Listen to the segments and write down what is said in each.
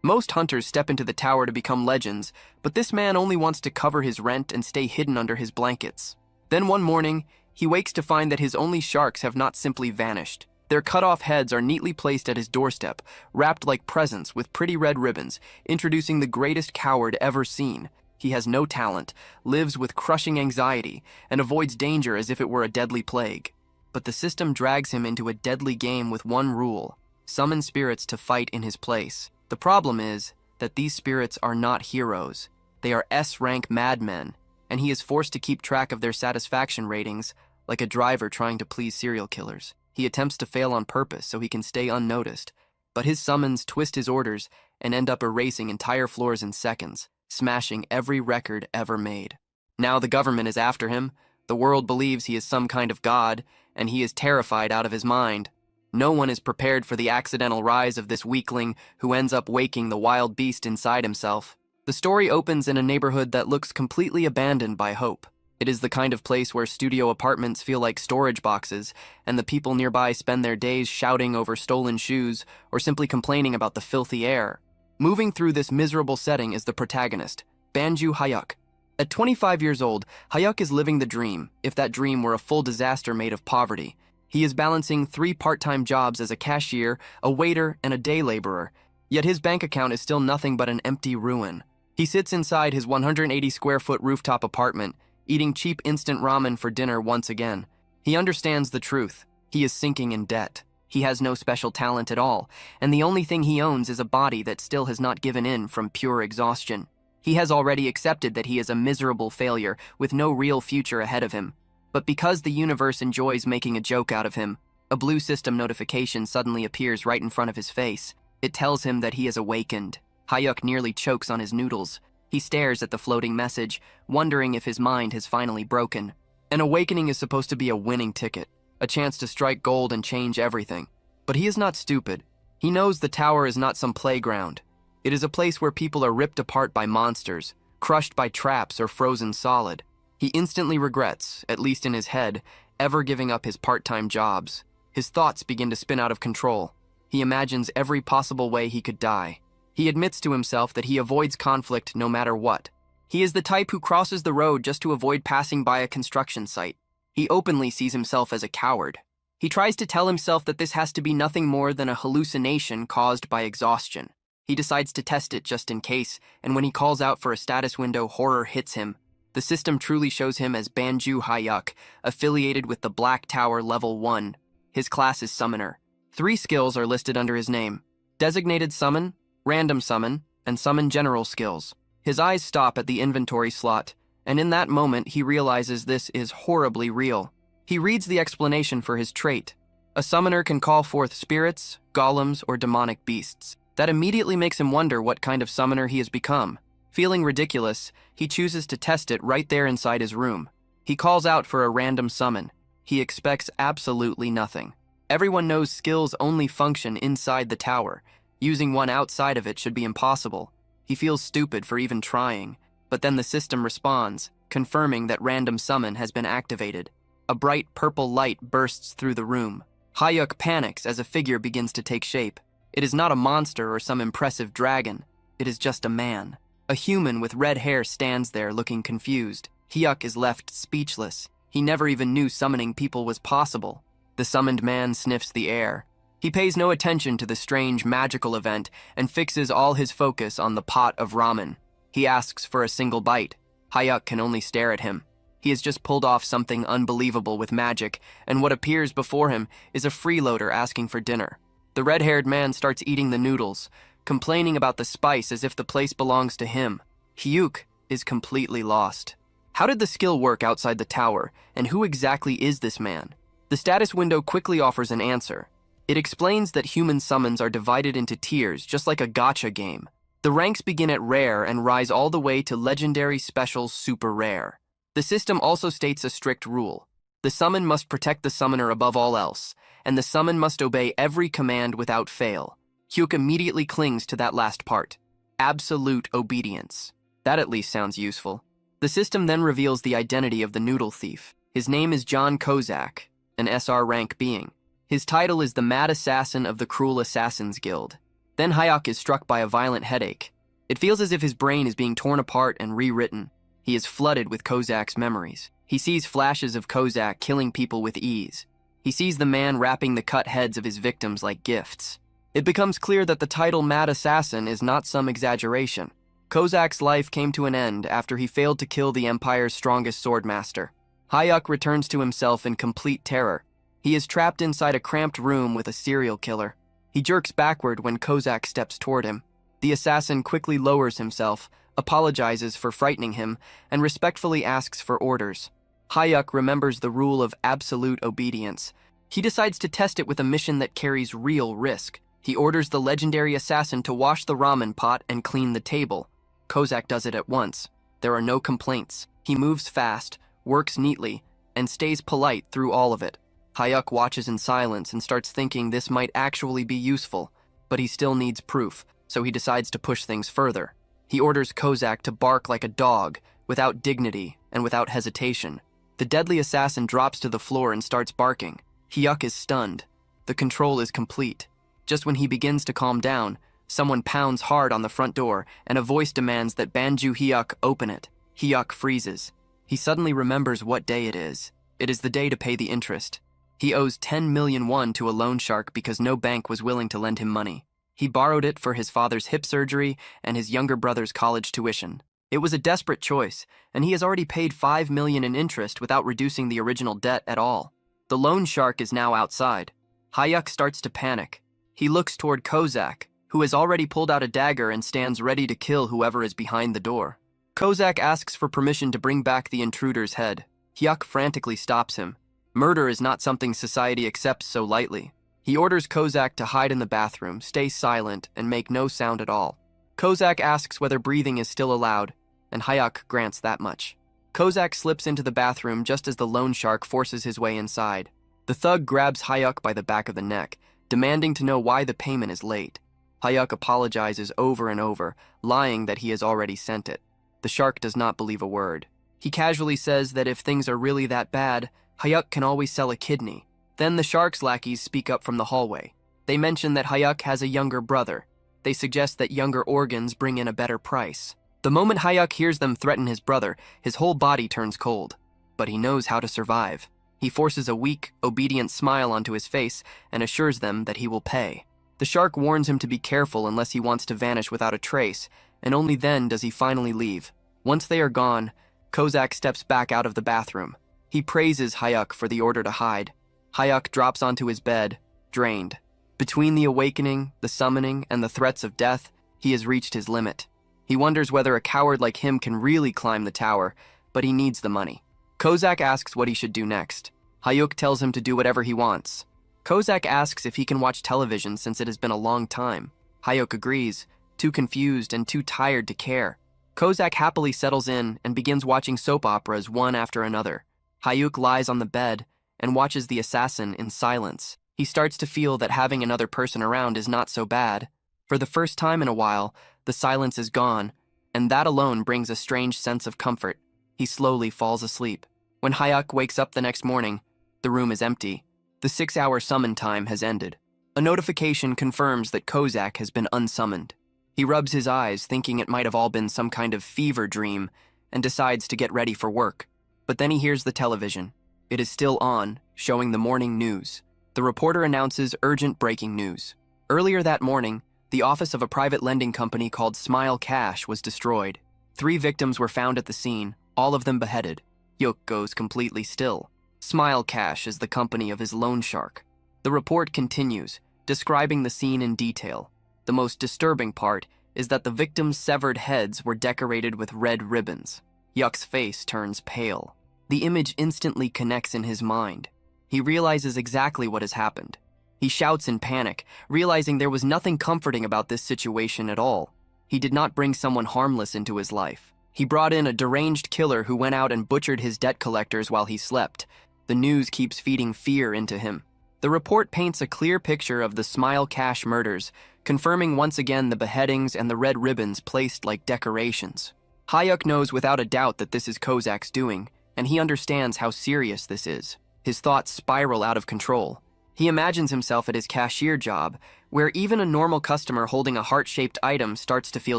Most hunters step into the tower to become legends, but this man only wants to cover his rent and stay hidden under his blankets. Then one morning, he wakes to find that his only sharks have not simply vanished. Their cut-off heads are neatly placed at his doorstep, wrapped like presents with pretty red ribbons, introducing the greatest coward ever seen. He has no talent, lives with crushing anxiety, and avoids danger as if it were a deadly plague. But the system drags him into a deadly game with one rule: summon spirits to fight in his place. The problem is that these spirits are not heroes. They are S-rank madmen, and he is forced to keep track of their satisfaction ratings like a driver trying to please serial killers. He attempts to fail on purpose so he can stay unnoticed, but his summons twist his orders and end up erasing entire floors in seconds, smashing every record ever made. Now the government is after him, the world believes he is some kind of god, and he is terrified out of his mind. No one is prepared for the accidental rise of this weakling who ends up waking the wild beast inside himself. The story opens in a neighborhood that looks completely abandoned by hope. It is the kind of place where studio apartments feel like storage boxes, and the people nearby spend their days shouting over stolen shoes or simply complaining about the filthy air. Moving through this miserable setting is the protagonist, Banju Hayuk. At 25 years old, Hayuk is living the dream, if that dream were a full disaster made of poverty. He is balancing 3 part-time jobs as a cashier, a waiter, and a day laborer, yet his bank account is still nothing but an empty ruin. He sits inside his 180-square-foot rooftop apartment, eating cheap instant ramen for dinner once again. He understands the truth. He is sinking in debt. He has no special talent at all, and the only thing he owns is a body that still has not given in from pure exhaustion. He has already accepted that he is a miserable failure with no real future ahead of him. But because the universe enjoys making a joke out of him, a blue system notification suddenly appears right in front of his face. It tells him that he has awakened. Hayuk nearly chokes on his noodles. He stares at the floating message, wondering if his mind has finally broken. An awakening is supposed to be a winning ticket, a chance to strike gold and change everything. But he is not stupid. He knows the tower is not some playground. It is a place where people are ripped apart by monsters, crushed by traps or frozen solid. He instantly regrets, at least in his head, ever giving up his part-time jobs. His thoughts begin to spin out of control. He imagines every possible way he could die. He admits to himself that he avoids conflict no matter what. He is the type who crosses the road just to avoid passing by a construction site. He openly sees himself as a coward. He tries to tell himself that this has to be nothing more than a hallucination caused by exhaustion. He decides to test it just in case, and when he calls out for a status window, horror hits him. The system truly shows him as Banju Hayuk, affiliated with the Black Tower Level 1. His class is Summoner. 3 skills are listed under his name: Designated Summon, Random Summon, and Summon General skills. His eyes stop at the inventory slot, and in that moment he realizes this is horribly real. He reads the explanation for his trait. A summoner can call forth spirits, golems, or demonic beasts. That immediately makes him wonder what kind of summoner he has become. Feeling ridiculous, he chooses to test it right there inside his room. He calls out for a random summon. He expects absolutely nothing. Everyone knows skills only function inside the tower. Using one outside of it should be impossible. He feels stupid for even trying, but then the system responds, confirming that random summon has been activated. A bright purple light bursts through the room. Hayuk panics as a figure begins to take shape. It is not a monster or some impressive dragon. It is just a man. A human with red hair stands there looking confused. Hayuk is left speechless. He never even knew summoning people was possible. The summoned man sniffs the air. He pays no attention to the strange magical event and fixes all his focus on the pot of ramen. He asks for a single bite. Hayuk can only stare at him. He has just pulled off something unbelievable with magic, and what appears before him is a freeloader asking for dinner. The red-haired man starts eating the noodles, complaining about the spice as if the place belongs to him. Hayuk is completely lost. How did the skill work outside the tower, and who exactly is this man? The status window quickly offers an answer. It explains that human summons are divided into tiers, just like a gacha game. The ranks begin at rare and rise all the way to legendary, special, super rare. The system also states a strict rule. The summon must protect the summoner above all else, and the summon must obey every command without fail. Hayuk immediately clings to that last part. Absolute obedience. That at least sounds useful. The system then reveals the identity of the noodle thief. His name is John Kozak, an SR rank being. His title is the Mad Assassin of the Cruel Assassins Guild. Then Hayek is struck by a violent headache. It feels as if his brain is being torn apart and rewritten. He is flooded with Kozak's memories. He sees flashes of Kozak killing people with ease. He sees the man wrapping the cut heads of his victims like gifts. It becomes clear that the title Mad Assassin is not some exaggeration. Kozak's life came to an end after he failed to kill the Empire's strongest swordmaster. Hayek returns to himself in complete terror. He is trapped inside a cramped room with a serial killer. He jerks backward when Kozak steps toward him. The assassin quickly lowers himself, apologizes for frightening him, and respectfully asks for orders. Hayek remembers the rule of absolute obedience. He decides to test it with a mission that carries real risk. He orders the legendary assassin to wash the ramen pot and clean the table. Kozak does it at once. There are no complaints. He moves fast, works neatly, and stays polite through all of it. Hayek watches in silence and starts thinking this might actually be useful, but he still needs proof, so he decides to push things further. He orders Kozak to bark like a dog, without dignity and without hesitation. The deadly assassin drops to the floor and starts barking. Hayek is stunned. The control is complete. Just when he begins to calm down, someone pounds hard on the front door, and a voice demands that Banju Hayek open it. Hayek freezes. He suddenly remembers what day it is. It is the day to pay the interest. He owes 10 million won to a loan shark because no bank was willing to lend him money. He borrowed it for his father's hip surgery and his younger brother's college tuition. It was a desperate choice, and he has already paid 5 million in interest without reducing the original debt at all. The loan shark is now outside. Hayek starts to panic. He looks toward Kozak, who has already pulled out a dagger and stands ready to kill whoever is behind the door. Kozak asks for permission to bring back the intruder's head. Hayek frantically stops him. Murder is not something society accepts so lightly. He orders Kozak to hide in the bathroom, stay silent, and make no sound at all. Kozak asks whether breathing is still allowed, and Hayek grants that much. Kozak slips into the bathroom just as the loan shark forces his way inside. The thug grabs Hayek by the back of the neck, demanding to know why the payment is late. Hayek apologizes over and over, lying that he has already sent it. The shark does not believe a word. He casually says that if things are really that bad, Hayek can always sell a kidney. Then the shark's lackeys speak up from the hallway. They mention that Hayek has a younger brother. They suggest that younger organs bring in a better price. The moment Hayek hears them threaten his brother, his whole body turns cold. But he knows how to survive. He forces a weak, obedient smile onto his face and assures them that he will pay. The shark warns him to be careful unless he wants to vanish without a trace, and only then does he finally leave. Once they are gone, Kozak steps back out of the bathroom. He praises Hayek for the order to hide. Hayek drops onto his bed, drained. Between the awakening, the summoning, and the threats of death, he has reached his limit. He wonders whether a coward like him can really climb the tower, but he needs the money. Kozak asks what he should do next. Hayek tells him to do whatever he wants. Kozak asks if he can watch television since it has been a long time. Hayek agrees, too confused and too tired to care. Kozak happily settles in and begins watching soap operas one after another. Hayek lies on the bed and watches the assassin in silence. He starts to feel that having another person around is not so bad. For the first time in a while, the silence is gone, and that alone brings a strange sense of comfort. He slowly falls asleep. When Hayek wakes up the next morning, the room is empty. The 6-hour summon time has ended. A notification confirms that Kozak has been unsummoned. He rubs his eyes, thinking it might have all been some kind of fever dream, and decides to get ready for work. But then he hears the television. It is still on, showing the morning news. The reporter announces urgent breaking news. Earlier that morning, the office of a private lending company called Smile Cash was destroyed. 3 victims were found at the scene, all of them beheaded. Hayek goes completely still. Smile Cash is the company of his loan shark. The report continues, describing the scene in detail. The most disturbing part is that the victims' severed heads were decorated with red ribbons. Hayek's face turns pale. The image instantly connects in his mind. He realizes exactly what has happened. He shouts in panic, realizing there was nothing comforting about this situation at all. He did not bring someone harmless into his life. He brought in a deranged killer who went out and butchered his debt collectors while he slept. The news keeps feeding fear into him. The report paints a clear picture of the Smile Cash murders, confirming once again the beheadings and the red ribbons placed like decorations. Hayek knows without a doubt that this is Kozak's doing, and he understands how serious this is. His thoughts spiral out of control. He imagines himself at his cashier job, where even a normal customer holding a heart-shaped item starts to feel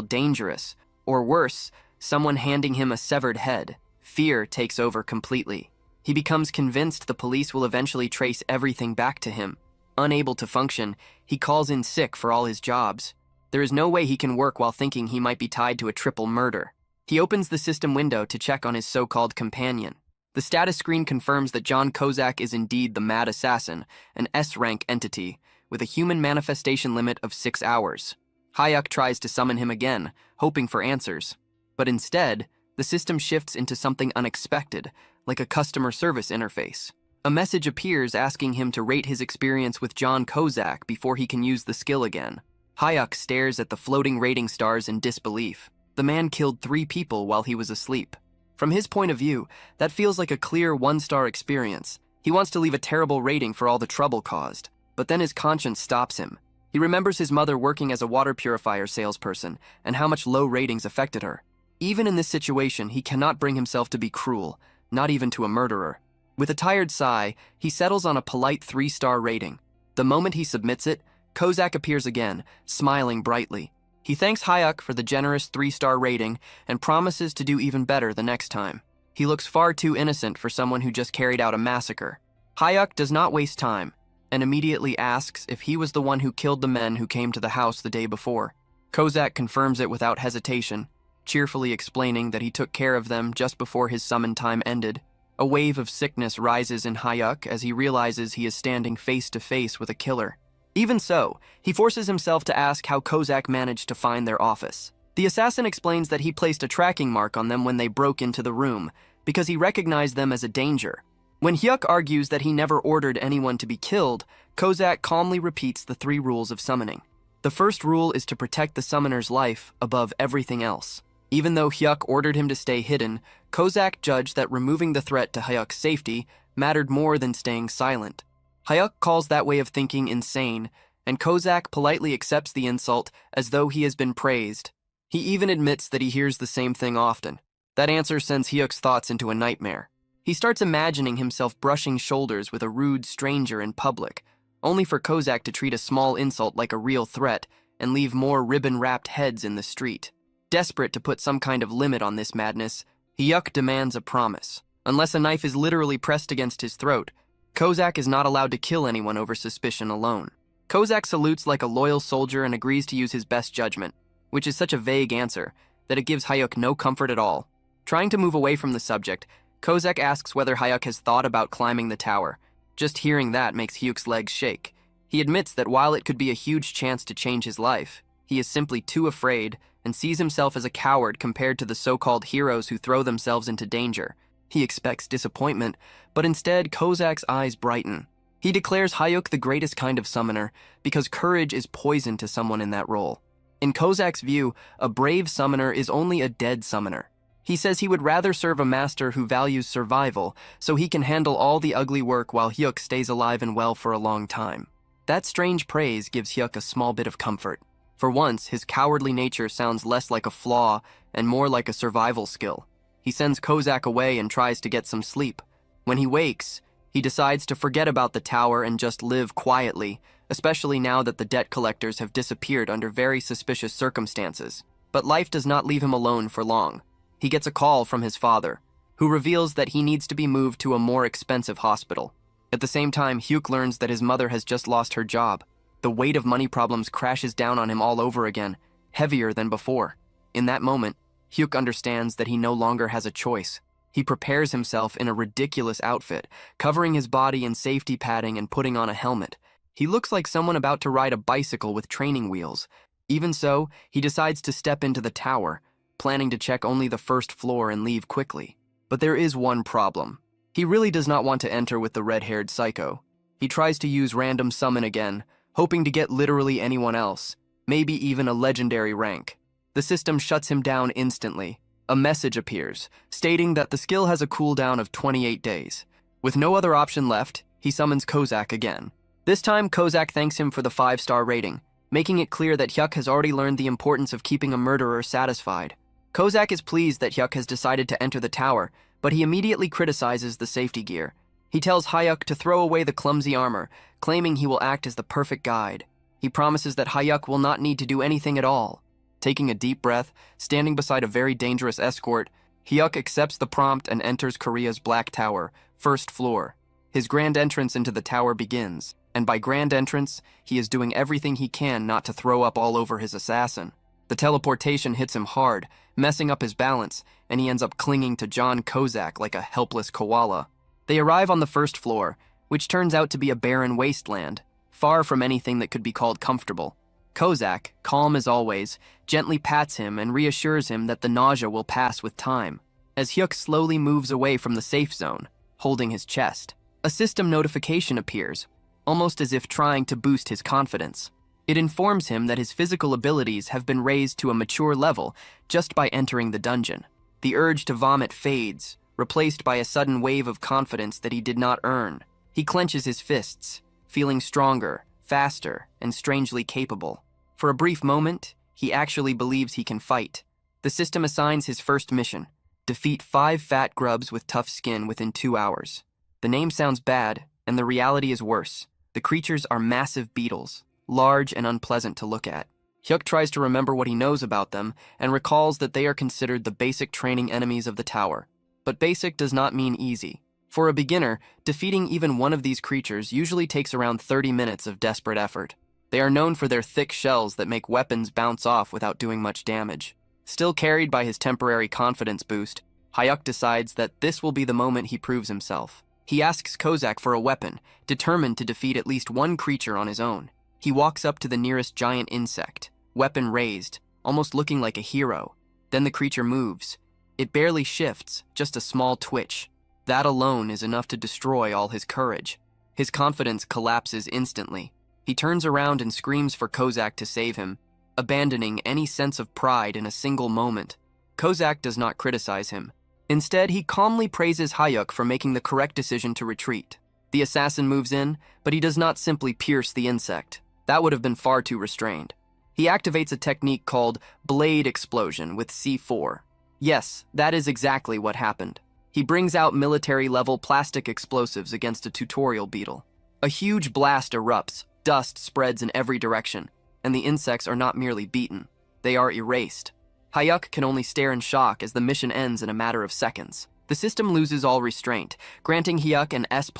dangerous, or worse, someone handing him a severed head. Fear takes over completely. He becomes convinced the police will eventually trace everything back to him. Unable to function, he calls in sick for all his jobs. There is no way he can work while thinking he might be tied to a triple murder. He opens the system window to check on his so-called companion. The status screen confirms that John Kozak is indeed the Mad Assassin, an S-rank entity, with a human manifestation limit of 6 hours. Hyuk tries to summon him again, hoping for answers. But instead, the system shifts into something unexpected, like a customer service interface. A message appears asking him to rate his experience with John Kozak before he can use the skill again. Hyuk stares at the floating rating stars in disbelief. The man killed 3 people while he was asleep. From his point of view, that feels like a clear 1-star experience. He wants to leave a terrible rating for all the trouble caused, but then his conscience stops him. He remembers his mother working as a water purifier salesperson and how much low ratings affected her. Even in this situation, he cannot bring himself to be cruel, not even to a murderer. With a tired sigh, he settles on a polite 3-star rating. The moment he submits it, Kozak appears again, smiling brightly. He thanks Hyuk for the generous 3-star rating and promises to do even better the next time. He looks far too innocent for someone who just carried out a massacre. Hyuk does not waste time and immediately asks if he was the one who killed the men who came to the house the day before. Kozak confirms it without hesitation, cheerfully explaining that he took care of them just before his summon time ended. A wave of sickness rises in Hyuk as he realizes he is standing face to face with a killer. Even so, he forces himself to ask how Kozak managed to find their office. The assassin explains that he placed a tracking mark on them when they broke into the room, because he recognized them as a danger. When Hyuk argues that he never ordered anyone to be killed, Kozak calmly repeats the 3 rules of summoning. The first rule is to protect the summoner's life above everything else. Even though Hyuk ordered him to stay hidden, Kozak judged that removing the threat to Hyuk's safety mattered more than staying silent. Hyuk calls that way of thinking insane, and Kozak politely accepts the insult as though he has been praised. He even admits that he hears the same thing often. That answer sends Hyuk's thoughts into a nightmare. He starts imagining himself brushing shoulders with a rude stranger in public, only for Kozak to treat a small insult like a real threat and leave more ribbon-wrapped heads in the street. Desperate to put some kind of limit on this madness, Hyuk demands a promise. Unless a knife is literally pressed against his throat, Kozak is not allowed to kill anyone over suspicion alone. Kozak salutes like a loyal soldier and agrees to use his best judgment, which is such a vague answer that it gives Hyuk no comfort at all. Trying to move away from the subject, Kozak asks whether Hyuk has thought about climbing the tower. Just hearing that makes Hyuk's legs shake. He admits that while it could be a huge chance to change his life, he is simply too afraid and sees himself as a coward compared to the so-called heroes who throw themselves into danger. He expects disappointment, but instead Kozak's eyes brighten. He declares Hyuk the greatest kind of summoner because courage is poison to someone in that role. In Kozak's view, a brave summoner is only a dead summoner. He says he would rather serve a master who values survival so he can handle all the ugly work while Hyuk stays alive and well for a long time. That strange praise gives Hyuk a small bit of comfort. For once, his cowardly nature sounds less like a flaw and more like a survival skill. He sends Kozak away and tries to get some sleep. When he wakes, he decides to forget about the tower and just live quietly, especially now that the debt collectors have disappeared under very suspicious circumstances. But life does not leave him alone for long. He gets a call from his father, who reveals that he needs to be moved to a more expensive hospital. At the same time, Hyuk learns that his mother has just lost her job. The weight of money problems crashes down on him all over again, heavier than before. In that moment, Hyuk understands that he no longer has a choice. He prepares himself in a ridiculous outfit, covering his body in safety padding and putting on a helmet. He looks like someone about to ride a bicycle with training wheels. Even so, he decides to step into the tower, planning to check only the first floor and leave quickly. But there is one problem. He really does not want to enter with the red-haired psycho. He tries to use random summon again, hoping to get literally anyone else, maybe even a legendary rank. The system shuts him down instantly. A message appears, stating that the skill has a cooldown of 28 days. With no other option left, he summons Kozak again. This time, Kozak thanks him for the 5-star rating, making it clear that Hyuk has already learned the importance of keeping a murderer satisfied. Kozak is pleased that Hyuk has decided to enter the tower, but he immediately criticizes the safety gear. He tells Hayuk to throw away the clumsy armor, claiming he will act as the perfect guide. He promises that Hayuk will not need to do anything at all. Taking a deep breath, standing beside a very dangerous escort, Hyuk accepts the prompt and enters Korea's Black Tower, first floor. His grand entrance into the tower begins, and by grand entrance, he is doing everything he can not to throw up all over his assassin. The teleportation hits him hard, messing up his balance, and he ends up clinging to John Kozak like a helpless koala. They arrive on the first floor, which turns out to be a barren wasteland, far from anything that could be called comfortable. Kozak, calm as always, gently pats him and reassures him that the nausea will pass with time, as Hyuk slowly moves away from the safe zone, holding his chest. A system notification appears, almost as if trying to boost his confidence. It informs him that his physical abilities have been raised to a mature level just by entering the dungeon. The urge to vomit fades, replaced by a sudden wave of confidence that he did not earn. He clenches his fists, feeling stronger, faster, and strangely capable. For a brief moment, he actually believes he can fight. The system assigns his first mission: defeat 5 fat grubs with tough skin within 2 hours. The name sounds bad, and the reality is worse. The creatures are massive beetles, large and unpleasant to look at. Hyuk tries to remember what he knows about them and recalls that they are considered the basic training enemies of the tower. But basic does not mean easy. For a beginner, defeating even one of these creatures usually takes around 30 minutes of desperate effort. They are known for their thick shells that make weapons bounce off without doing much damage. Still carried by his temporary confidence boost, Hyuk decides that this will be the moment he proves himself. He asks Kozak for a weapon, determined to defeat at least one creature on his own. He walks up to the nearest giant insect, weapon raised, almost looking like a hero. Then the creature moves. It barely shifts, just a small twitch. That alone is enough to destroy all his courage. His confidence collapses instantly. He turns around and screams for Kozak to save him, abandoning any sense of pride in a single moment. Kozak does not criticize him. Instead, he calmly praises Hyuk for making the correct decision to retreat. The assassin moves in, but he does not simply pierce the insect. That would have been far too restrained. He activates a technique called Blade Explosion with C4. Yes, that is exactly what happened. He brings out military-level plastic explosives against a tutorial beetle. A huge blast erupts, dust spreads in every direction, and the insects are not merely beaten, they are erased. Hyuk can only stare in shock as the mission ends in a matter of seconds. The system loses all restraint, granting Hyuk an S++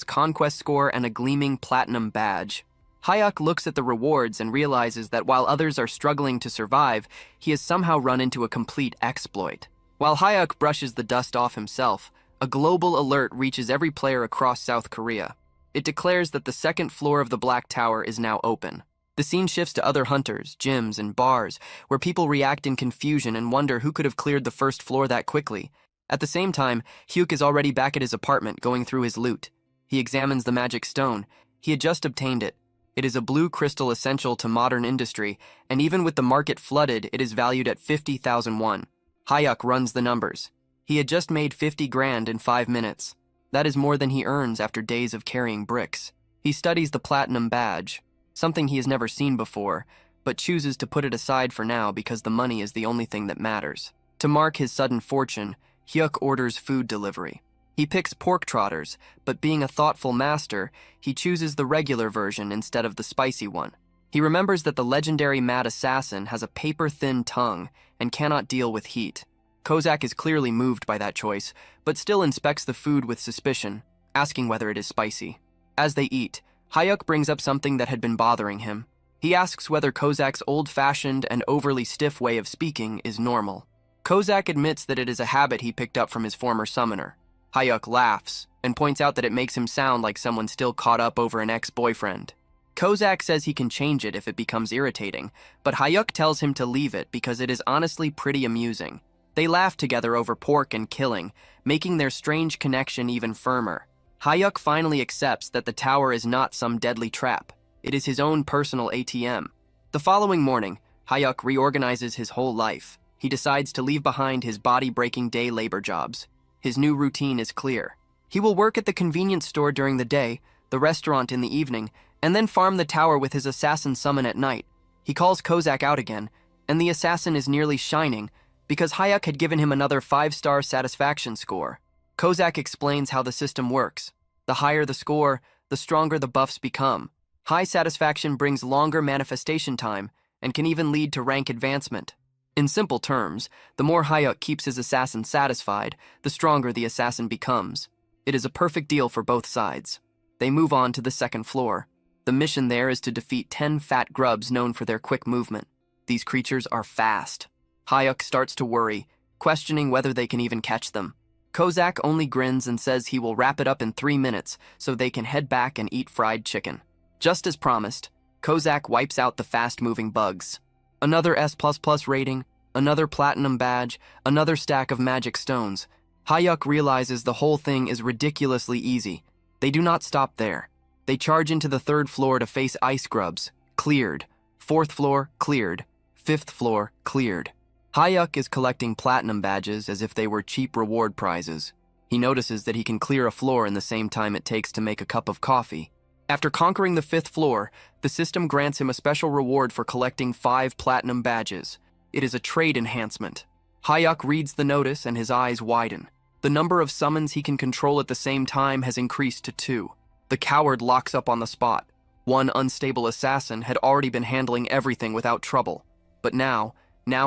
conquest score and a gleaming platinum badge. Hyuk looks at the rewards and realizes that while others are struggling to survive, he has somehow run into a complete exploit. While Hyuk brushes the dust off himself, a global alert reaches every player across South Korea. It declares that the second floor of the Black Tower is now open. The scene shifts to other hunters, gyms, and bars, where people react in confusion and wonder who could have cleared the first floor that quickly. At the same time, Hyuk is already back at his apartment going through his loot. He examines the magic stone. He had just obtained it. It is a blue crystal essential to modern industry, and even with the market flooded, it is valued at 50,000 won. Hyuk runs the numbers. He had just made 50 grand in 5 minutes. That is more than he earns after days of carrying bricks. He studies the platinum badge, something he has never seen before, but chooses to put it aside for now because the money is the only thing that matters. To mark his sudden fortune, Hyuk orders food delivery. He picks pork trotters, but being a thoughtful master, he chooses the regular version instead of the spicy one. He remembers that the legendary mad assassin has a paper-thin tongue and cannot deal with heat. Kozak is clearly moved by that choice, but still inspects the food with suspicion, asking whether it is spicy. As they eat, Hyuk brings up something that had been bothering him. He asks whether Kozak's old-fashioned and overly stiff way of speaking is normal. Kozak admits that it is a habit he picked up from his former summoner. Hyuk laughs and points out that it makes him sound like someone still caught up over an ex-boyfriend. Kozak says he can change it if it becomes irritating, but Hyuk tells him to leave it because it is honestly pretty amusing. They laugh together over pork and killing, making their strange connection even firmer. Hyuk finally accepts that the tower is not some deadly trap. It is his own personal ATM. The following morning, Hyuk reorganizes his whole life. He decides to leave behind his body-breaking day labor jobs. His new routine is clear. He will work at the convenience store during the day, the restaurant in the evening, and then farm the tower with his assassin summon at night. He calls Kozak out again, and the assassin is nearly shining because Hyuk had given him another 5-star satisfaction score. Kozak explains how the system works. The higher the score, the stronger the buffs become. High satisfaction brings longer manifestation time and can even lead to rank advancement. In simple terms, the more Hayuk keeps his assassin satisfied, the stronger the assassin becomes. It is a perfect deal for both sides. They move on to the second floor. The mission there is to defeat 10 fat grubs known for their quick movement. These creatures are fast. Hayuk starts to worry, questioning whether they can even catch them. Kozak only grins and says he will wrap it up in 3 minutes so they can head back and eat fried chicken. Just as promised, Kozak wipes out the fast-moving bugs. Another S++ rating, another platinum badge, another stack of magic stones. Hayuk realizes the whole thing is ridiculously easy. They do not stop there. They charge into the 3rd floor to face ice grubs. Cleared. 4th floor, cleared. 5th floor, cleared. Hayuk is collecting platinum badges as if they were cheap reward prizes. He notices that he can clear a floor in the same time it takes to make a cup of coffee. After conquering the 5th floor, the system grants him a special reward for collecting 5 platinum badges. It is a trade enhancement. Hayuk reads the notice and his eyes widen. The number of summons he can control at the same time has increased to 2. The coward locks up on the spot. One unstable assassin had already been handling everything without trouble. But now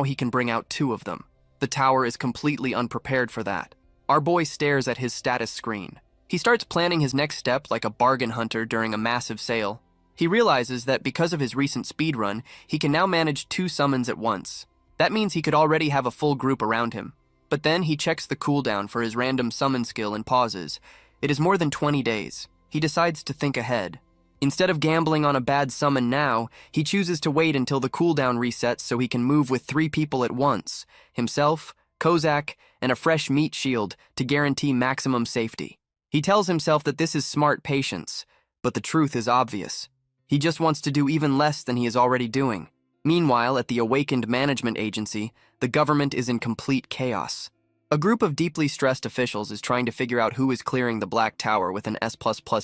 he can bring out 2 of them. The tower is completely unprepared for that. Our boy stares at his status screen. He starts planning his next step like a bargain hunter during a massive sale. He realizes that because of his recent speedrun, he can now manage 2 summons at once. That means he could already have a full group around him. But then he checks the cooldown for his random summon skill and pauses. It is more than 20 days. He decides to think ahead. Instead of gambling on a bad summon now, he chooses to wait until the cooldown resets so he can move with 3 people at once, himself, Kozak, and a fresh meat shield to guarantee maximum safety. He tells himself that this is smart patience, but the truth is obvious. He just wants to do even less than he is already doing. Meanwhile, at the Awakened Management Agency, the government is in complete chaos. A group of deeply stressed officials is trying to figure out who is clearing the Black Tower with an S++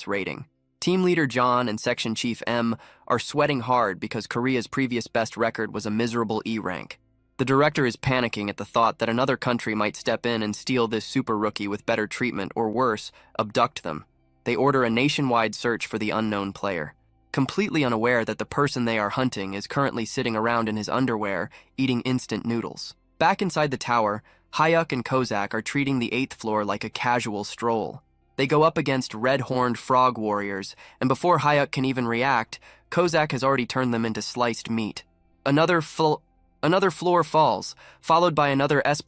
rating. Team Leader John and Section Chief M are sweating hard because Korea's previous best record was a miserable E rank. The director is panicking at the thought that another country might step in and steal this super rookie with better treatment or worse, abduct them. They order a nationwide search for the unknown player, completely unaware that the person they are hunting is currently sitting around in his underwear, eating instant noodles. Back inside the tower, Hayuk and Kozak are treating the 8th floor like a casual stroll. They go up against red-horned frog warriors, and before Hayuk can even react, Kozak has already turned them into sliced meat. Another floor falls, followed by another S++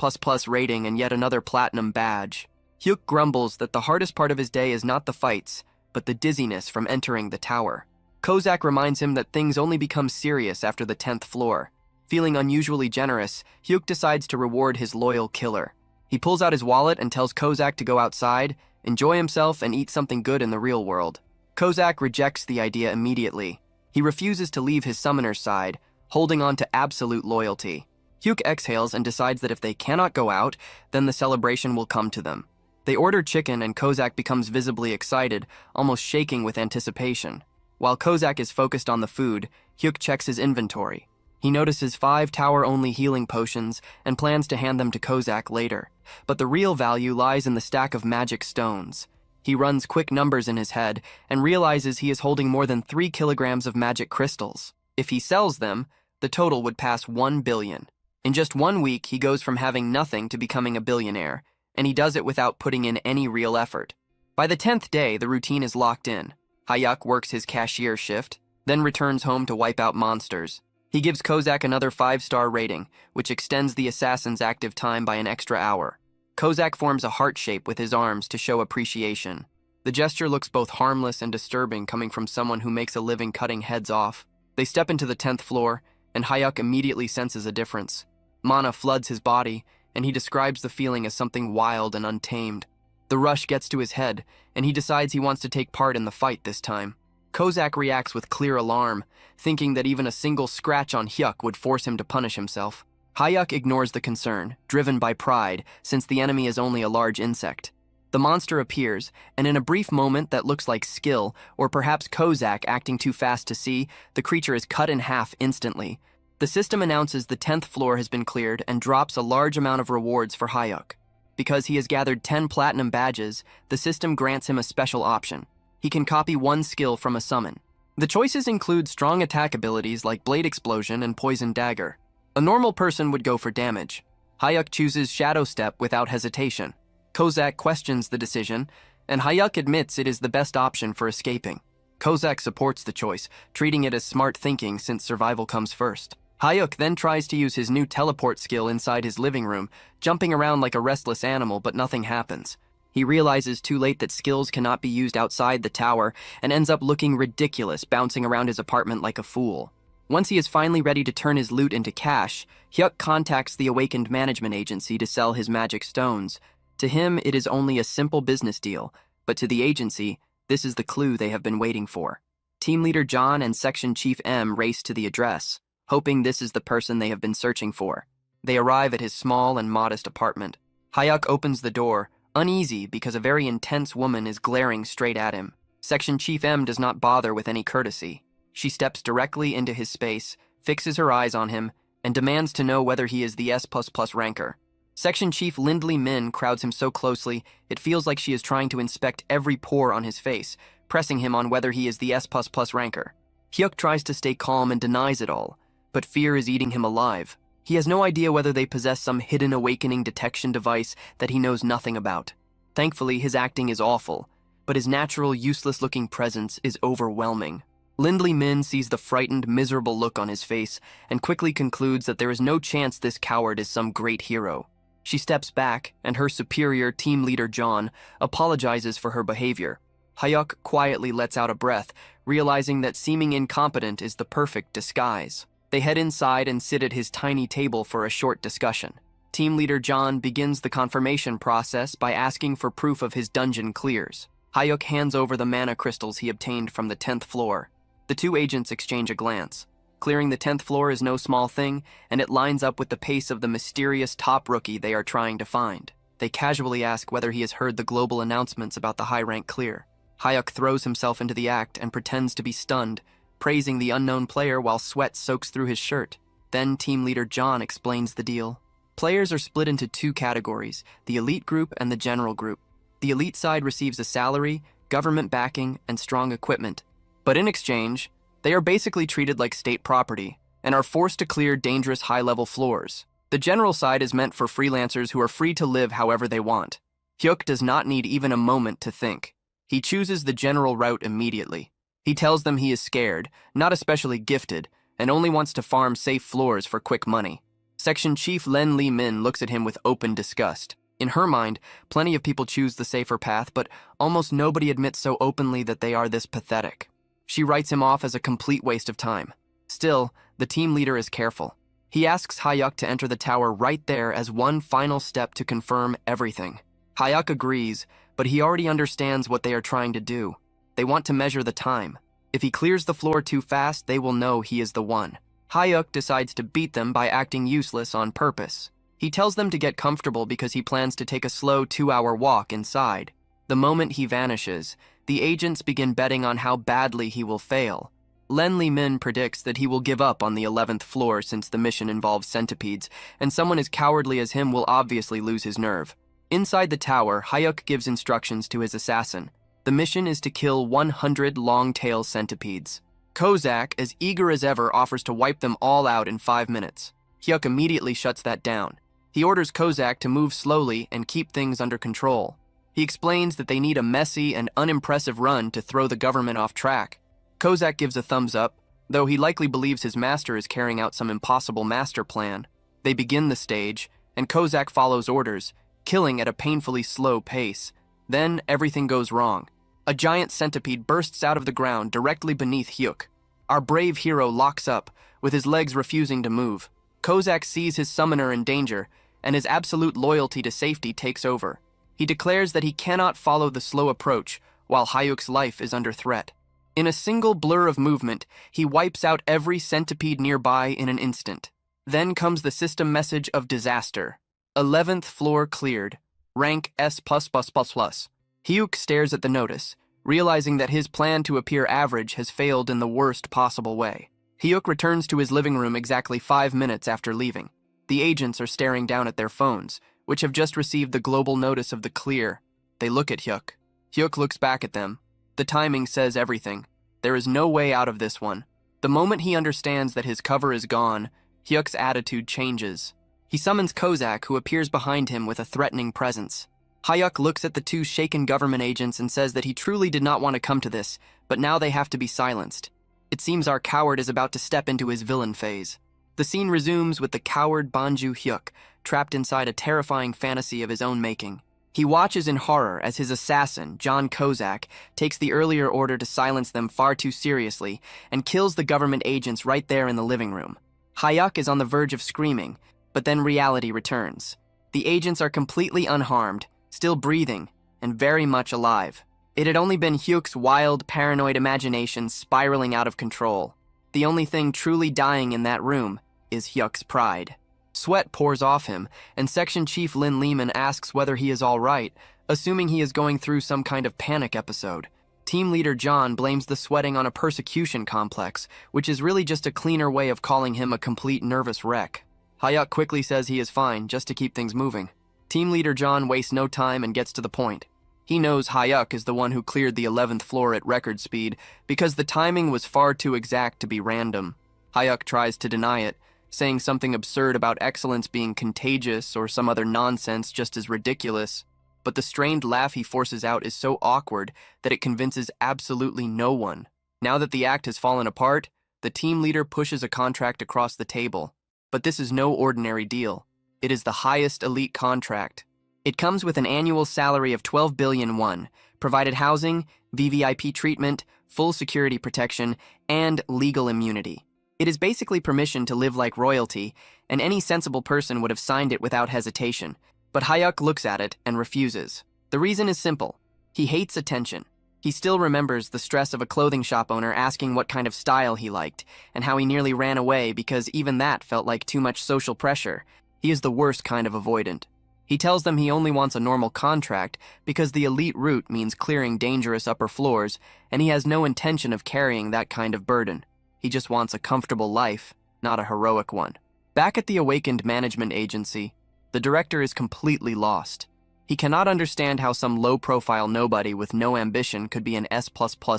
rating and yet another platinum badge. Hyuk grumbles that the hardest part of his day is not the fights, but the dizziness from entering the tower. Kozak reminds him that things only become serious after the 10th floor. Feeling unusually generous, Hyuk decides to reward his loyal killer. He pulls out his wallet and tells Kozak to go outside, enjoy himself, and eat something good in the real world. Kozak rejects the idea immediately. He refuses to leave his summoner's side, holding on to absolute loyalty. Hyuk exhales and decides that if they cannot go out, then the celebration will come to them. They order chicken and Kozak becomes visibly excited, almost shaking with anticipation. While Kozak is focused on the food, Hyuk checks his inventory. He notices 5 tower-only healing potions and plans to hand them to Kozak later. But the real value lies in the stack of magic stones. He runs quick numbers in his head and realizes he is holding more than 3 kilograms of magic crystals. If he sells them, the total would pass 1 billion. In just 1 week, he goes from having nothing to becoming a billionaire, and he does it without putting in any real effort. By the 10th day, the routine is locked in. Hayuk works his cashier shift, then returns home to wipe out monsters. He gives Kozak another 5-star rating, which extends the assassin's active time by an extra hour. Kozak forms a heart shape with his arms to show appreciation. The gesture looks both harmless and disturbing coming from someone who makes a living cutting heads off. They step into the 10th floor, and Hayuk immediately senses a difference. Mana floods his body, and he describes the feeling as something wild and untamed. The rush gets to his head, and he decides he wants to take part in the fight this time. Kozak reacts with clear alarm, thinking that even a single scratch on Hyuk would force him to punish himself. Hayuk ignores the concern, driven by pride, since the enemy is only a large insect. The monster appears, and in a brief moment that looks like skill, or perhaps Kozak acting too fast to see, the creature is cut in half instantly. The system announces the 10th floor has been cleared and drops a large amount of rewards for Hayuk. Because he has gathered 10 platinum badges, the system grants him a special option. He can copy one skill from a summon. The choices include strong attack abilities like Blade Explosion and Poison Dagger. A normal person would go for damage. Hyuk chooses Shadow Step without hesitation. Kozak questions the decision, and Hyuk admits it is the best option for escaping. Kozak supports the choice, treating it as smart thinking since survival comes first. Hyuk then tries to use his new teleport skill inside his living room, jumping around like a restless animal, but nothing happens. He realizes too late that skills cannot be used outside the tower and ends up looking ridiculous, bouncing around his apartment like a fool. Once he is finally ready to turn his loot into cash, Hyuk contacts the Awakened Management Agency to sell his magic stones. To him, it is only a simple business deal, but to the agency, this is the clue they have been waiting for. Team Leader John and Section Chief M race to the address, hoping this is the person they have been searching for. They arrive at his small and modest apartment. Hyuk opens the door, uneasy because a very intense woman is glaring straight at him. Section Chief M does not bother with any courtesy. She steps directly into his space, fixes her eyes on him, and demands to know whether he is the S++ ranker. Section Chief Lindley Min crowds him so closely, it feels like she is trying to inspect every pore on his face, pressing him on whether he is the S++ ranker. Hyuk tries to stay calm and denies it all, but fear is eating him alive. He has no idea whether they possess some hidden awakening detection device that he knows nothing about. Thankfully, his acting is awful, but his natural, useless-looking presence is overwhelming. Lindley Min sees the frightened, miserable look on his face and quickly concludes that there is no chance this coward is some great hero. She steps back, and her superior, Team Leader John, apologizes for her behavior. Hyuk quietly lets out a breath, realizing that seeming incompetent is the perfect disguise. They head inside and sit at his tiny table for a short discussion. Team Leader John begins the confirmation process by asking for proof of his dungeon clears. Hyuk hands over the mana crystals he obtained from the 10th floor. The two agents exchange a glance. Clearing the 10th floor is no small thing, and it lines up with the pace of the mysterious top rookie they are trying to find. They casually ask whether he has heard the global announcements about the high-rank clear. Hyuk throws himself into the act and pretends to be stunned, praising the unknown player while sweat soaks through his shirt. Then Team Leader John explains the deal. Players are split into two categories, the elite group and the general group. The elite side receives a salary, government backing, and strong equipment. But in exchange, they are basically treated like state property and are forced to clear dangerous high-level floors. The general side is meant for freelancers who are free to live however they want. Hyuk does not need even a moment to think. He chooses the general route immediately. He tells them he is scared, not especially gifted, and only wants to farm safe floors for quick money. Section Chief Lindley Min looks at him with open disgust. In her mind, plenty of people choose the safer path, but almost nobody admits so openly that they are this pathetic. She writes him off as a complete waste of time. Still, the team leader is careful. He asks Hyuk to enter the tower right there as one final step to confirm everything. Hyuk agrees, but he already understands what they are trying to do. They want to measure the time. If he clears the floor too fast, they will know he is the one. Hyuk decides to beat them by acting useless on purpose. He tells them to get comfortable because he plans to take a slow 2-hour walk inside. The moment he vanishes, the agents begin betting on how badly he will fail. Lindley Min predicts that he will give up on the 11th floor since the mission involves centipedes, and someone as cowardly as him will obviously lose his nerve. Inside the tower, Hyuk gives instructions to his assassin. The mission is to kill 100 long-tail centipedes. Kozak, as eager as ever, offers to wipe them all out in 5 minutes. Hyuk immediately shuts that down. He orders Kozak to move slowly and keep things under control. He explains that they need a messy and unimpressive run to throw the government off track. Kozak gives a thumbs up, though he likely believes his master is carrying out some impossible master plan. They begin the stage, and Kozak follows orders, killing at a painfully slow pace. Then everything goes wrong. A giant centipede bursts out of the ground directly beneath Hyuk. Our brave hero locks up, with his legs refusing to move. Kozak sees his summoner in danger, and his absolute loyalty to safety takes over. He declares that he cannot follow the slow approach while Hyuk's life is under threat. In a single blur of movement, he wipes out every centipede nearby in an instant. Then comes the system message of disaster. 11th floor cleared. Rank S++++. Hyuk stares at the notice, realizing that his plan to appear average has failed in the worst possible way. Hyuk returns to his living room exactly 5 minutes after leaving. The agents are staring down at their phones, which have just received the global notice of the clear. They look at Hyuk. Hyuk looks back at them. The timing says everything. There is no way out of this one. The moment he understands that his cover is gone, Hyuk's attitude changes. He summons Kozak, who appears behind him with a threatening presence. Hyuk looks at the two shaken government agents and says that he truly did not want to come to this, but now they have to be silenced. It seems our coward is about to step into his villain phase. The scene resumes with the coward Banju Hyuk, trapped inside a terrifying fantasy of his own making. He watches in horror as his assassin, John Kozak, takes the earlier order to silence them far too seriously and kills the government agents right there in the living room. Hyuk is on the verge of screaming, but then reality returns. The agents are completely unharmed, still breathing, and very much alive. It had only been Hyuk's wild, paranoid imagination spiraling out of control. The only thing truly dying in that room is Hyuk's pride. Sweat pours off him, and Section Chief Lin Lehman asks whether he is all right, assuming he is going through some kind of panic episode. Team Leader John blames the sweating on a persecution complex, which is really just a cleaner way of calling him a complete nervous wreck. Hyuk quickly says he is fine, just to keep things moving. Team Leader John wastes no time and gets to the point. He knows Hyuk is the one who cleared the 11th floor at record speed because the timing was far too exact to be random. Hyuk tries to deny it, saying something absurd about excellence being contagious or some other nonsense just as ridiculous, but the strained laugh he forces out is so awkward that it convinces absolutely no one. Now that the act has fallen apart, the team leader pushes a contract across the table. But this is no ordinary deal. It is the highest elite contract. It comes with an annual salary of 12 billion won, provided housing, VVIP treatment, full security protection, and legal immunity. It is basically permission to live like royalty, and any sensible person would have signed it without hesitation. But Hyuk looks at it and refuses. The reason is simple. He hates attention. He still remembers the stress of a clothing shop owner asking what kind of style he liked, and how he nearly ran away because even that felt like too much social pressure. He is the worst kind of avoidant. He tells them he only wants a normal contract because the elite route means clearing dangerous upper floors, and he has no intention of carrying that kind of burden. He just wants a comfortable life, not a heroic one. Back at the awakened management agency, the director is completely lost. He cannot understand how some low-profile nobody with no ambition could be an S++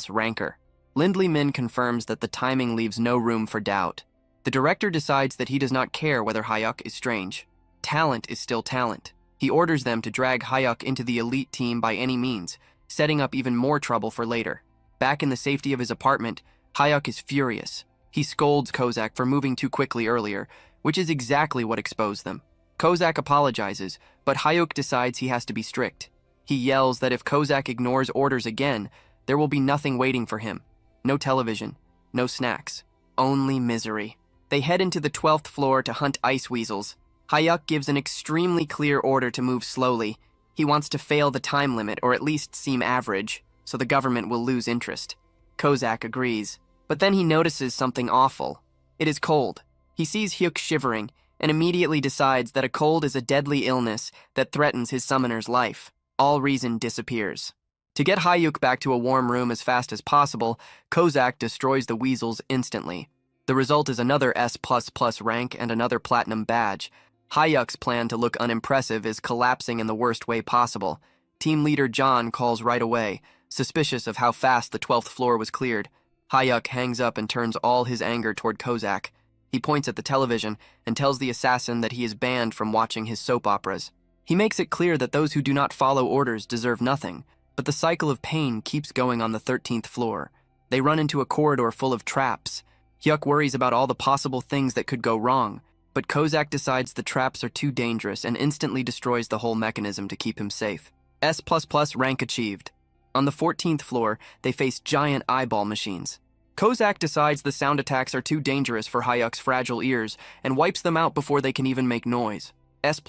ranker. Lindley Min confirms that the timing leaves no room for doubt. The director decides that he does not care whether Hyuk is strange. Talent is still talent. He orders them to drag Hyuk into the elite team by any means, setting up even more trouble for later. Back in the safety of his apartment, Hyuk is furious. He scolds Kozak for moving too quickly earlier, which is exactly what exposed them. Kozak apologizes, but Hyuk decides he has to be strict. He yells that if Kozak ignores orders again, there will be nothing waiting for him. No television, no snacks, only misery. They head into the 12th floor to hunt ice weasels. Hyuk gives an extremely clear order to move slowly. He wants to fail the time limit or at least seem average, so the government will lose interest. Kozak agrees, but then he notices something awful. It is cold. He sees Hyuk shivering and immediately decides that a cold is a deadly illness that threatens his summoner's life. All reason disappears. To get Hyuk back to a warm room as fast as possible, Kozak destroys the weasels instantly. The result is another S++ rank and another platinum badge. Hyuk's plan to look unimpressive is collapsing in the worst way possible. Team leader John calls right away, suspicious of how fast the 12th floor was cleared. Hyuk hangs up and turns all his anger toward Kozak. He points at the television and tells the assassin that he is banned from watching his soap operas. He makes it clear that those who do not follow orders deserve nothing, but the cycle of pain keeps going on the 13th floor. They run into a corridor full of traps. Hyuk worries about all the possible things that could go wrong, but Kozak decides the traps are too dangerous and instantly destroys the whole mechanism to keep him safe. S++ rank achieved. On the 14th floor, they face giant eyeball machines. Kozak decides the sound attacks are too dangerous for Hyuk's fragile ears and wipes them out before they can even make noise. S++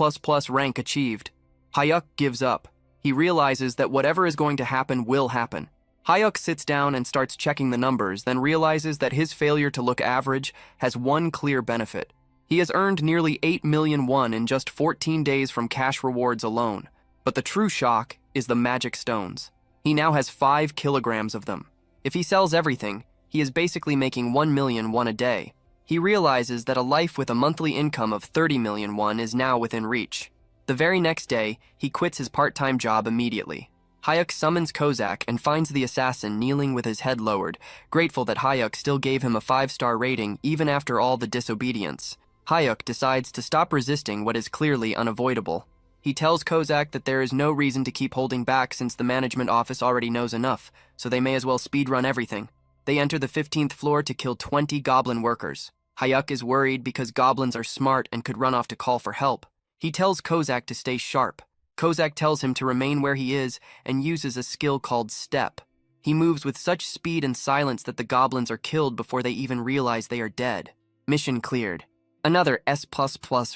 rank achieved. Hyuk gives up. He realizes that whatever is going to happen will happen. Hyuk sits down and starts checking the numbers, then realizes that his failure to look average has one clear benefit. He has earned nearly 8 million won in just 14 days from cash rewards alone. But the true shock is the magic stones. He now has 5 kilograms of them. If he sells everything, he is basically making 1 million won a day. He realizes that a life with a monthly income of 30 million won is now within reach. The very next day, he quits his part-time job immediately. Hyuk summons Kozak and finds the assassin kneeling with his head lowered, grateful that Hyuk still gave him a 5-star rating even after all the disobedience. Hyuk decides to stop resisting what is clearly unavoidable. He tells Kozak that there is no reason to keep holding back since the management office already knows enough, so they may as well speedrun everything. They enter the 15th floor to kill 20 goblin workers. Hyuk is worried because goblins are smart and could run off to call for help. He tells Kozak to stay sharp. Kozak tells him to remain where he is and uses a skill called Step. He moves with such speed and silence that the goblins are killed before they even realize they are dead. Mission cleared. Another S++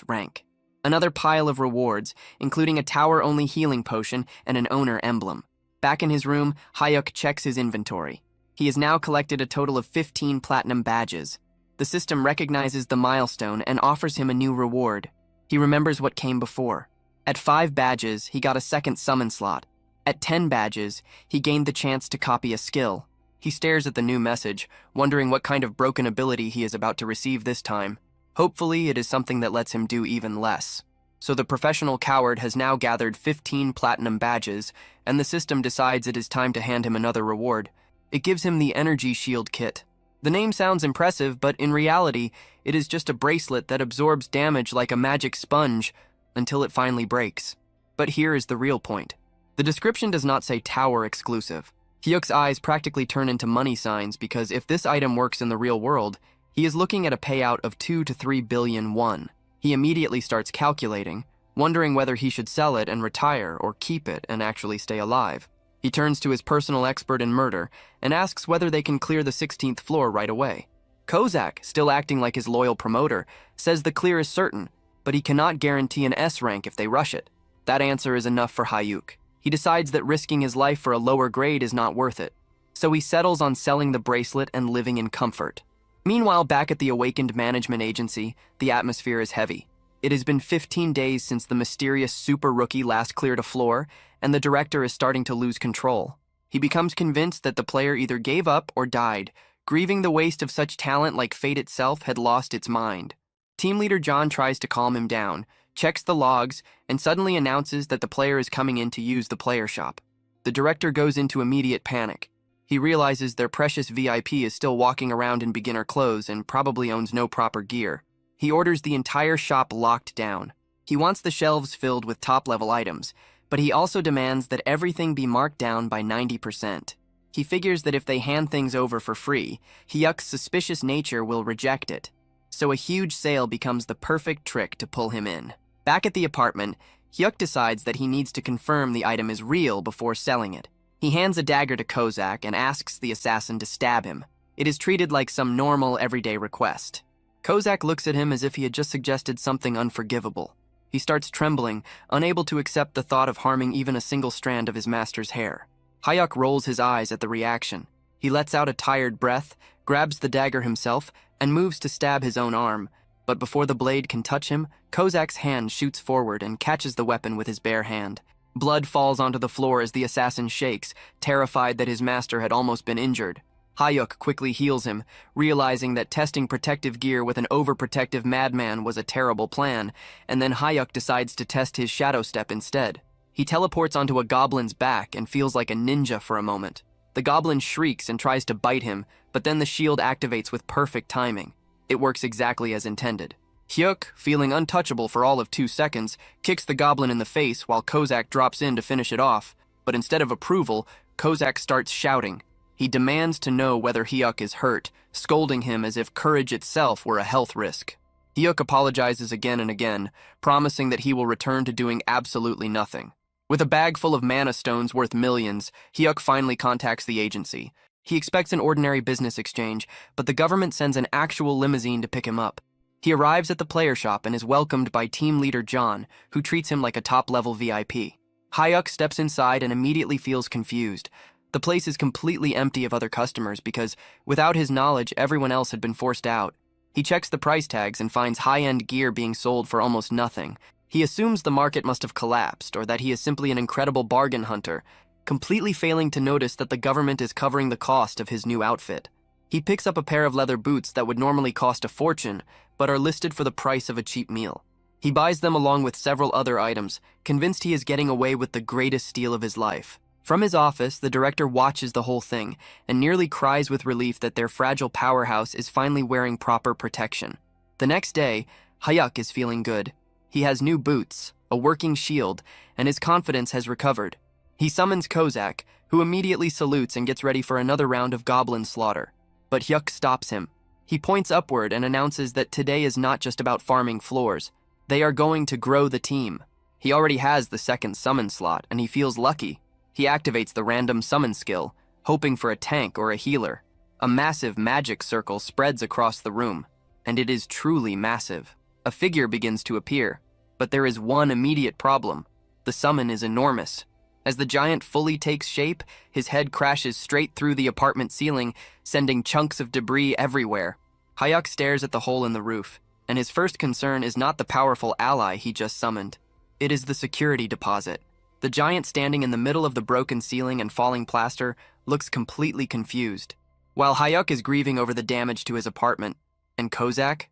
rank. Another pile of rewards, including a tower-only healing potion and an owner emblem. Back in his room, Hyuk checks his inventory. He has now collected a total of 15 platinum badges. The system recognizes the milestone and offers him a new reward. He remembers what came before. At 5 badges, he got a second summon slot. At 10 badges, he gained the chance to copy a skill. He stares at the new message, wondering what kind of broken ability he is about to receive this time. Hopefully, it is something that lets him do even less. So the professional coward has now gathered 15 platinum badges, and the system decides it is time to hand him another reward. It gives him the energy shield kit. The name sounds impressive, but in reality, it is just a bracelet that absorbs damage like a magic sponge until it finally breaks. But here is the real point. The description does not say tower exclusive. Hyuk's eyes practically turn into money signs because if this item works in the real world, he is looking at a payout of 2 to 3 billion won. He immediately starts calculating, wondering whether he should sell it and retire or keep it and actually stay alive. He turns to his personal expert in murder and asks whether they can clear the 16th floor right away. Kozak, still acting like his loyal promoter, says the clear is certain, but he cannot guarantee an S rank if they rush it. That answer is enough for Hyuk. He decides that risking his life for a lower grade is not worth it, so he settles on selling the bracelet and living in comfort. Meanwhile, back at the awakened management agency, the atmosphere is heavy. It has been 15 days since the mysterious super rookie last cleared a floor, and the director is starting to lose control. He becomes convinced that the player either gave up or died, grieving the waste of such talent like fate itself had lost its mind. Team leader John tries to calm him down, checks the logs, and suddenly announces that the player is coming in to use the player shop. The director goes into immediate panic. He realizes their precious VIP is still walking around in beginner clothes and probably owns no proper gear. He orders the entire shop locked down. He wants the shelves filled with top-level items, but he also demands that everything be marked down by 90%. He figures that if they hand things over for free, Hyuk's suspicious nature will reject it. So a huge sale becomes the perfect trick to pull him in. Back at the apartment, Hyuk decides that he needs to confirm the item is real before selling it. He hands a dagger to Kozak and asks the assassin to stab him. It is treated like some normal, everyday request. Kozak looks at him as if he had just suggested something unforgivable. He starts trembling, unable to accept the thought of harming even a single strand of his master's hair. Hyuk rolls his eyes at the reaction. He lets out a tired breath, grabs the dagger himself, and moves to stab his own arm. But before the blade can touch him, Kozak's hand shoots forward and catches the weapon with his bare hand. Blood falls onto the floor as the assassin shakes, terrified that his master had almost been injured. Hyuk quickly heals him, realizing that testing protective gear with an overprotective madman was a terrible plan, and then Hyuk decides to test his shadow step instead. He teleports onto a goblin's back and feels like a ninja for a moment. The goblin shrieks and tries to bite him, but then the shield activates with perfect timing. It works exactly as intended. Hyuk, feeling untouchable for all of 2 seconds, kicks the goblin in the face while Kozak drops in to finish it off, but instead of approval, Kozak starts shouting. He demands to know whether Hyuk is hurt, scolding him as if courage itself were a health risk. Hyuk apologizes again and again, promising that he will return to doing absolutely nothing. With a bag full of mana stones worth millions, Hyuk finally contacts the agency. He expects an ordinary business exchange, but the government sends an actual limousine to pick him up. He arrives at the player shop and is welcomed by team leader John, who treats him like a top-level VIP. Hyuk steps inside and immediately feels confused. The place is completely empty of other customers because, without his knowledge, everyone else had been forced out. He checks the price tags and finds high-end gear being sold for almost nothing. He assumes the market must have collapsed or that he is simply an incredible bargain hunter, completely failing to notice that the government is covering the cost of his new outfit. He picks up a pair of leather boots that would normally cost a fortune, but are listed for the price of a cheap meal. He buys them along with several other items, convinced he is getting away with the greatest steal of his life. From his office, the director watches the whole thing and nearly cries with relief that their fragile powerhouse is finally wearing proper protection. The next day, Hayuk is feeling good. He has new boots, a working shield, and his confidence has recovered. He summons Kozak, who immediately salutes and gets ready for another round of goblin slaughter. But Hyuk stops him. He points upward and announces that today is not just about farming floors. They are going to grow the team. He already has the second summon slot, and he feels lucky. He activates the random summon skill, hoping for a tank or a healer. A massive magic circle spreads across the room, and it is truly massive. A figure begins to appear, but there is one immediate problem. The summon is enormous. As the giant fully takes shape, his head crashes straight through the apartment ceiling, sending chunks of debris everywhere. Hayuk stares at the hole in the roof, and his first concern is not the powerful ally he just summoned. It is the security deposit. The giant standing in the middle of the broken ceiling and falling plaster looks completely confused. While Hayuk is grieving over the damage to his apartment, and Kozak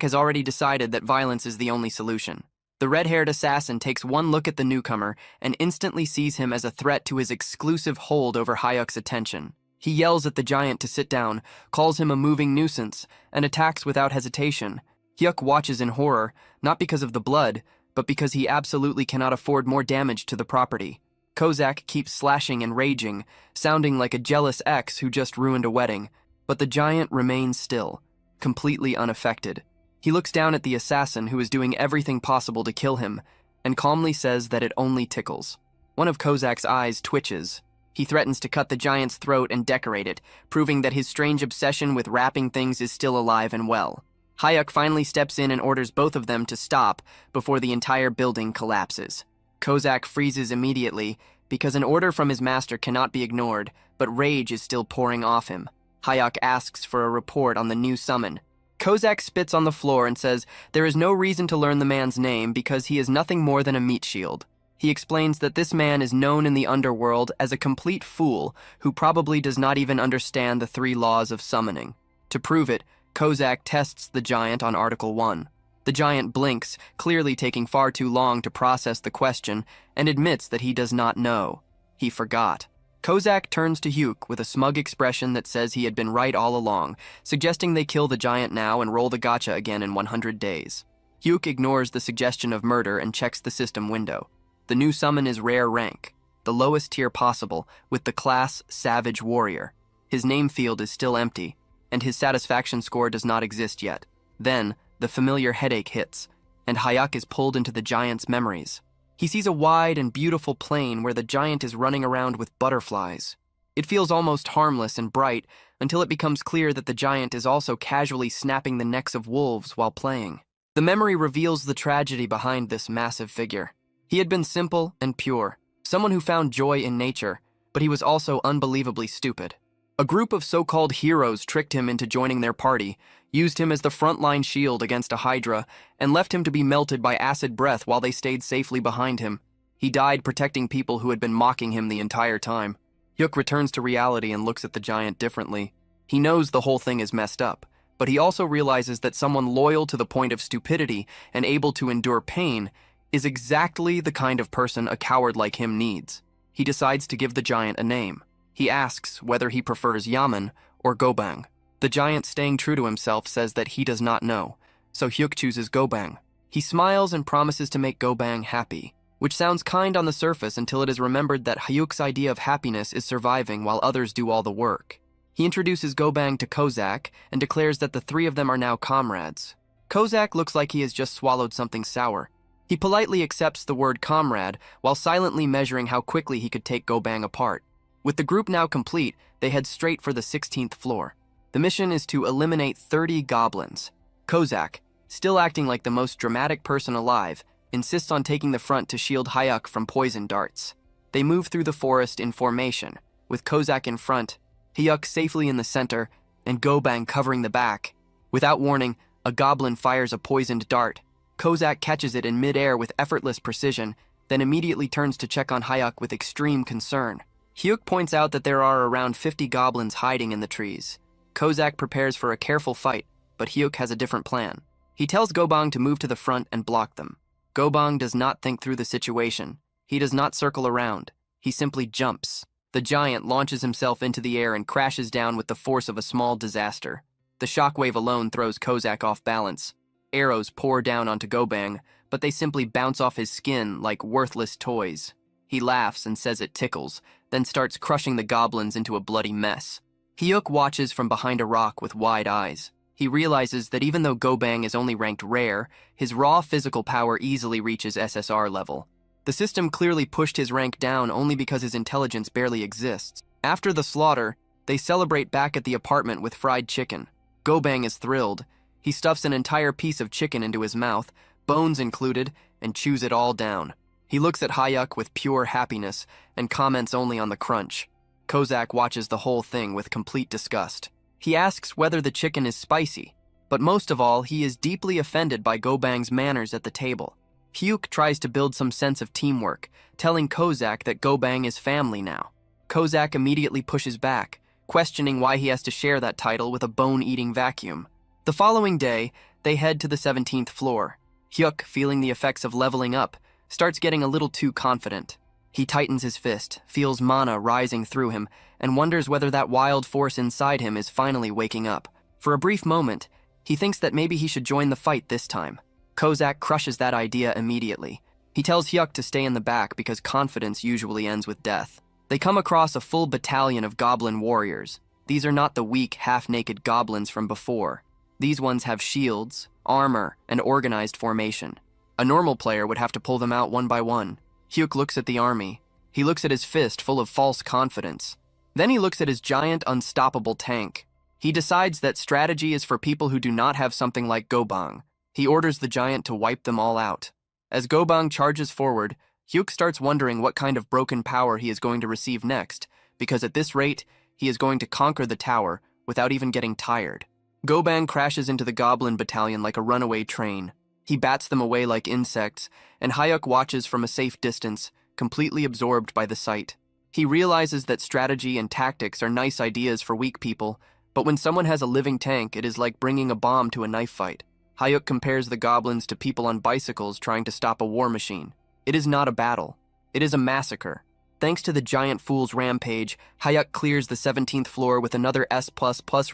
has already decided that violence is the only solution. The red-haired assassin takes one look at the newcomer and instantly sees him as a threat to his exclusive hold over Hayuk's attention. He yells at the giant to sit down, calls him a moving nuisance, and attacks without hesitation. Hyuk watches in horror, not because of the blood, but because he absolutely cannot afford more damage to the property. Kozak keeps slashing and raging, sounding like a jealous ex who just ruined a wedding, but the giant remains still, completely unaffected. He looks down at the assassin who is doing everything possible to kill him, and calmly says that it only tickles. One of Kozak's eyes twitches. He threatens to cut the giant's throat and decorate it, proving that his strange obsession with wrapping things is still alive and well. Hayuk finally steps in and orders both of them to stop before the entire building collapses. Kozak freezes immediately because an order from his master cannot be ignored, but rage is still pouring off him. Hayuk asks for a report on the new summon. Kozak spits on the floor and says there is no reason to learn the man's name because he is nothing more than a meat shield. He explains that this man is known in the underworld as a complete fool who probably does not even understand the 3 laws of summoning. To prove it, Kozak tests the giant on Article 1. The giant blinks, clearly taking far too long to process the question, and admits that he does not know. He forgot. Kozak turns to Hyuk with a smug expression that says he had been right all along, suggesting they kill the giant now and roll the gacha again in 100 days. Hyuk ignores the suggestion of murder and checks the system window. The new summon is rare rank, the lowest tier possible, with the class Savage Warrior. His name field is still empty, and his satisfaction score does not exist yet. Then, the familiar headache hits, and Hayuk is pulled into the giant's memories. He sees a wide and beautiful plain where the giant is running around with butterflies. It feels almost harmless and bright until it becomes clear that the giant is also casually snapping the necks of wolves while playing. The memory reveals the tragedy behind this massive figure. He had been simple and pure, someone who found joy in nature, but he was also unbelievably stupid. A group of so-called heroes tricked him into joining their party, used him as the frontline shield against a hydra, and left him to be melted by acid breath while they stayed safely behind him. He died protecting people who had been mocking him the entire time. Hyuk returns to reality and looks at the giant differently. He knows the whole thing is messed up, but he also realizes that someone loyal to the point of stupidity and able to endure pain is exactly the kind of person a coward like him needs. He decides to give the giant a name. He asks whether he prefers Yaman or Gobang. The giant, staying true to himself, says that he does not know, so Hyuk chooses Gobang. He smiles and promises to make Gobang happy, which sounds kind on the surface until it is remembered that Hyuk's idea of happiness is surviving while others do all the work. He introduces Gobang to Kozak and declares that the 3 of them are now comrades. Kozak looks like he has just swallowed something sour. He politely accepts the word comrade while silently measuring how quickly he could take Gobang apart. With the group now complete, they head straight for the 16th floor. The mission is to eliminate 30 goblins. Kozak, still acting like the most dramatic person alive, insists on taking the front to shield Hayuk from poison darts. They move through the forest in formation, with Kozak in front, Hyuk safely in the center, and Gobang covering the back. Without warning, a goblin fires a poisoned dart. Kozak catches it in midair with effortless precision, then immediately turns to check on Hayuk with extreme concern. Hyuk points out that there are around 50 goblins hiding in the trees. Kozak prepares for a careful fight, but Hyuk has a different plan. He tells Gobang to move to the front and block them. Gobang does not think through the situation. He does not circle around. He simply jumps. The giant launches himself into the air and crashes down with the force of a small disaster. The shockwave alone throws Kozak off balance. Arrows pour down onto Gobang, but they simply bounce off his skin like worthless toys. He laughs and says it tickles, then starts crushing the goblins into a bloody mess. Hyuk watches from behind a rock with wide eyes. He realizes that even though Gobang is only ranked rare, his raw physical power easily reaches SSR level. The system clearly pushed his rank down only because his intelligence barely exists. After the slaughter, they celebrate back at the apartment with fried chicken. Gobang is thrilled. He stuffs an entire piece of chicken into his mouth, bones included, and chews it all down. He looks at Hyuk with pure happiness and comments only on the crunch. Kozak watches the whole thing with complete disgust. He asks whether the chicken is spicy, but most of all, he is deeply offended by Gobang's manners at the table. Hyuk tries to build some sense of teamwork, telling Kozak that Gobang is family now. Kozak immediately pushes back, questioning why he has to share that title with a bone-eating vacuum. The following day, they head to the 17th floor. Hyuk, feeling the effects of leveling up, starts getting a little too confident. He tightens his fist, feels mana rising through him, and wonders whether that wild force inside him is finally waking up. For a brief moment, he thinks that maybe he should join the fight this time. Kozak crushes that idea immediately. He tells Hyuk to stay in the back because confidence usually ends with death. They come across a full battalion of goblin warriors. These are not the weak, half-naked goblins from before. These ones have shields, armor, and organized formation. A normal player would have to pull them out one by one. Hyuk looks at the army. He looks at his fist full of false confidence. Then he looks at his giant, unstoppable tank. He decides that strategy is for people who do not have something like Gobang. He orders the giant to wipe them all out. As Gobang charges forward, Hyuk starts wondering what kind of broken power he is going to receive next, because at this rate, he is going to conquer the tower without even getting tired. Gobang crashes into the goblin battalion like a runaway train. He bats them away like insects, and Hyuk watches from a safe distance, completely absorbed by the sight. He realizes that strategy and tactics are nice ideas for weak people, but when someone has a living tank, it is like bringing a bomb to a knife fight. Hyuk compares the goblins to people on bicycles trying to stop a war machine. It is not a battle. It is a massacre. Thanks to the giant fool's rampage, Hyuk clears the 17th floor with another S++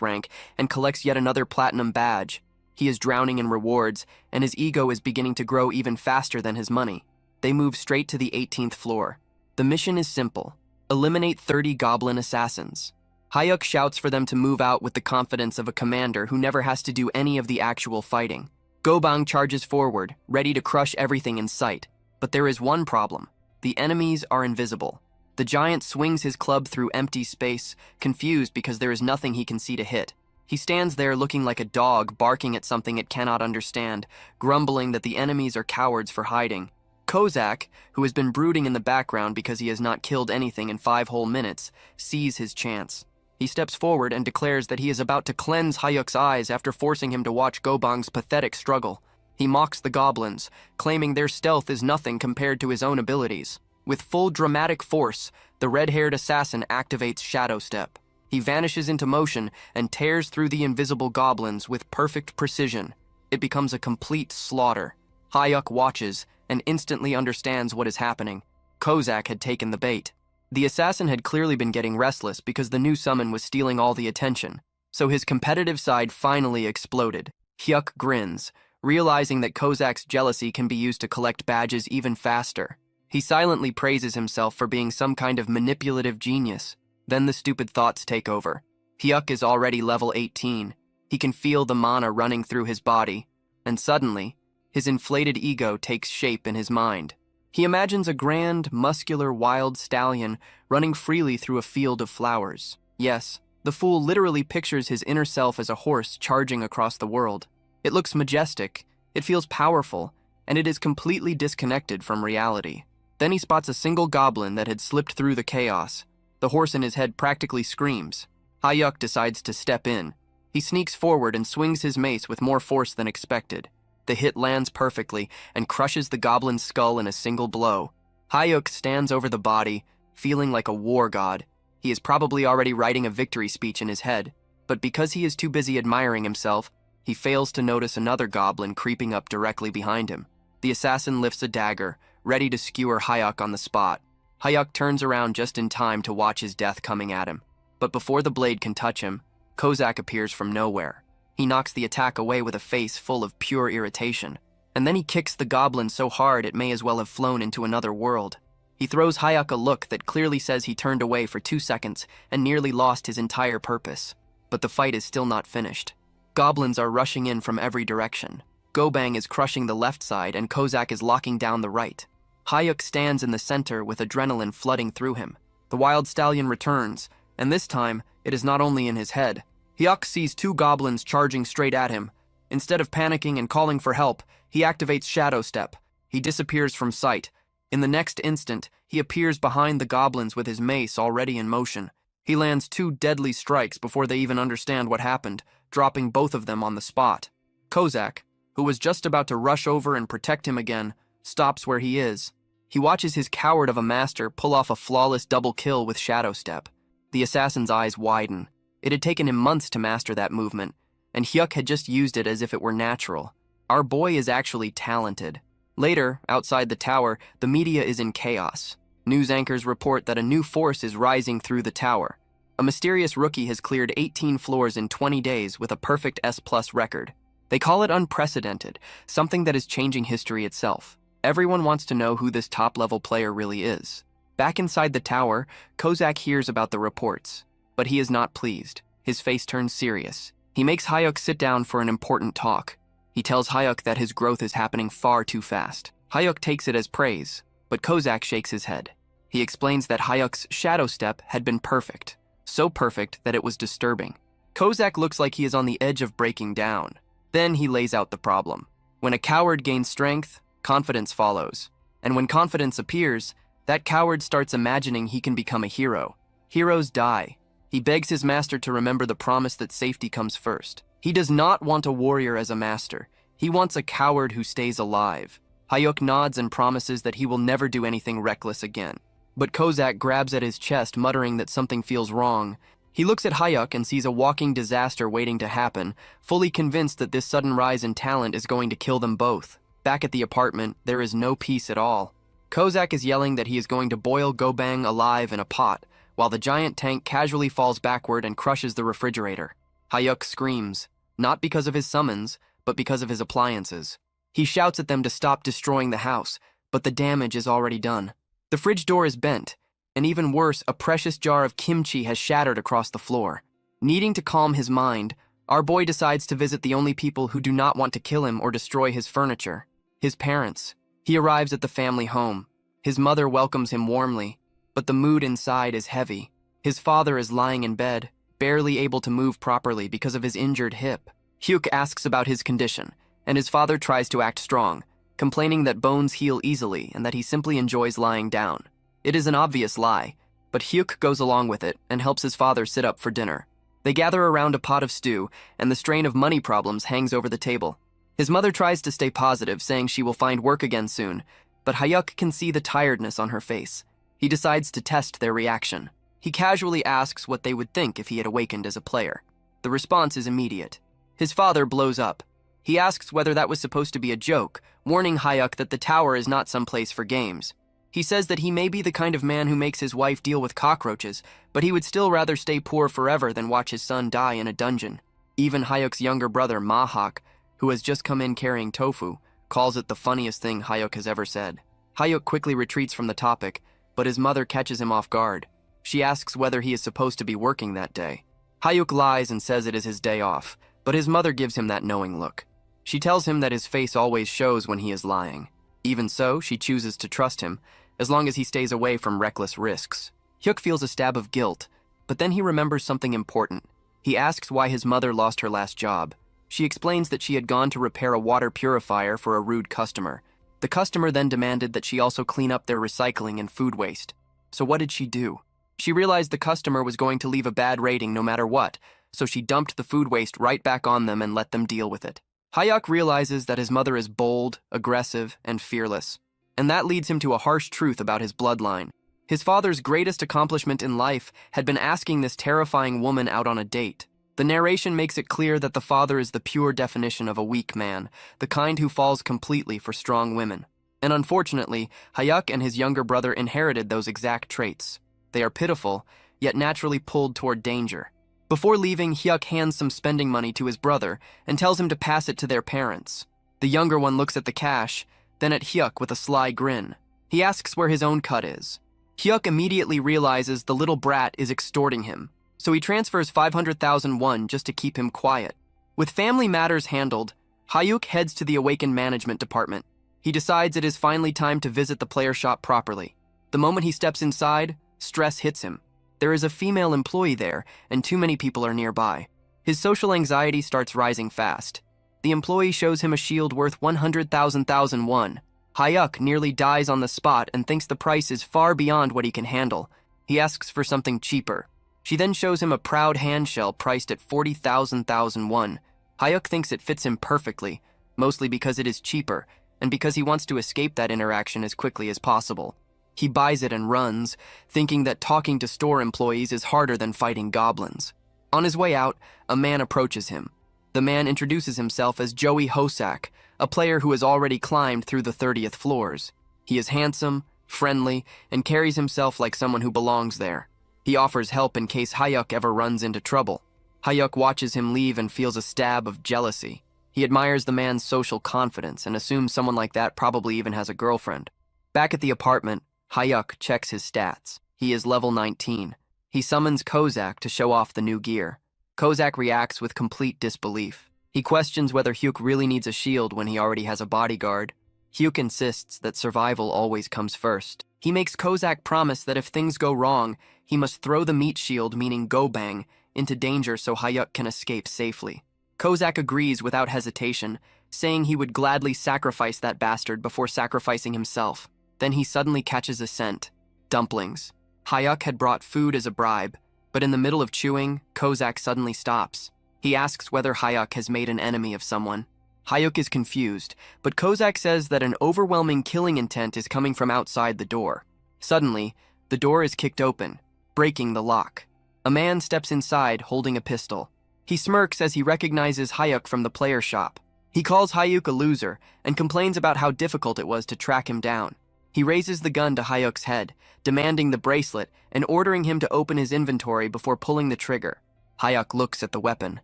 rank and collects yet another platinum badge. He is drowning in rewards, and his ego is beginning to grow even faster than his money. They move straight to the 18th floor. The mission is simple. Eliminate 30 goblin assassins. Hyuk shouts for them to move out with the confidence of a commander who never has to do any of the actual fighting. Gobang charges forward, ready to crush everything in sight. But there is one problem. The enemies are invisible. The giant swings his club through empty space, confused because there is nothing he can see to hit. He stands there looking like a dog barking at something it cannot understand, grumbling that the enemies are cowards for hiding. Kozak, who has been brooding in the background because he has not killed anything in 5 whole minutes, sees his chance. He steps forward and declares that he is about to cleanse Hyuk's eyes after forcing him to watch Gobang's pathetic struggle. He mocks the goblins, claiming their stealth is nothing compared to his own abilities. With full dramatic force, the red-haired assassin activates Shadow Step. He vanishes into motion and tears through the invisible goblins with perfect precision. It becomes a complete slaughter. Hyuk watches and instantly understands what is happening. Kozak had taken the bait. The assassin had clearly been getting restless because the new summon was stealing all the attention, so his competitive side finally exploded. Hyuk grins, realizing that Kozak's jealousy can be used to collect badges even faster. He silently praises himself for being some kind of manipulative genius. Then the stupid thoughts take over. Hyuk is already level 18. He can feel the mana running through his body, and suddenly, his inflated ego takes shape in his mind. He imagines a grand, muscular, wild stallion running freely through a field of flowers. Yes, the fool literally pictures his inner self as a horse charging across the world. It looks majestic, it feels powerful, and it is completely disconnected from reality. Then he spots a single goblin that had slipped through the chaos. The horse in his head practically screams. Hyuk decides to step in. He sneaks forward and swings his mace with more force than expected. The hit lands perfectly and crushes the goblin's skull in a single blow. Hyuk stands over the body, feeling like a war god. He is probably already writing a victory speech in his head, but because he is too busy admiring himself, He fails to notice another goblin creeping up directly behind him. The assassin lifts a dagger, ready to skewer Hyuk on the spot. Hyuk turns around just in time to watch his death coming at him. But before the blade can touch him, Kozak appears from nowhere. He knocks the attack away with a face full of pure irritation. And then he kicks the goblin so hard it may as well have flown into another world. He throws Hyuk a look that clearly says he turned away for 2 seconds and nearly lost his entire purpose. But the fight is still not finished. Goblins are rushing in from every direction. Gobang is crushing the left side and Kozak is locking down the right. Hyuk stands in the center with adrenaline flooding through him. The wild stallion returns, and this time, it is not only in his head. Hyuk sees 2 goblins charging straight at him. Instead of panicking and calling for help, he activates Shadow Step. He disappears from sight. In the next instant, he appears behind the goblins with his mace already in motion. He lands 2 deadly strikes before they even understand what happened, dropping both of them on the spot. Kozak, who was just about to rush over and protect him again, stops where he is. He watches his coward of a master pull off a flawless double kill with Shadow Step. The assassin's eyes widen. It had taken him months to master that movement, and Hyuk had just used it as if it were natural. Our boy is actually talented. Later, outside the tower, the media is in chaos. News anchors report that a new force is rising through the tower. A mysterious rookie has cleared 18 floors in 20 days with a perfect S+ record. They call it unprecedented, something that is changing history itself. Everyone wants to know who this top-level player really is. Back inside the tower, Kozak hears about the reports, but he is not pleased. His face turns serious. He makes Hyuk sit down for an important talk. He tells Hyuk that his growth is happening far too fast. Hyuk takes it as praise, but Kozak shakes his head. He explains that Hyuk's Shadow Step had been perfect, so perfect that it was disturbing. Kozak looks like he is on the edge of breaking down. Then he lays out the problem. When a coward gains strength, confidence follows. And when confidence appears, that coward starts imagining he can become a hero. Heroes die. He begs his master to remember the promise that safety comes first. He does not want a warrior as a master. He wants a coward who stays alive. Hyuk nods and promises that he will never do anything reckless again. But Kozak grabs at his chest, muttering that something feels wrong. He looks at Hyuk and sees a walking disaster waiting to happen, fully convinced that this sudden rise in talent is going to kill them both. Back at the apartment, there is no peace at all. Kozak is yelling that he is going to boil Gobang alive in a pot, while the giant tank casually falls backward and crushes the refrigerator. Hyuk screams, not because of his summons, but because of his appliances. He shouts at them to stop destroying the house, but the damage is already done. The fridge door is bent, and even worse, a precious jar of kimchi has shattered across the floor. Needing to calm his mind, our boy decides to visit the only people who do not want to kill him or destroy his furniture: his parents. He arrives at the family home. His mother welcomes him warmly, but the mood inside is heavy. His father is lying in bed, barely able to move properly because of his injured hip. Hyuk asks about his condition, and his father tries to act strong, complaining that bones heal easily and that he simply enjoys lying down. It is an obvious lie, but Hyuk goes along with it and helps his father sit up for dinner. They gather around a pot of stew, and the strain of money problems hangs over the table. His mother tries to stay positive, saying she will find work again soon, but Hyuk can see the tiredness on her face. He decides to test their reaction. He casually asks what they would think if he had awakened as a player. The response is immediate. His father blows up. He asks whether that was supposed to be a joke, warning Hyuk that the tower is not some place for games. He says that he may be the kind of man who makes his wife deal with cockroaches, but he would still rather stay poor forever than watch his son die in a dungeon. Even Hyuk's younger brother, Mahak, who has just come in carrying tofu, calls it the funniest thing Hyuk has ever said. Hyuk quickly retreats from the topic, but his mother catches him off guard. She asks whether he is supposed to be working that day. Hyuk lies and says it is his day off, but his mother gives him that knowing look. She tells him that his face always shows when he is lying. Even so, she chooses to trust him, as long as he stays away from reckless risks. Hyuk feels a stab of guilt, but then he remembers something important. He asks why his mother lost her last job. She explains that she had gone to repair a water purifier for a rude customer. The customer then demanded that she also clean up their recycling and food waste. So what did she do? She realized the customer was going to leave a bad rating no matter what, so she dumped the food waste right back on them and let them deal with it. Hyuk realizes that his mother is bold, aggressive, and fearless, and that leads him to a harsh truth about his bloodline. His father's greatest accomplishment in life had been asking this terrifying woman out on a date. The narration makes it clear that the father is the pure definition of a weak man, the kind who falls completely for strong women. And unfortunately, Hayuk and his younger brother inherited those exact traits. They are pitiful, yet naturally pulled toward danger. Before leaving, Hyuk hands some spending money to his brother and tells him to pass it to their parents. The younger one looks at the cash, then at Hyuk with a sly grin. He asks where his own cut is. Hyuk immediately realizes the little brat is extorting him, so he transfers 500,000 won just to keep him quiet. With family matters handled, Hyuk heads to the Awakened Management Department. He decides it is finally time to visit the player shop properly. The moment he steps inside, stress hits him. There is a female employee there, and too many people are nearby. His social anxiety starts rising fast. The employee shows him a shield worth 100,000 won. Hyuk nearly dies on the spot and thinks the price is far beyond what he can handle. He asks for something cheaper. She then shows him a proud handshell priced at 40,000 won. Hyuk thinks it fits him perfectly, mostly because it is cheaper, and because he wants to escape that interaction as quickly as possible. He buys it and runs, thinking that talking to store employees is harder than fighting goblins. On his way out, a man approaches him. The man introduces himself as Joey Hosak, a player who has already climbed through the 30th floors. He is handsome, friendly, and carries himself like someone who belongs there. He offers help in case Hyuk ever runs into trouble. Hyuk watches him leave and feels a stab of jealousy. He admires the man's social confidence and assumes someone like that probably even has a girlfriend. Back at the apartment, Hyuk checks his stats. He is level 19. He summons Kozak to show off the new gear. Kozak reacts with complete disbelief. He questions whether Hyuk really needs a shield when he already has a bodyguard. Hyuk insists that survival always comes first. He makes Kozak promise that if things go wrong, he must throw the meat shield, meaning go bang, into danger so Hyuk can escape safely. Kozak agrees without hesitation, saying he would gladly sacrifice that bastard before sacrificing himself. Then he suddenly catches a scent. Dumplings. Hyuk had brought food as a bribe, but in the middle of chewing, Kozak suddenly stops. He asks whether Hyuk has made an enemy of someone. Hyuk is confused, but Kozak says that an overwhelming killing intent is coming from outside the door. Suddenly, the door is kicked open, breaking the lock. A man steps inside holding a pistol. He smirks as he recognizes Hyuk from the player shop. He calls Hyuk a loser and complains about how difficult it was to track him down. He raises the gun to Hyuk's head, demanding the bracelet and ordering him to open his inventory before pulling the trigger. Hyuk looks at the weapon,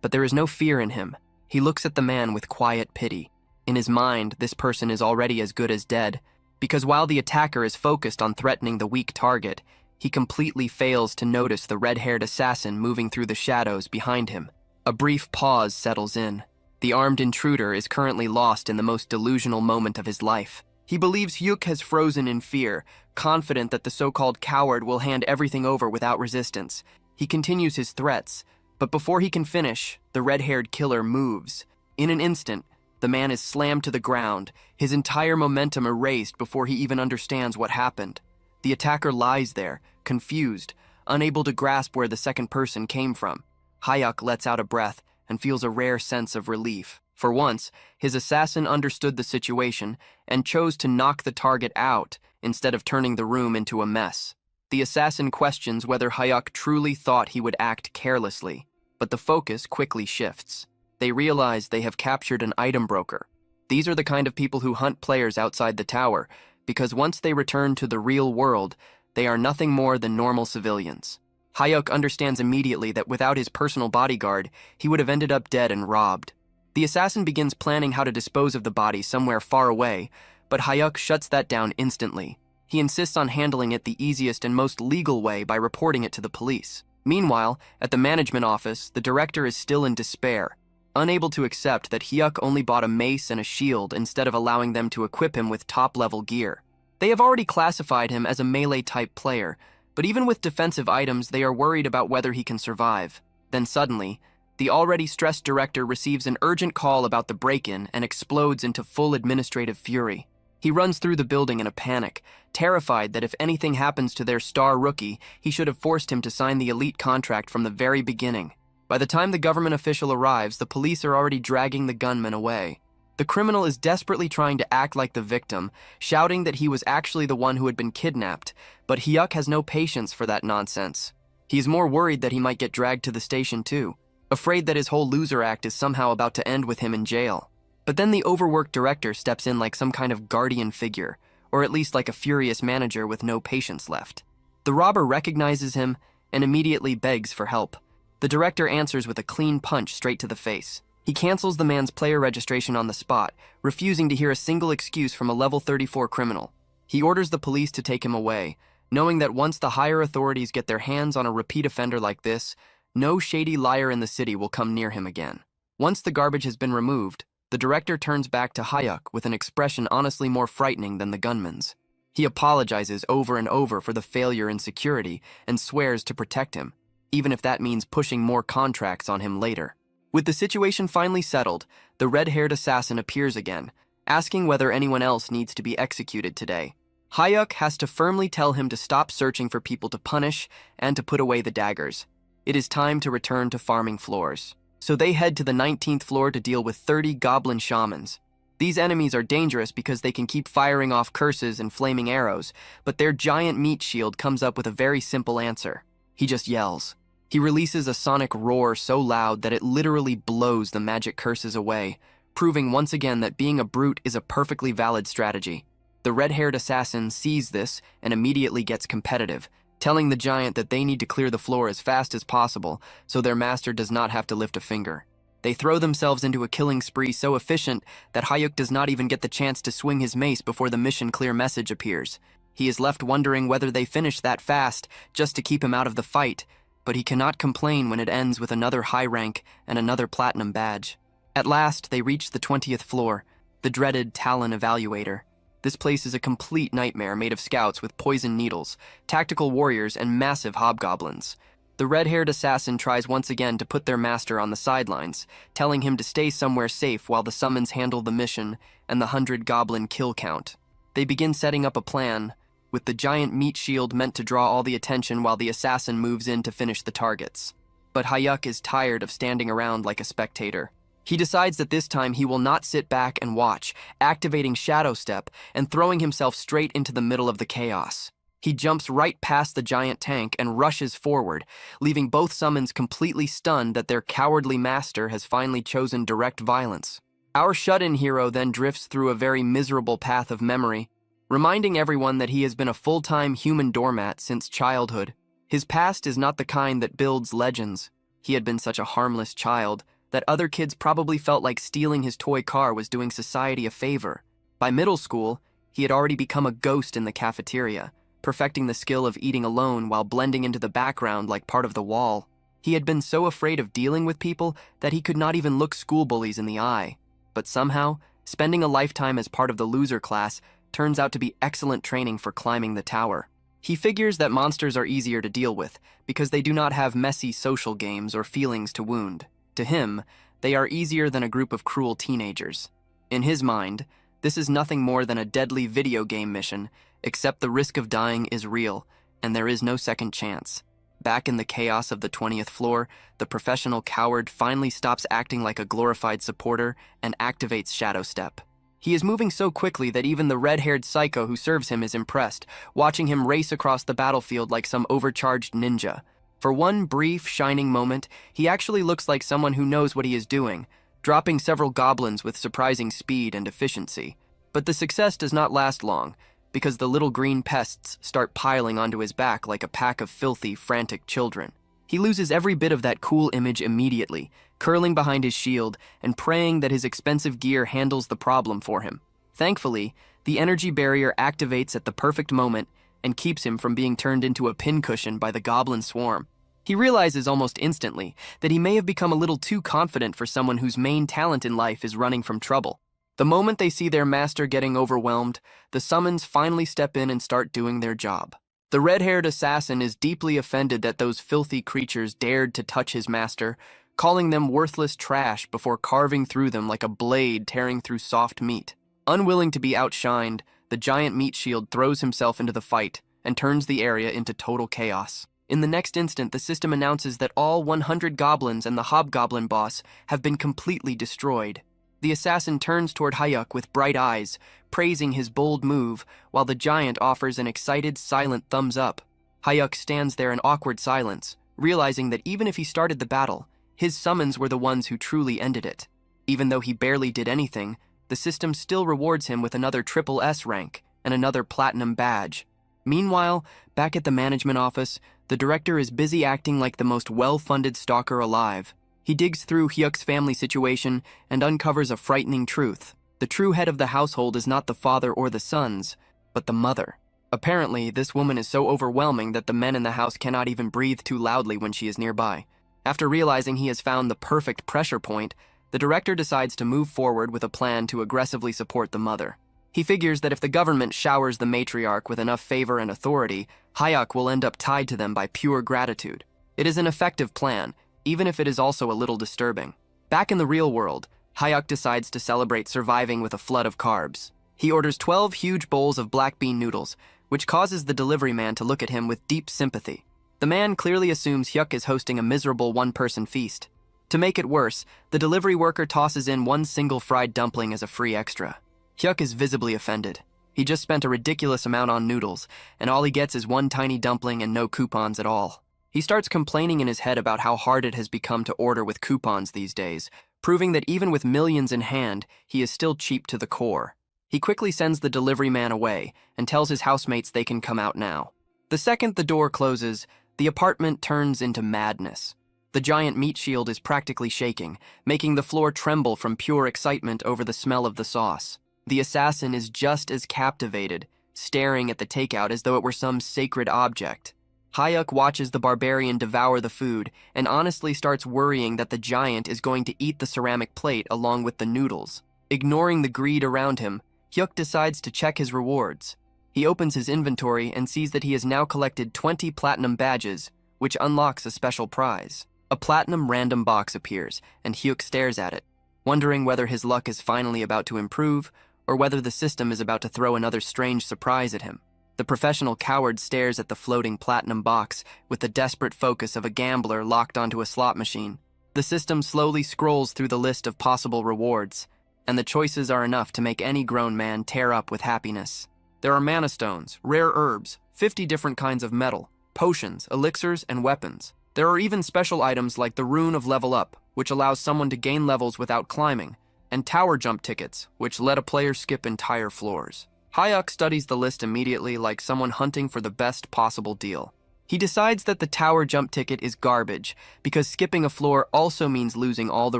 but there is no fear in him. He looks at the man with quiet pity. In his mind, this person is already as good as dead, because while the attacker is focused on threatening the weak target, he completely fails to notice the red-haired assassin moving through the shadows behind him. A brief pause settles in. The armed intruder is currently lost in the most delusional moment of his life. He believes Hyuk has frozen in fear, confident that the so-called coward will hand everything over without resistance. He continues his threats, but before he can finish, the red-haired killer moves. In an instant, the man is slammed to the ground, his entire momentum erased before he even understands what happened. The attacker lies there, confused, unable to grasp where the second person came from. Hyuk lets out a breath and feels a rare sense of relief. For once, his assassin understood the situation and chose to knock the target out instead of turning the room into a mess. The assassin questions whether Hyuk truly thought he would act carelessly, but the focus quickly shifts. They realize they have captured an item broker. These are the kind of people who hunt players outside the tower, because once they return to the real world, they are nothing more than normal civilians. Hyuk understands immediately that without his personal bodyguard, he would have ended up dead and robbed. The assassin begins planning how to dispose of the body somewhere far away, but Hyuk shuts that down instantly. He insists on handling it the easiest and most legal way by reporting it to the police. Meanwhile, at the management office, the director is still in despair, unable to accept that Hyuk only bought a mace and a shield instead of allowing them to equip him with top-level gear. They have already classified him as a melee-type player, but even with defensive items, they are worried about whether he can survive. Then suddenly, the already stressed director receives an urgent call about the break-in and explodes into full administrative fury. He runs through the building in a panic, terrified that if anything happens to their star rookie, he should have forced him to sign the elite contract from the very beginning. By the time the government official arrives, the police are already dragging the gunman away. The criminal is desperately trying to act like the victim, shouting that he was actually the one who had been kidnapped, but Hyuk has no patience for that nonsense. He is more worried that he might get dragged to the station too. afraid that his whole loser act is somehow about to end with him in jail. But then the overworked director steps in like some kind of guardian figure, or at least like a furious manager with no patience left. The robber recognizes him and immediately begs for help. The director answers with a clean punch straight to the face. He cancels the man's player registration on the spot, refusing to hear a single excuse from a level 34 criminal. He orders the police to take him away, knowing that once the higher authorities get their hands on a repeat offender like this, no shady liar in the city will come near him again. Once the garbage has been removed, the director turns back to Hyuk with an expression honestly more frightening than the gunman's. He apologizes over and over for the failure in security and swears to protect him, even if that means pushing more contracts on him later. With the situation finally settled, the red-haired assassin appears again, asking whether anyone else needs to be executed today. Hyuk has to firmly tell him to stop searching for people to punish and to put away the daggers. It is time to return to farming floors. So they head to the 19th floor to deal with 30 goblin shamans. These enemies are dangerous because they can keep firing off curses and flaming arrows, but their giant meat shield comes up with a very simple answer. He just yells. He releases a sonic roar so loud that it literally blows the magic curses away, proving once again that being a brute is a perfectly valid strategy. The red-haired assassin sees this and immediately gets competitive, telling the giant that they need to clear the floor as fast as possible so their master does not have to lift a finger. They throw themselves into a killing spree so efficient that Hyuk does not even get the chance to swing his mace before the mission clear message appears. He is left wondering whether they finished that fast just to keep him out of the fight, but he cannot complain when it ends with another high rank and another platinum badge. At last, they reach the 20th floor, the dreaded Talon Evaluator. This place is a complete nightmare made of scouts with poison needles, tactical warriors, and massive hobgoblins. The red-haired assassin tries once again to put their master on the sidelines, telling him to stay somewhere safe while the summons handle the mission and the 100 goblin kill count. They begin setting up a plan, with the giant meat shield meant to draw all the attention while the assassin moves in to finish the targets. But Hyuk is tired of standing around like a spectator. He decides that this time he will not sit back and watch, activating Shadow Step and throwing himself straight into the middle of the chaos. He jumps right past the giant tank and rushes forward, leaving both summons completely stunned that their cowardly master has finally chosen direct violence. Our shut-in hero then drifts through a very miserable path of memory, reminding everyone that he has been a full-time human doormat since childhood. His past is not the kind that builds legends. He had been such a harmless child that other kids probably felt like stealing his toy car was doing society a favor. By middle school, he had already become a ghost in the cafeteria, perfecting the skill of eating alone while blending into the background like part of the wall. He had been so afraid of dealing with people that he could not even look school bullies in the eye. But somehow, spending a lifetime as part of the loser class turns out to be excellent training for climbing the tower. He figures that monsters are easier to deal with because they do not have messy social games or feelings to wound. To him, they are easier than a group of cruel teenagers. In his mind, this is nothing more than a deadly video game mission, except the risk of dying is real, and there is no second chance. Back in the chaos of the 20th floor, the professional coward finally stops acting like a glorified supporter and activates Shadow Step. He is moving so quickly that even the red-haired psycho who serves him is impressed, watching him race across the battlefield like some overcharged ninja. For one brief, shining moment, he actually looks like someone who knows what he is doing, dropping several goblins with surprising speed and efficiency. But the success does not last long, because the little green pests start piling onto his back like a pack of filthy, frantic children. He loses every bit of that cool image immediately, curling behind his shield and praying that his expensive gear handles the problem for him. Thankfully, the energy barrier activates at the perfect moment and keeps him from being turned into a pincushion by the goblin swarm. He realizes almost instantly that he may have become a little too confident for someone whose main talent in life is running from trouble. The moment they see their master getting overwhelmed, the summons finally step in and start doing their job. The red-haired assassin is deeply offended that those filthy creatures dared to touch his master, calling them worthless trash before carving through them like a blade tearing through soft meat. Unwilling to be outshined, the giant meat shield throws himself into the fight and turns the area into total chaos. In the next instant, the system announces that all 100 goblins and the hobgoblin boss have been completely destroyed. The assassin turns toward Hyuk with bright eyes, praising his bold move, while the giant offers an excited, silent thumbs up. Hyuk stands there in awkward silence, realizing that even if he started the battle, His summons were the ones who truly ended it. Even though he barely did anything, the system still rewards him with another triple S rank and another platinum badge. Meanwhile, back at the management office, the director is busy acting like the most well-funded stalker alive. He digs through Hyuk's family situation and uncovers a frightening truth. The true head of the household is not the father or the sons, but the mother. Apparently, this woman is so overwhelming that the men in the house cannot even breathe too loudly when she is nearby. After realizing he has found the perfect pressure point, the director decides to move forward with a plan to aggressively support the mother. He figures that if the government showers the matriarch with enough favor and authority, Hyuk will end up tied to them by pure gratitude. It is an effective plan, even if it is also a little disturbing. Back in the real world, Hyuk decides to celebrate surviving with a flood of carbs. He orders 12 huge bowls of black bean noodles, which causes the delivery man to look at him with deep sympathy. The man clearly assumes Hyuk is hosting a miserable one-person feast. To make it worse, the delivery worker tosses in one single fried dumpling as a free extra. Hyuk is visibly offended. He just spent a ridiculous amount on noodles, and all he gets is one tiny dumpling and no coupons at all. He starts complaining in his head about how hard it has become to order with coupons these days, proving that even with millions in hand, he is still cheap to the core. He quickly sends the delivery man away and tells his housemates they can come out now. The second the door closes, the apartment turns into madness. The giant meat shield is practically shaking, making the floor tremble from pure excitement over the smell of the sauce. The assassin is just as captivated, staring at the takeout as though it were some sacred object. Hyuk watches the barbarian devour the food and honestly starts worrying that the giant is going to eat the ceramic plate along with the noodles. Ignoring the greed around him, Hyuk decides to check his rewards. He opens his inventory and sees that he has now collected 20 platinum badges, which unlocks a special prize. A platinum random box appears, and Hyuk stares at it, wondering whether his luck is finally about to improve or whether the system is about to throw another strange surprise at him. The professional coward stares at the floating platinum box with the desperate focus of a gambler locked onto a slot machine. The system slowly scrolls through the list of possible rewards, and the choices are enough to make any grown man tear up with happiness. There are mana stones, rare herbs, 50 different kinds of metal, potions, elixirs, and weapons. There are even special items like the Rune of Level Up, which allows someone to gain levels without climbing, and tower jump tickets, which let a player skip entire floors. Hyuk studies the list immediately like someone hunting for the best possible deal. He decides that the tower jump ticket is garbage because skipping a floor also means losing all the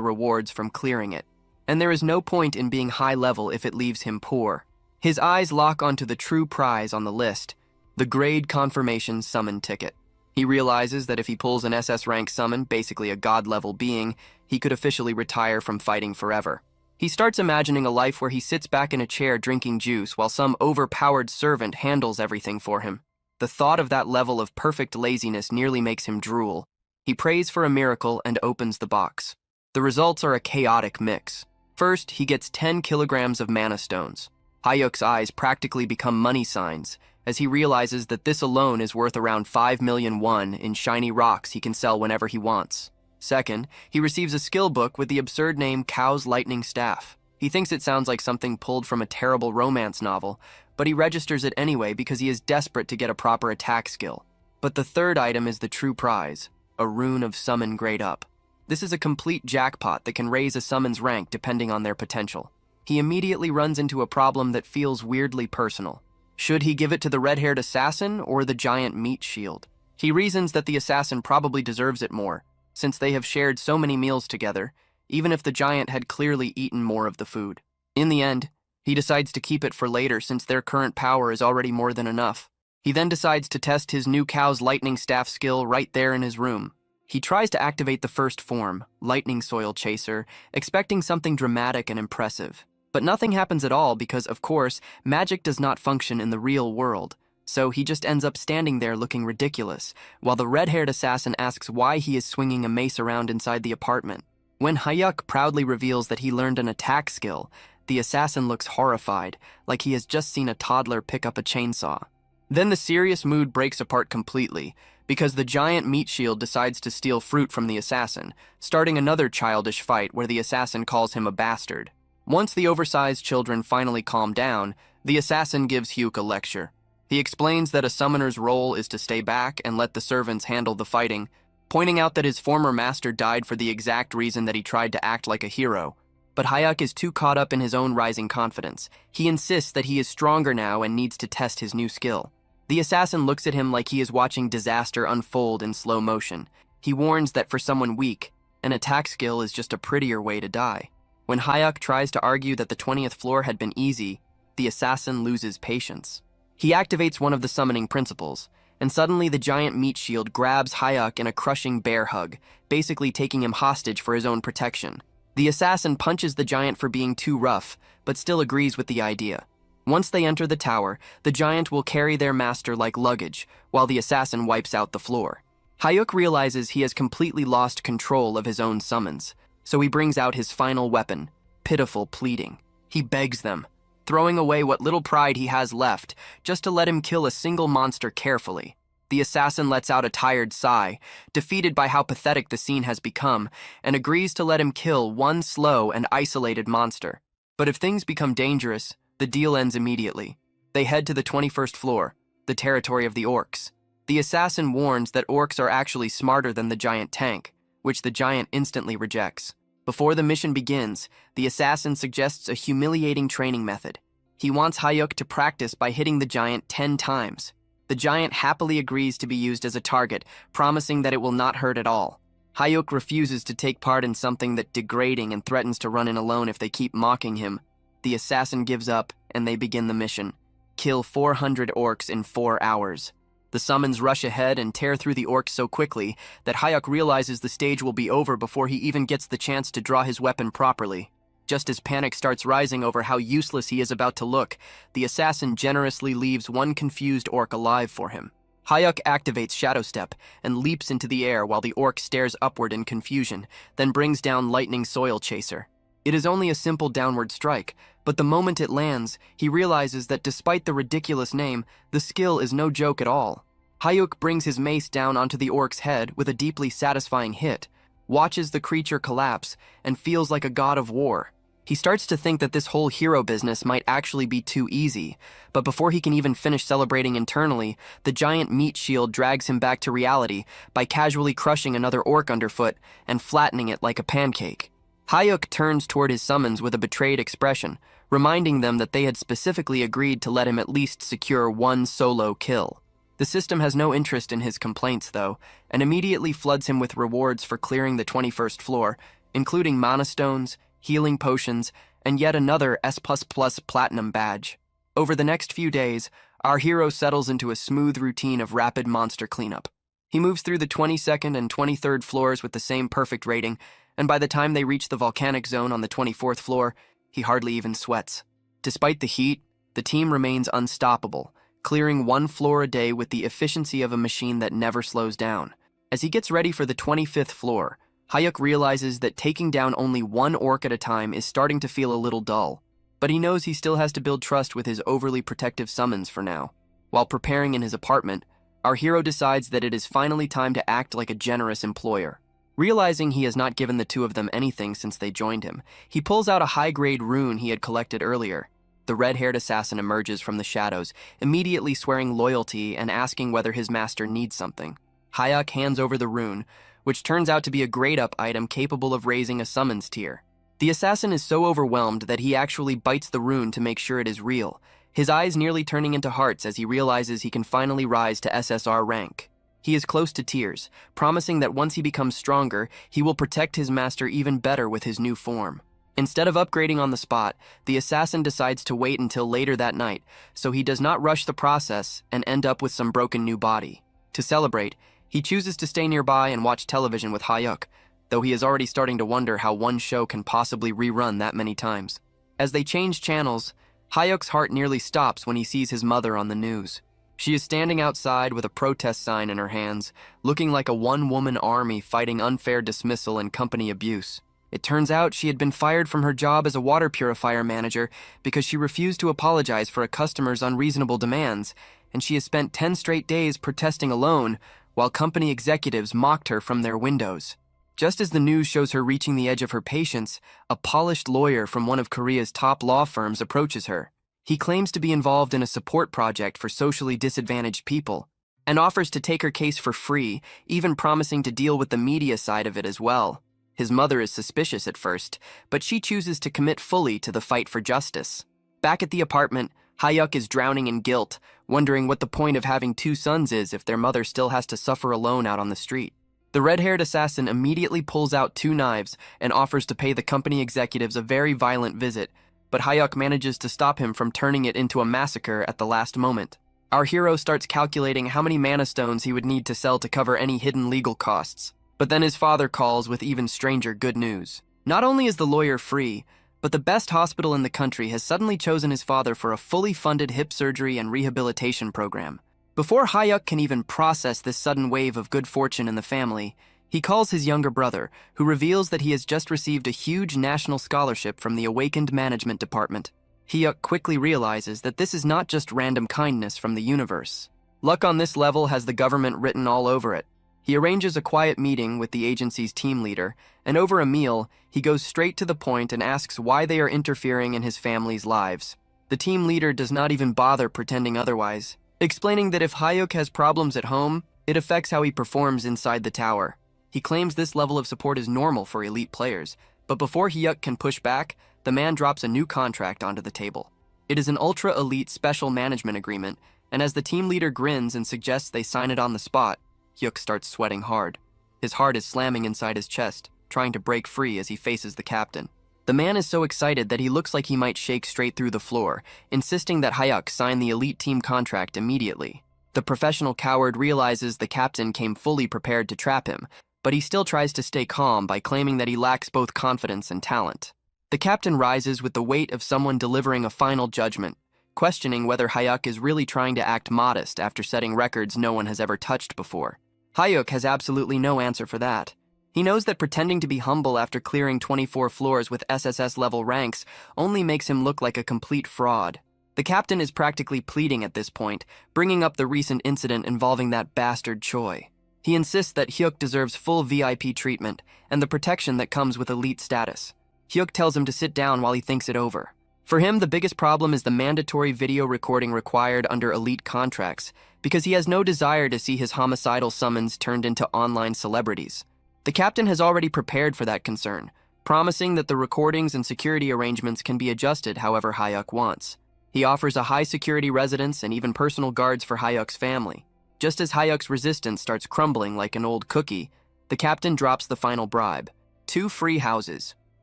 rewards from clearing it. And there is no point in being high level if it leaves him poor. His eyes lock onto the true prize on the list, the grade confirmation summon ticket. He realizes that if he pulls an SS rank summon, basically a god-level being, he could officially retire from fighting forever. He starts imagining a life where he sits back in a chair drinking juice while some overpowered servant handles everything for him. The thought of that level of perfect laziness nearly makes him drool. He prays for a miracle and opens the box. The results are a chaotic mix. First, he gets 10 kilograms of mana stones. Hyuk's eyes practically become money signs, as he realizes that this alone is worth around 5 million won in shiny rocks he can sell whenever he wants. Second, he receives a skill book with the absurd name Cow's Lightning Staff. He thinks it sounds like something pulled from a terrible romance novel, but he registers it anyway because he is desperate to get a proper attack skill. But the third item is the true prize, a Rune of Summon Grade Up. This is a complete jackpot that can raise a summon's rank depending on their potential. He immediately runs into a problem that feels weirdly personal. Should he give it to the red-haired assassin or the giant meat shield? He reasons that the assassin probably deserves it more, since they have shared so many meals together, even if the giant had clearly eaten more of the food. In the end, he decides to keep it for later since their current power is already more than enough. He then decides to test his new Cow's Lightning Staff skill right there in his room. He tries to activate the first form, Lightning Soil Chaser, expecting something dramatic and impressive. But nothing happens at all because, of course, magic does not function in the real world. So he just ends up standing there looking ridiculous, while the red-haired assassin asks why he is swinging a mace around inside the apartment. When Hyuk proudly reveals that he learned an attack skill, the assassin looks horrified, like he has just seen a toddler pick up a chainsaw. Then the serious mood breaks apart completely, because the giant meat shield decides to steal fruit from the assassin, starting another childish fight where the assassin calls him a bastard. Once the oversized children finally calm down, the assassin gives Hyuk a lecture. He explains that a summoner's role is to stay back and let the servants handle the fighting, pointing out that his former master died for the exact reason that he tried to act like a hero. But Hayuk is too caught up in his own rising confidence. He insists that he is stronger now and needs to test his new skill. The assassin looks at him like he is watching disaster unfold in slow motion. He warns that for someone weak, an attack skill is just a prettier way to die. When Hayuk tries to argue that the 20th floor had been easy, the assassin loses patience. He activates one of the summoning principles, and suddenly the giant meat shield grabs Hayuk in a crushing bear hug, basically taking him hostage for his own protection. The assassin punches the giant for being too rough, but still agrees with the idea. Once they enter the tower, the giant will carry their master like luggage, while the assassin wipes out the floor. Hayuk realizes he has completely lost control of his own summons, so he brings out his final weapon, pitiful pleading. He begs them, throwing away what little pride he has left, just to let him kill a single monster carefully. The assassin lets out a tired sigh, defeated by how pathetic the scene has become, and agrees to let him kill one slow and isolated monster. But if things become dangerous, the deal ends immediately. They head to the 21st floor, the territory of the orcs. The assassin warns that orcs are actually smarter than the giant tank, which the giant instantly rejects. Before the mission begins, the assassin suggests a humiliating training method. He wants Hayuk to practice by hitting the giant 10 times. The giant happily agrees to be used as a target, promising that it will not hurt at all. Hayuk refuses to take part in something that's degrading and threatens to run in alone if they keep mocking him. The assassin gives up, and they begin the mission. Kill 400 orcs in 4 hours. The summons rush ahead and tear through the orcs so quickly that Hayuk realizes the stage will be over before he even gets the chance to draw his weapon properly. Just as panic starts rising over how useless he is about to look, the assassin generously leaves one confused orc alive for him. Hayuk activates Shadow Step and leaps into the air while the orc stares upward in confusion, then brings down Lightning Soil Chaser. It is only a simple downward strike, but the moment it lands, he realizes that despite the ridiculous name, the skill is no joke at all. Hayuk brings his mace down onto the orc's head with a deeply satisfying hit, watches the creature collapse, and feels like a god of war. He starts to think that this whole hero business might actually be too easy, but before he can even finish celebrating internally, the giant meat shield drags him back to reality by casually crushing another orc underfoot and flattening it like a pancake. Hayuk turns toward his summons with a betrayed expression, reminding them that they had specifically agreed to let him at least secure one solo kill. The system has no interest in his complaints, though, and immediately floods him with rewards for clearing the 21st floor, including mana stones, healing potions, and yet another S++ platinum badge. Over the next few days, our hero settles into a smooth routine of rapid monster cleanup. He moves through the 22nd and 23rd floors with the same perfect rating, and by the time they reach the volcanic zone on the 24th floor, he hardly even sweats. Despite the heat, the team remains unstoppable, clearing one floor a day with the efficiency of a machine that never slows down. As he gets ready for the 25th floor, Hayuk realizes that taking down only one orc at a time is starting to feel a little dull, but he knows he still has to build trust with his overly protective summons for now. While preparing in his apartment, our hero decides that it is finally time to act like a generous employer. Realizing he has not given the two of them anything since they joined him, he pulls out a high-grade rune he had collected earlier. The red-haired assassin emerges from the shadows, immediately swearing loyalty and asking whether his master needs something. Hayuk hands over the rune, which turns out to be a grade-up item capable of raising a summons tier. The assassin is so overwhelmed that he actually bites the rune to make sure it is real, his eyes nearly turning into hearts as he realizes he can finally rise to SSR rank. He is close to tears, promising that once he becomes stronger, he will protect his master even better with his new form. Instead of upgrading on the spot, the assassin decides to wait until later that night, so he does not rush the process and end up with some broken new body. To celebrate, he chooses to stay nearby and watch television with Hayuk, though he is already starting to wonder how one show can possibly rerun that many times. As they change channels, Hayuk's heart nearly stops when he sees his mother on the news. She is standing outside with a protest sign in her hands, looking like a one-woman army fighting unfair dismissal and company abuse. It turns out she had been fired from her job as a water purifier manager because she refused to apologize for a customer's unreasonable demands, and she has spent 10 straight days protesting alone while company executives mocked her from their windows. Just as the news shows her reaching the edge of her patience, a polished lawyer from one of Korea's top law firms approaches her. He claims to be involved in a support project for socially disadvantaged people. and offers to take her case for free, even promising to deal with the media side of it as well. His mother is suspicious at first, but she chooses to commit fully to the fight for justice. Back at the apartment, Hyuk is drowning in guilt, wondering what the point of having two sons is if their mother still has to suffer alone out on the street. The red-haired assassin immediately pulls out two knives and offers to pay the company executives a very violent visit, but Hyuk manages to stop him from turning it into a massacre at the last moment. Our hero starts calculating how many mana stones he would need to sell to cover any hidden legal costs. But then his father calls with even stranger good news. Not only is the lawyer free, but the best hospital in the country has suddenly chosen his father for a fully funded hip surgery and rehabilitation program. Before Hyuk can even process this sudden wave of good fortune in the family, he calls his younger brother, who reveals that he has just received a huge national scholarship from the Awakened Management Department. Hyuk quickly realizes that this is not just random kindness from the universe. Luck on this level has the government written all over it. He arranges a quiet meeting with the agency's team leader, and over a meal, he goes straight to the point and asks why they are interfering in his family's lives. The team leader does not even bother pretending otherwise, explaining that if Hyuk has problems at home, it affects how he performs inside the tower. He claims this level of support is normal for elite players, but before Hyuk can push back, the man drops a new contract onto the table. It is an ultra-elite special management agreement, and as the team leader grins and suggests they sign it on the spot, Hyuk starts sweating hard. His heart is slamming inside his chest, trying to break free as he faces the captain. The man is so excited that he looks like he might shake straight through the floor, insisting that Hyuk sign the elite team contract immediately. The professional coward realizes the captain came fully prepared to trap him, but he still tries to stay calm by claiming that he lacks both confidence and talent. The captain rises with the weight of someone delivering a final judgment, questioning whether Hyuk is really trying to act modest after setting records no one has ever touched before. Hyuk has absolutely no answer for that. He knows that pretending to be humble after clearing 24 floors with SSS-level ranks only makes him look like a complete fraud. The captain is practically pleading at this point, bringing up the recent incident involving that bastard Choi. He insists that Hyuk deserves full VIP treatment and the protection that comes with elite status. Hyuk tells him to sit down while he thinks it over. For him, the biggest problem is the mandatory video recording required under elite contracts, because he has no desire to see his homicidal summons turned into online celebrities. The captain has already prepared for that concern, promising that the recordings and security arrangements can be adjusted however Hyuk wants. He offers a high-security residence and even personal guards for Hyuk's family. Just as Hyuk's resistance starts crumbling like an old cookie, the captain drops the final bribe. 2 free houses,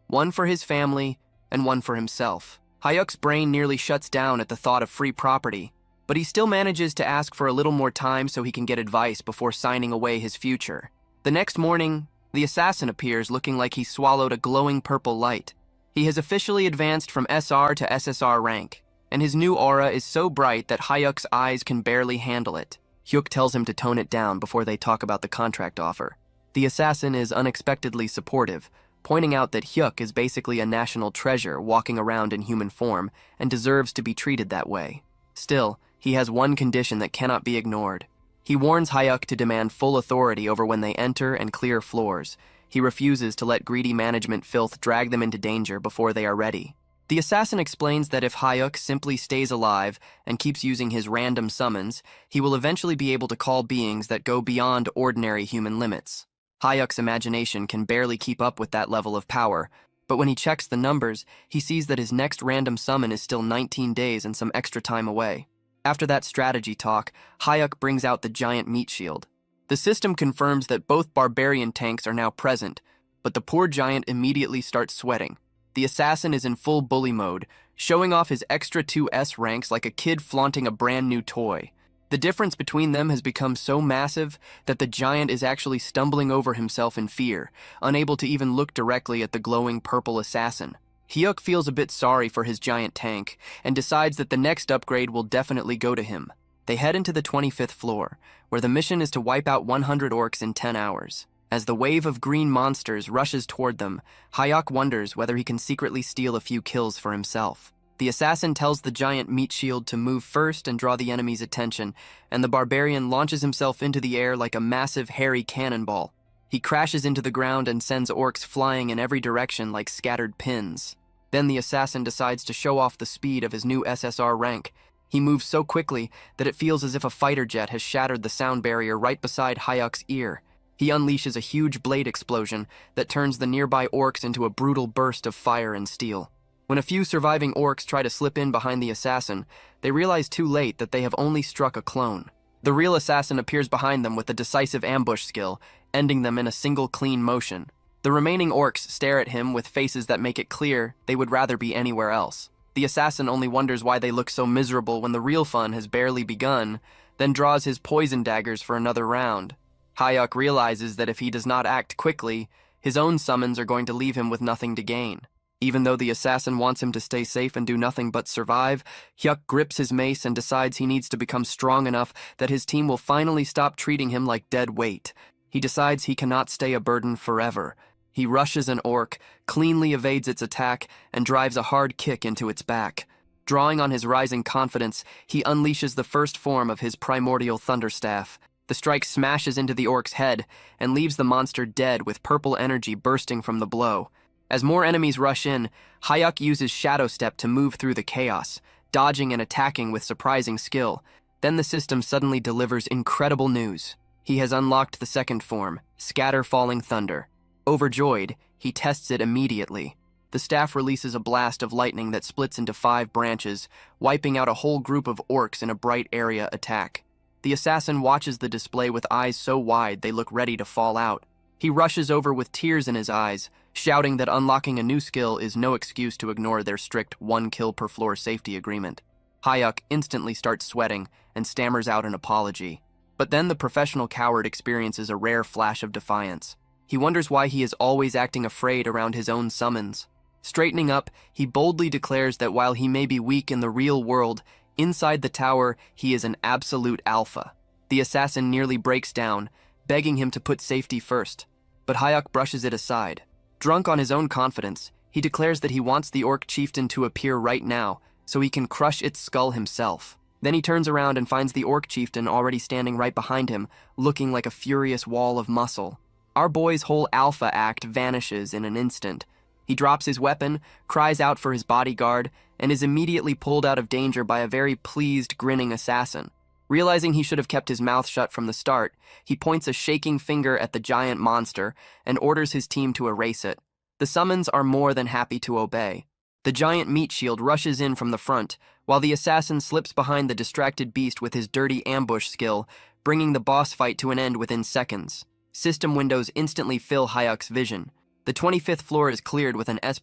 one for his family and one for himself. Hyuk's brain nearly shuts down at the thought of free property, but he still manages to ask for a little more time so he can get advice before signing away his future. The next morning, the assassin appears looking like he swallowed a glowing purple light. He has officially advanced from SR to SSR rank, and his new aura is so bright that Hyuk's eyes can barely handle it. Hyuk tells him to tone it down before they talk about the contract offer. The assassin is unexpectedly supportive, pointing out that Hyuk is basically a national treasure walking around in human form and deserves to be treated that way. Still, he has one condition that cannot be ignored. He warns Hyuk to demand full authority over when they enter and clear floors. He refuses to let greedy management filth drag them into danger before they are ready. The assassin explains that if Hyuk simply stays alive and keeps using his random summons, he will eventually be able to call beings that go beyond ordinary human limits. Hyuk's imagination can barely keep up with that level of power, but when he checks the numbers, he sees that his next random summon is still 19 days and some extra time away. After that strategy talk, Hyuk brings out the giant meat shield. The system confirms that both barbarian tanks are now present, but the poor giant immediately starts sweating. The assassin is in full bully mode, showing off his extra 2S ranks like a kid flaunting a brand new toy. The difference between them has become so massive that the giant is actually stumbling over himself in fear, unable to even look directly at the glowing purple assassin. Hyuk feels a bit sorry for his giant tank and decides that the next upgrade will definitely go to him. They head into the 25th floor, where the mission is to wipe out 100 orcs in 10 hours. As the wave of green monsters rushes toward them, Hyuk wonders whether he can secretly steal a few kills for himself. The assassin tells the giant meat shield to move first and draw the enemy's attention, and the barbarian launches himself into the air like a massive hairy cannonball. He crashes into the ground and sends orcs flying in every direction like scattered pins. Then the assassin decides to show off the speed of his new SSR rank. He moves so quickly that it feels as if a fighter jet has shattered the sound barrier right beside Hayek's ear. He unleashes a huge blade explosion that turns the nearby orcs into a brutal burst of fire and steel. When a few surviving orcs try to slip in behind the assassin, they realize too late that they have only struck a clone. The real assassin appears behind them with a decisive ambush skill, ending them in a single clean motion. The remaining orcs stare at him with faces that make it clear they would rather be anywhere else. The assassin only wonders why they look so miserable when the real fun has barely begun, then draws his poison daggers for another round. Hayek realizes that if he does not act quickly, his own summons are going to leave him with nothing to gain. Even though the assassin wants him to stay safe and do nothing but survive, Hyuk grips his mace and decides he needs to become strong enough that his team will finally stop treating him like dead weight. He decides he cannot stay a burden forever. He rushes an orc, cleanly evades its attack, and drives a hard kick into its back. Drawing on his rising confidence, he unleashes the first form of his primordial thunderstaff. The strike smashes into the orc's head and leaves the monster dead with purple energy bursting from the blow. As more enemies rush in, Hayek uses Shadow Step to move through the chaos, dodging and attacking with surprising skill. Then the system suddenly delivers incredible news. He has unlocked the second form, Scatter Falling Thunder. Overjoyed, he tests it immediately. The staff releases a blast of lightning that splits into 5 branches, wiping out a whole group of orcs in a bright area attack. The assassin watches the display with eyes so wide they look ready to fall out. He rushes over with tears in his eyes, shouting that unlocking a new skill is no excuse to ignore their strict 1 kill per floor safety agreement. Hayek instantly starts sweating and stammers out an apology. But then the professional coward experiences a rare flash of defiance. He wonders why he is always acting afraid around his own summons. Straightening up, he boldly declares that while he may be weak in the real world, inside the tower he is an absolute alpha. The assassin nearly breaks down, begging him to put safety first. But Hayek brushes it aside. Drunk on his own confidence, he declares that he wants the orc chieftain to appear right now, so he can crush its skull himself. Then he turns around and finds the orc chieftain already standing right behind him, looking like a furious wall of muscle. Our boy's whole alpha act vanishes in an instant. He drops his weapon, cries out for his bodyguard, and is immediately pulled out of danger by a very pleased, grinning assassin. Realizing he should have kept his mouth shut from the start, he points a shaking finger at the giant monster and orders his team to erase it. The summons are more than happy to obey. The giant meat shield rushes in from the front, while the assassin slips behind the distracted beast with his dirty ambush skill, bringing the boss fight to an end within seconds. System windows instantly fill Hayek's vision. The 25th floor is cleared with an S++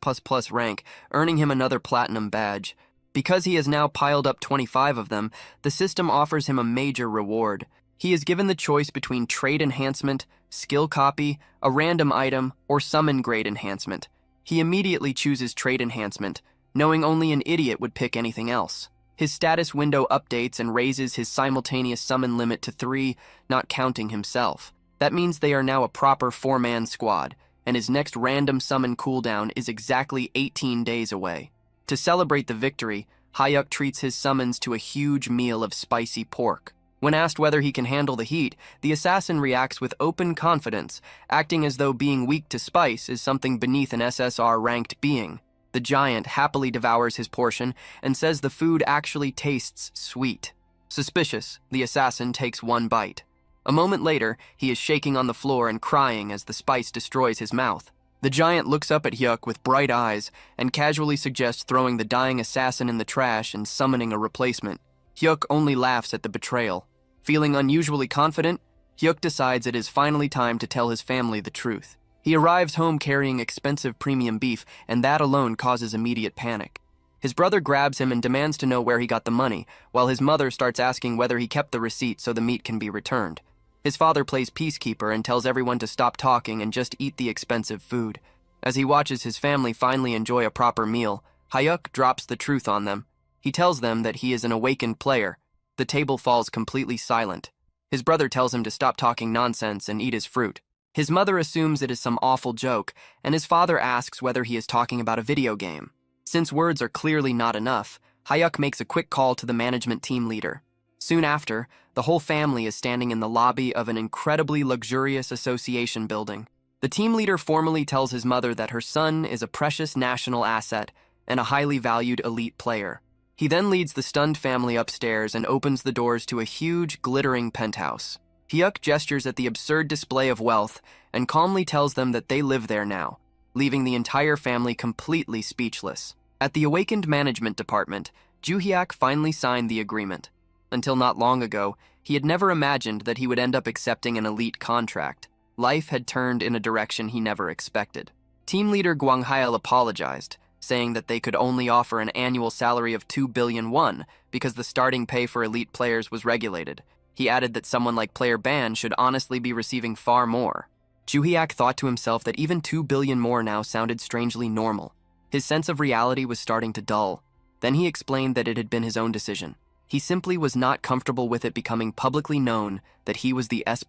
rank, earning him another platinum badge. Because he has now piled up 25 of them, the system offers him a major reward. He is given the choice between trade enhancement, skill copy, a random item, or summon grade enhancement. He immediately chooses trade enhancement, knowing only an idiot would pick anything else. His status window updates and raises his simultaneous summon limit to 3, not counting himself. That means they are now a proper 4-man squad, and his next random summon cooldown is exactly 18 days away. To celebrate the victory, Hayek treats his summons to a huge meal of spicy pork. When asked whether he can handle the heat, the assassin reacts with open confidence, acting as though being weak to spice is something beneath an SSR-ranked being. The giant happily devours his portion and says the food actually tastes sweet. Suspicious, the assassin takes 1 bite. A moment later, he is shaking on the floor and crying as the spice destroys his mouth. The giant looks up at Hyuk with bright eyes and casually suggests throwing the dying assassin in the trash and summoning a replacement. Hyuk only laughs at the betrayal. Feeling unusually confident, Hyuk decides it is finally time to tell his family the truth. He arrives home carrying expensive premium beef, and that alone causes immediate panic. His brother grabs him and demands to know where he got the money, while his mother starts asking whether he kept the receipt so the meat can be returned. His father plays peacekeeper and tells everyone to stop talking and just eat the expensive food. As he watches his family finally enjoy a proper meal, Hayek drops the truth on them. He tells them that he is an awakened player. The table falls completely silent. His brother tells him to stop talking nonsense and eat his fruit. His mother assumes it is some awful joke, and his father asks whether he is talking about a video game. Since words are clearly not enough, Hayek makes a quick call to the management team leader. Soon after, the whole family is standing in the lobby of an incredibly luxurious association building. The team leader formally tells his mother that her son is a precious national asset and a highly valued elite player. He then leads the stunned family upstairs and opens the doors to a huge, glittering penthouse. Hyuk gestures at the absurd display of wealth and calmly tells them that they live there now, leaving the entire family completely speechless. At the awakened management department, Joo-hyuk finally signed the agreement. Until not long ago, he had never imagined that he would end up accepting an elite contract. Life had turned in a direction he never expected. Team leader Gwang-hail apologized, saying that they could only offer an annual salary of 2 billion won because the starting pay for elite players was regulated. He added that someone like Player Ban should honestly be receiving far more. Joo-hyuk thought to himself that even 2 billion more now sounded strangely normal. His sense of reality was starting to dull. Then he explained that it had been his own decision. He simply was not comfortable with it becoming publicly known that he was the S++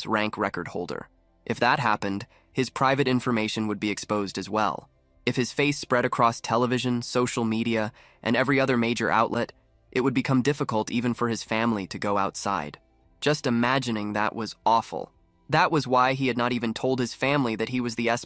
rank record holder. If that happened, his private information would be exposed as well. If his face spread across television, social media, and every other major outlet, it would become difficult even for his family to go outside. Just imagining that was awful. That was why he had not even told his family that he was the S++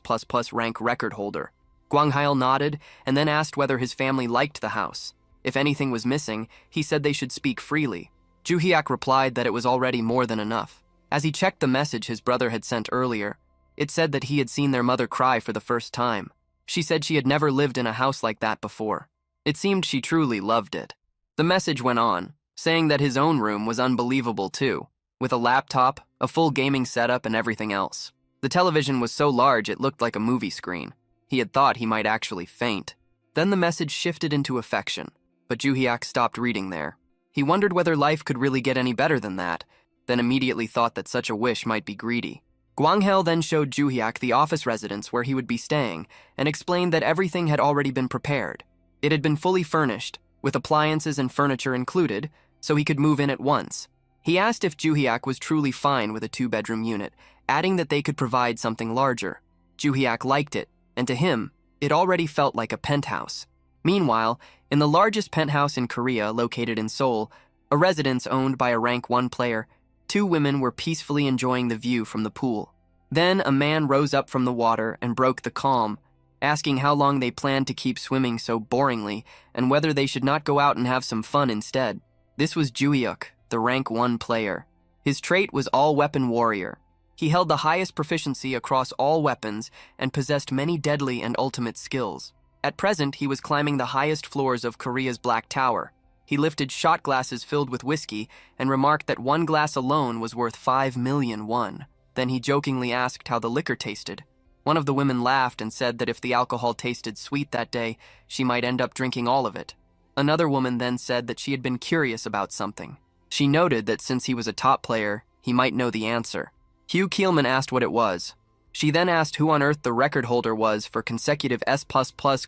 rank record holder. Gwang-hail nodded and then asked whether his family liked the house. If anything was missing, he said they should speak freely. Joo-hyuk replied that it was already more than enough. As he checked the message his brother had sent earlier, it said that he had seen their mother cry for the first time. She said she had never lived in a house like that before. It seemed she truly loved it. The message went on, saying that his own room was unbelievable too, with a laptop, a full gaming setup, and everything else. The television was so large it looked like a movie screen. He had thought he might actually faint. Then the message shifted into affection, but Joo-hyuk stopped reading there. He wondered whether life could really get any better than that, then immediately thought that such a wish might be greedy. Gwang-hail then showed Joo-hyuk the office residence where he would be staying and explained that everything had already been prepared. It had been fully furnished, with appliances and furniture included, so he could move in at once. He asked if Joo-hyuk was truly fine with a 2-bedroom unit, adding that they could provide something larger. Joo-hyuk liked it, and to him, it already felt like a penthouse. Meanwhile, in the largest penthouse in Korea located in Seoul, a residence owned by a rank 1 player, 2 women were peacefully enjoying the view from the pool. Then a man rose up from the water and broke the calm, asking how long they planned to keep swimming so boringly and whether they should not go out and have some fun instead. This was Joo-hyuk, the rank 1 player. His trait was all-weapon warrior. He held the highest proficiency across all weapons and possessed many deadly and ultimate skills. At present, he was climbing the highest floors of Korea's Black Tower. He lifted shot glasses filled with whiskey and remarked that 1 glass alone was worth 5 million won. Then he jokingly asked how the liquor tasted. One of the women laughed and said that if the alcohol tasted sweet that day, she might end up drinking all of it. Another woman then said that she had been curious about something. She noted that since he was a top player, he might know the answer. Hugh Keelman asked what it was. She then asked who on earth the record holder was for consecutive S++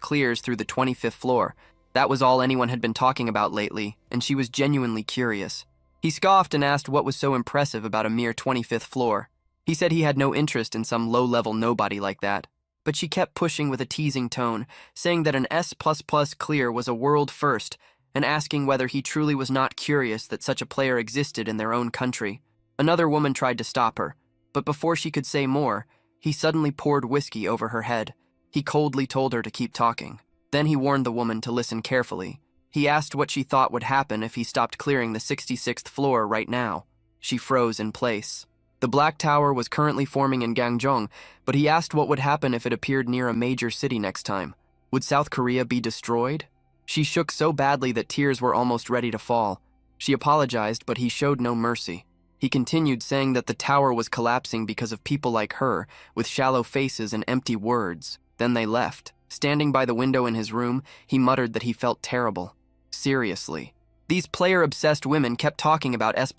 clears through the 25th floor. That was all anyone had been talking about lately, and she was genuinely curious. He scoffed and asked what was so impressive about a mere 25th floor. He said he had no interest in some low-level nobody like that. But she kept pushing with a teasing tone, saying that an S++ clear was a world first, and asking whether he truly was not curious that such a player existed in their own country. Another woman tried to stop her, but before she could say more, he suddenly poured whiskey over her head. He coldly told her to keep talking. Then he warned the woman to listen carefully. He asked what she thought would happen if he stopped clearing the 66th floor right now. She froze in place. The Black Tower was currently forming in Gangjeong, but he asked what would happen if it appeared near a major city next time. Would South Korea be destroyed? She shook so badly that tears were almost ready to fall. She apologized, but he showed no mercy. He continued saying that the tower was collapsing because of people like her, with shallow faces and empty words. Then they left. Standing by the window in his room, he muttered that he felt terrible. Seriously. These player-obsessed women kept talking about S++,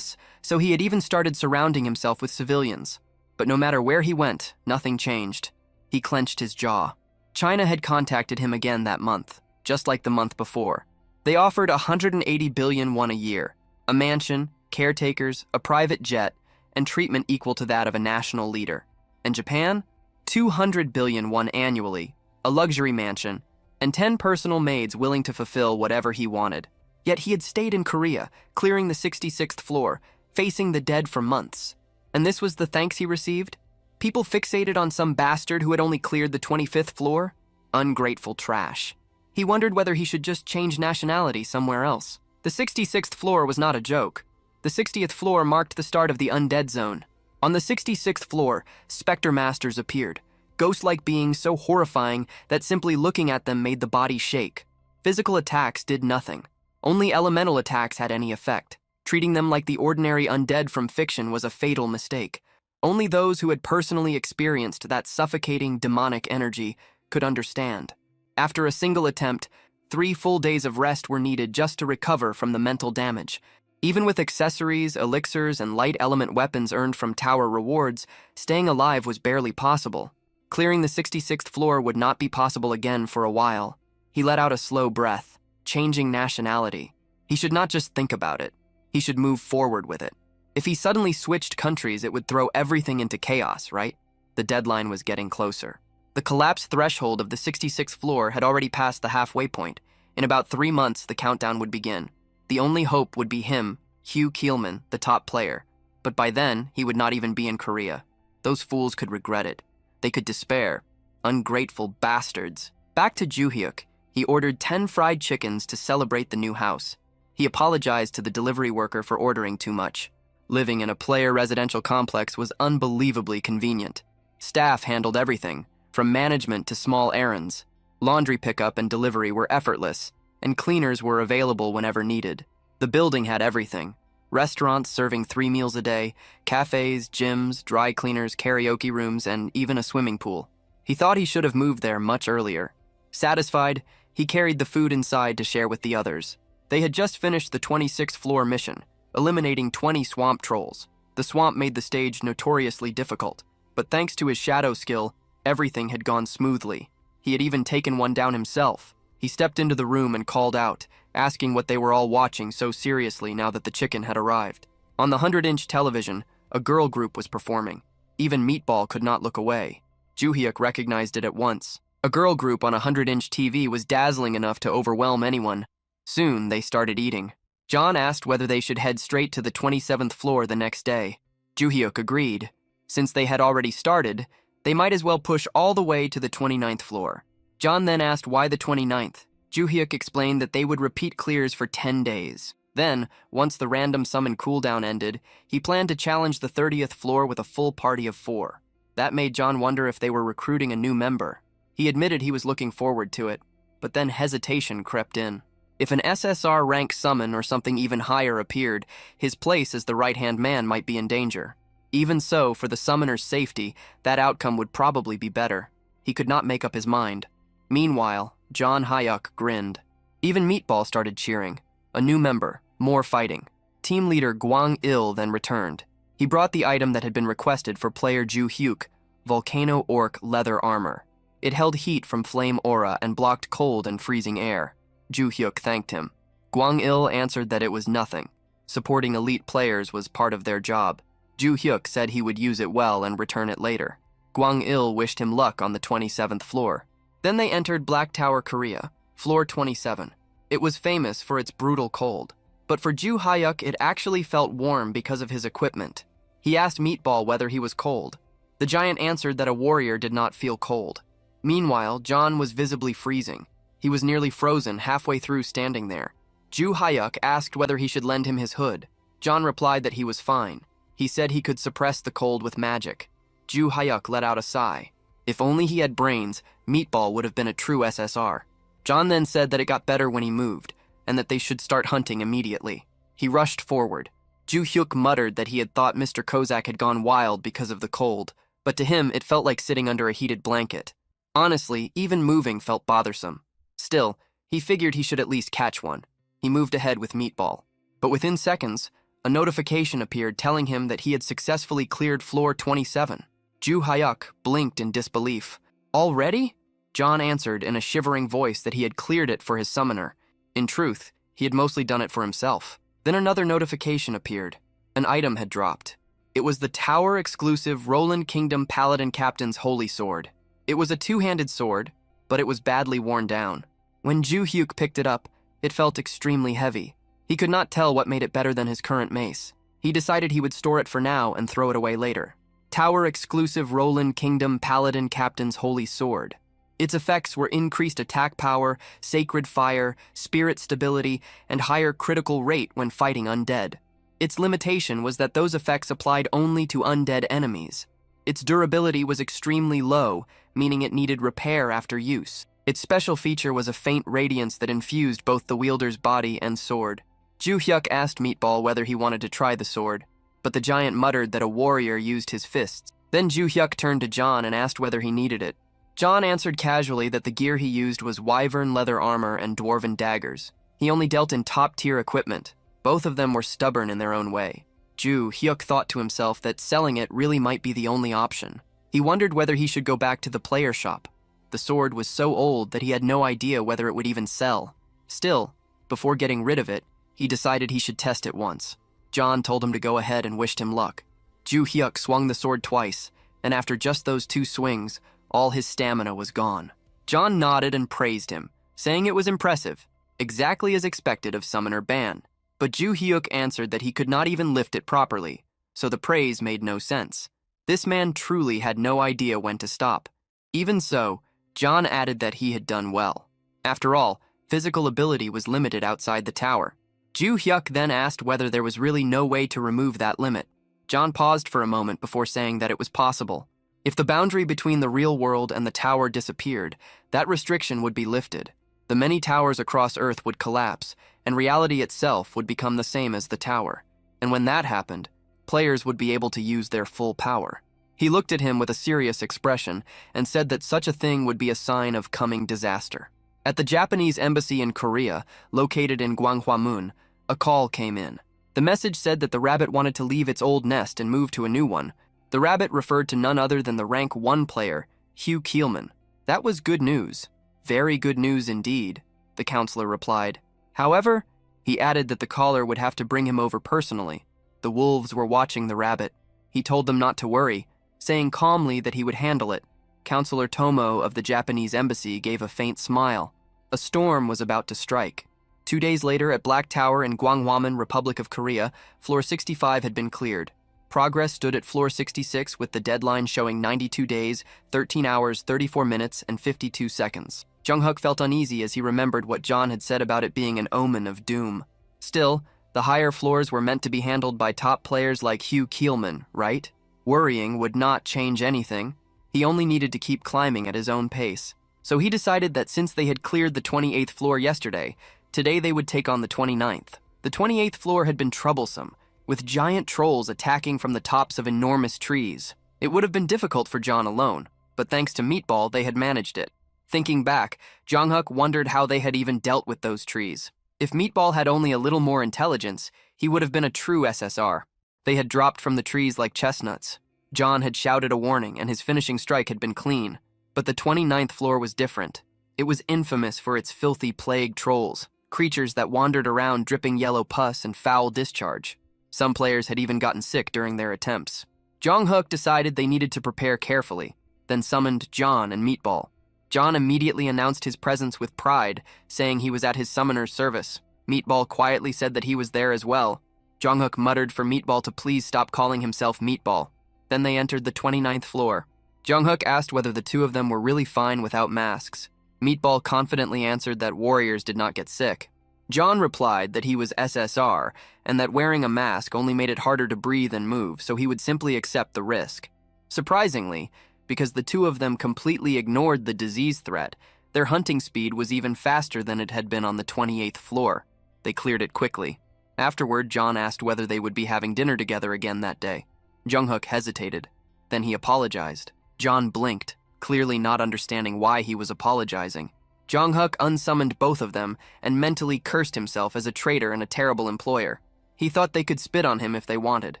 so he had even started surrounding himself with civilians. But no matter where he went, nothing changed. He clenched his jaw. China had contacted him again that month, just like the month before. They offered 180 billion won a year, a mansion, caretakers, a private jet, and treatment equal to that of a national leader. And Japan? 200 billion won annually, a luxury mansion, and 10 personal maids willing to fulfill whatever he wanted. Yet he had stayed in Korea, clearing the 66th floor, facing the dead for months. And this was the thanks he received? People fixated on some bastard who had only cleared the 25th floor? Ungrateful trash. He wondered whether he should just change nationality somewhere else. The 66th floor was not a joke. The 60th floor marked the start of the undead zone. On the 66th floor, specter masters appeared, ghost-like beings so horrifying that simply looking at them made the body shake. Physical attacks did nothing. Only elemental attacks had any effect. Treating them like the ordinary undead from fiction was a fatal mistake. Only those who had personally experienced that suffocating demonic energy could understand. After a single attempt, 3 full days of rest were needed just to recover from the mental damage. Even with accessories, elixirs, and light element weapons earned from tower rewards, staying alive was barely possible. Clearing the 66th floor would not be possible again for a while. He let out a slow breath, changing nationality. He should not just think about it. He should move forward with it. If he suddenly switched countries, it would throw everything into chaos, right? The deadline was getting closer. The collapse threshold of the 66th floor had already passed the halfway point. In about 3 months, the countdown would begin. The only hope would be him, Hugh Keelman, the top player. But by then, he would not even be in Korea. Those fools could regret it. They could despair. Ungrateful bastards. Back to Joo-hyuk, he ordered 10 fried chickens to celebrate the new house. He apologized to the delivery worker for ordering too much. Living in a player residential complex was unbelievably convenient. Staff handled everything, from management to small errands. Laundry pickup and delivery were effortless, and cleaners were available whenever needed. The building had everything. Restaurants serving 3 meals a day, cafes, gyms, dry cleaners, karaoke rooms, and even a swimming pool. He thought he should have moved there much earlier. Satisfied, he carried the food inside to share with the others. They had just finished the 26th floor mission, eliminating 20 swamp trolls. The swamp made the stage notoriously difficult, but thanks to his shadow skill, everything had gone smoothly. He had even taken one down himself. He stepped into the room and called out, asking what they were all watching so seriously now that the chicken had arrived. On the 100-inch television, a girl group was performing. Even Meatball could not look away. Joo-hyuk recognized it at once. A girl group on a 100-inch TV was dazzling enough to overwhelm anyone. Soon, they started eating. John asked whether they should head straight to the 27th floor the next day. Joo-hyuk agreed. Since they had already started, they might as well push all the way to the 29th floor. John then asked why the 29th. Joo-hyuk explained that they would repeat clears for 10 days. Then, once the random summon cooldown ended, he planned to challenge the 30th floor with a full party of 4. That made John wonder if they were recruiting a new member. He admitted he was looking forward to it, but then hesitation crept in. If an SSR rank summon or something even higher appeared, his place as the right-hand man might be in danger. Even so, for the summoner's safety, that outcome would probably be better. He could not make up his mind. Meanwhile, John Hyuk grinned. Even Meatball started cheering. A new member, more fighting. Team leader Gwang-il then returned. He brought the item that had been requested for player Joo-hyuk, Volcano Orc leather armor. It held heat from flame aura and blocked cold and freezing air. Joo-hyuk thanked him. Gwang-il answered that it was nothing. Supporting elite players was part of their job. Joo-hyuk said he would use it well and return it later. Gwang-il wished him luck on the 27th floor. Then they entered Black Tower, Korea, floor 27. It was famous for its brutal cold. But for Joo-hyuk, it actually felt warm because of his equipment. He asked Meatball whether he was cold. The giant answered that a warrior did not feel cold. Meanwhile, John was visibly freezing. He was nearly frozen halfway through standing there. Joo-hyuk asked whether he should lend him his hood. John replied that he was fine. He said he could suppress the cold with magic. Joo-hyuk let out a sigh. If only he had brains, Meatball would have been a true SSR. John then said that it got better when he moved, and that they should start hunting immediately. He rushed forward. Joo-hyuk muttered that he had thought Mr. Kozak had gone wild because of the cold, but to him it felt like sitting under a heated blanket. Honestly, even moving felt bothersome. Still, he figured he should at least catch one. He moved ahead with Meatball. But within seconds, a notification appeared telling him that he had successfully cleared floor 27. Joo-hyuk blinked in disbelief. Already? John answered in a shivering voice that he had cleared it for his summoner. In truth, he had mostly done it for himself. Then another notification appeared. An item had dropped. It was the tower-exclusive Roland Kingdom Paladin Captain's Holy Sword. It was a two-handed sword, but it was badly worn down. When Joo-hyuk picked it up, it felt extremely heavy. He could not tell what made it better than his current mace. He decided he would store it for now and throw it away later. Tower-exclusive Roland Kingdom Paladin Captain's Holy Sword. Its effects were increased attack power, sacred fire, spirit stability, and higher critical rate when fighting undead. Its limitation was that those effects applied only to undead enemies. Its durability was extremely low, meaning it needed repair after use. Its special feature was a faint radiance that infused both the wielder's body and sword. Ju-hyuk asked Meatball whether he wanted to try the sword, but the giant muttered that a warrior used his fists. Then Ju-hyuk turned to John and asked whether he needed it. John answered casually that the gear he used was wyvern leather armor and dwarven daggers. He only dealt in top-tier equipment. Both of them were stubborn in their own way. Ju-hyuk thought to himself that selling it really might be the only option. He wondered whether he should go back to the player shop. The sword was so old that he had no idea whether it would even sell. Still, before getting rid of it, he decided he should test it once. John told him to go ahead and wished him luck. Ju-hyuk swung the sword twice, and after just those 2 swings, all his stamina was gone. John nodded and praised him, saying it was impressive, exactly as expected of Summoner Ban. But Ju-hyuk answered that he could not even lift it properly, so the praise made no sense. This man truly had no idea when to stop. Even so, John added that he had done well. After all, physical ability was limited outside the tower. Ju-hyuk then asked whether there was really no way to remove that limit. John paused for a moment before saying that it was possible. If the boundary between the real world and the tower disappeared, that restriction would be lifted. The many towers across Earth would collapse, and reality itself would become the same as the tower. And when that happened, players would be able to use their full power. He looked at him with a serious expression and said that such a thing would be a sign of coming disaster. At the Japanese embassy in Korea, located in Gwanghwamun, a call came in. The message said that the rabbit wanted to leave its old nest and move to a new one. The rabbit referred to none other than the rank 1 player, Hugh Keelman. That was good news. Very good news indeed, the counselor replied. However, he added that the caller would have to bring him over personally. The wolves were watching the rabbit. He told them not to worry, saying calmly that he would handle it. Counselor Tomo of the Japanese embassy gave a faint smile. A storm was about to strike. 2 days later, at Black Tower in Gwanghwamun, Republic of Korea, floor 65 had been cleared. Progress stood at floor 66 with the deadline showing 92 days, 13 hours, 34 minutes, and 52 seconds. Jung-hyuk felt uneasy as he remembered what John had said about it being an omen of doom. Still, the higher floors were meant to be handled by top players like Hugh Keelman, right? Worrying would not change anything. He only needed to keep climbing at his own pace. So he decided that since they had cleared the 28th floor yesterday, today they would take on the 29th. The 28th floor had been troublesome, with giant trolls attacking from the tops of enormous trees. It would have been difficult for John alone, but thanks to Meatball, they had managed it. Thinking back, Jung-hyuk wondered how they had even dealt with those trees. If Meatball had only a little more intelligence, he would have been a true SSR. They had dropped from the trees like chestnuts. John had shouted a warning, and his finishing strike had been clean. But the 29th floor was different. It was infamous for its filthy plague trolls, creatures that wandered around dripping yellow pus and foul discharge. Some players had even gotten sick during their attempts. Jung-hyuk decided they needed to prepare carefully, then summoned John and Meatball. John immediately announced his presence with pride, saying he was at his summoner's service. Meatball quietly said that he was there as well. Jung-hyuk muttered for Meatball to please stop calling himself Meatball. Then they entered the 29th floor. Jung-hyuk asked whether the two of them were really fine without masks. Meatball confidently answered that warriors did not get sick. John replied that he was SSR, and that wearing a mask only made it harder to breathe and move, so he would simply accept the risk. Surprisingly, because the two of them completely ignored the disease threat, their hunting speed was even faster than it had been on the 28th floor. They cleared it quickly. Afterward, John asked whether they would be having dinner together again that day. Jung-hyuk hesitated. Then he apologized. John blinked, clearly not understanding why he was apologizing. Jung-hyuk unsummoned both of them and mentally cursed himself as a traitor and a terrible employer. He thought they could spit on him if they wanted.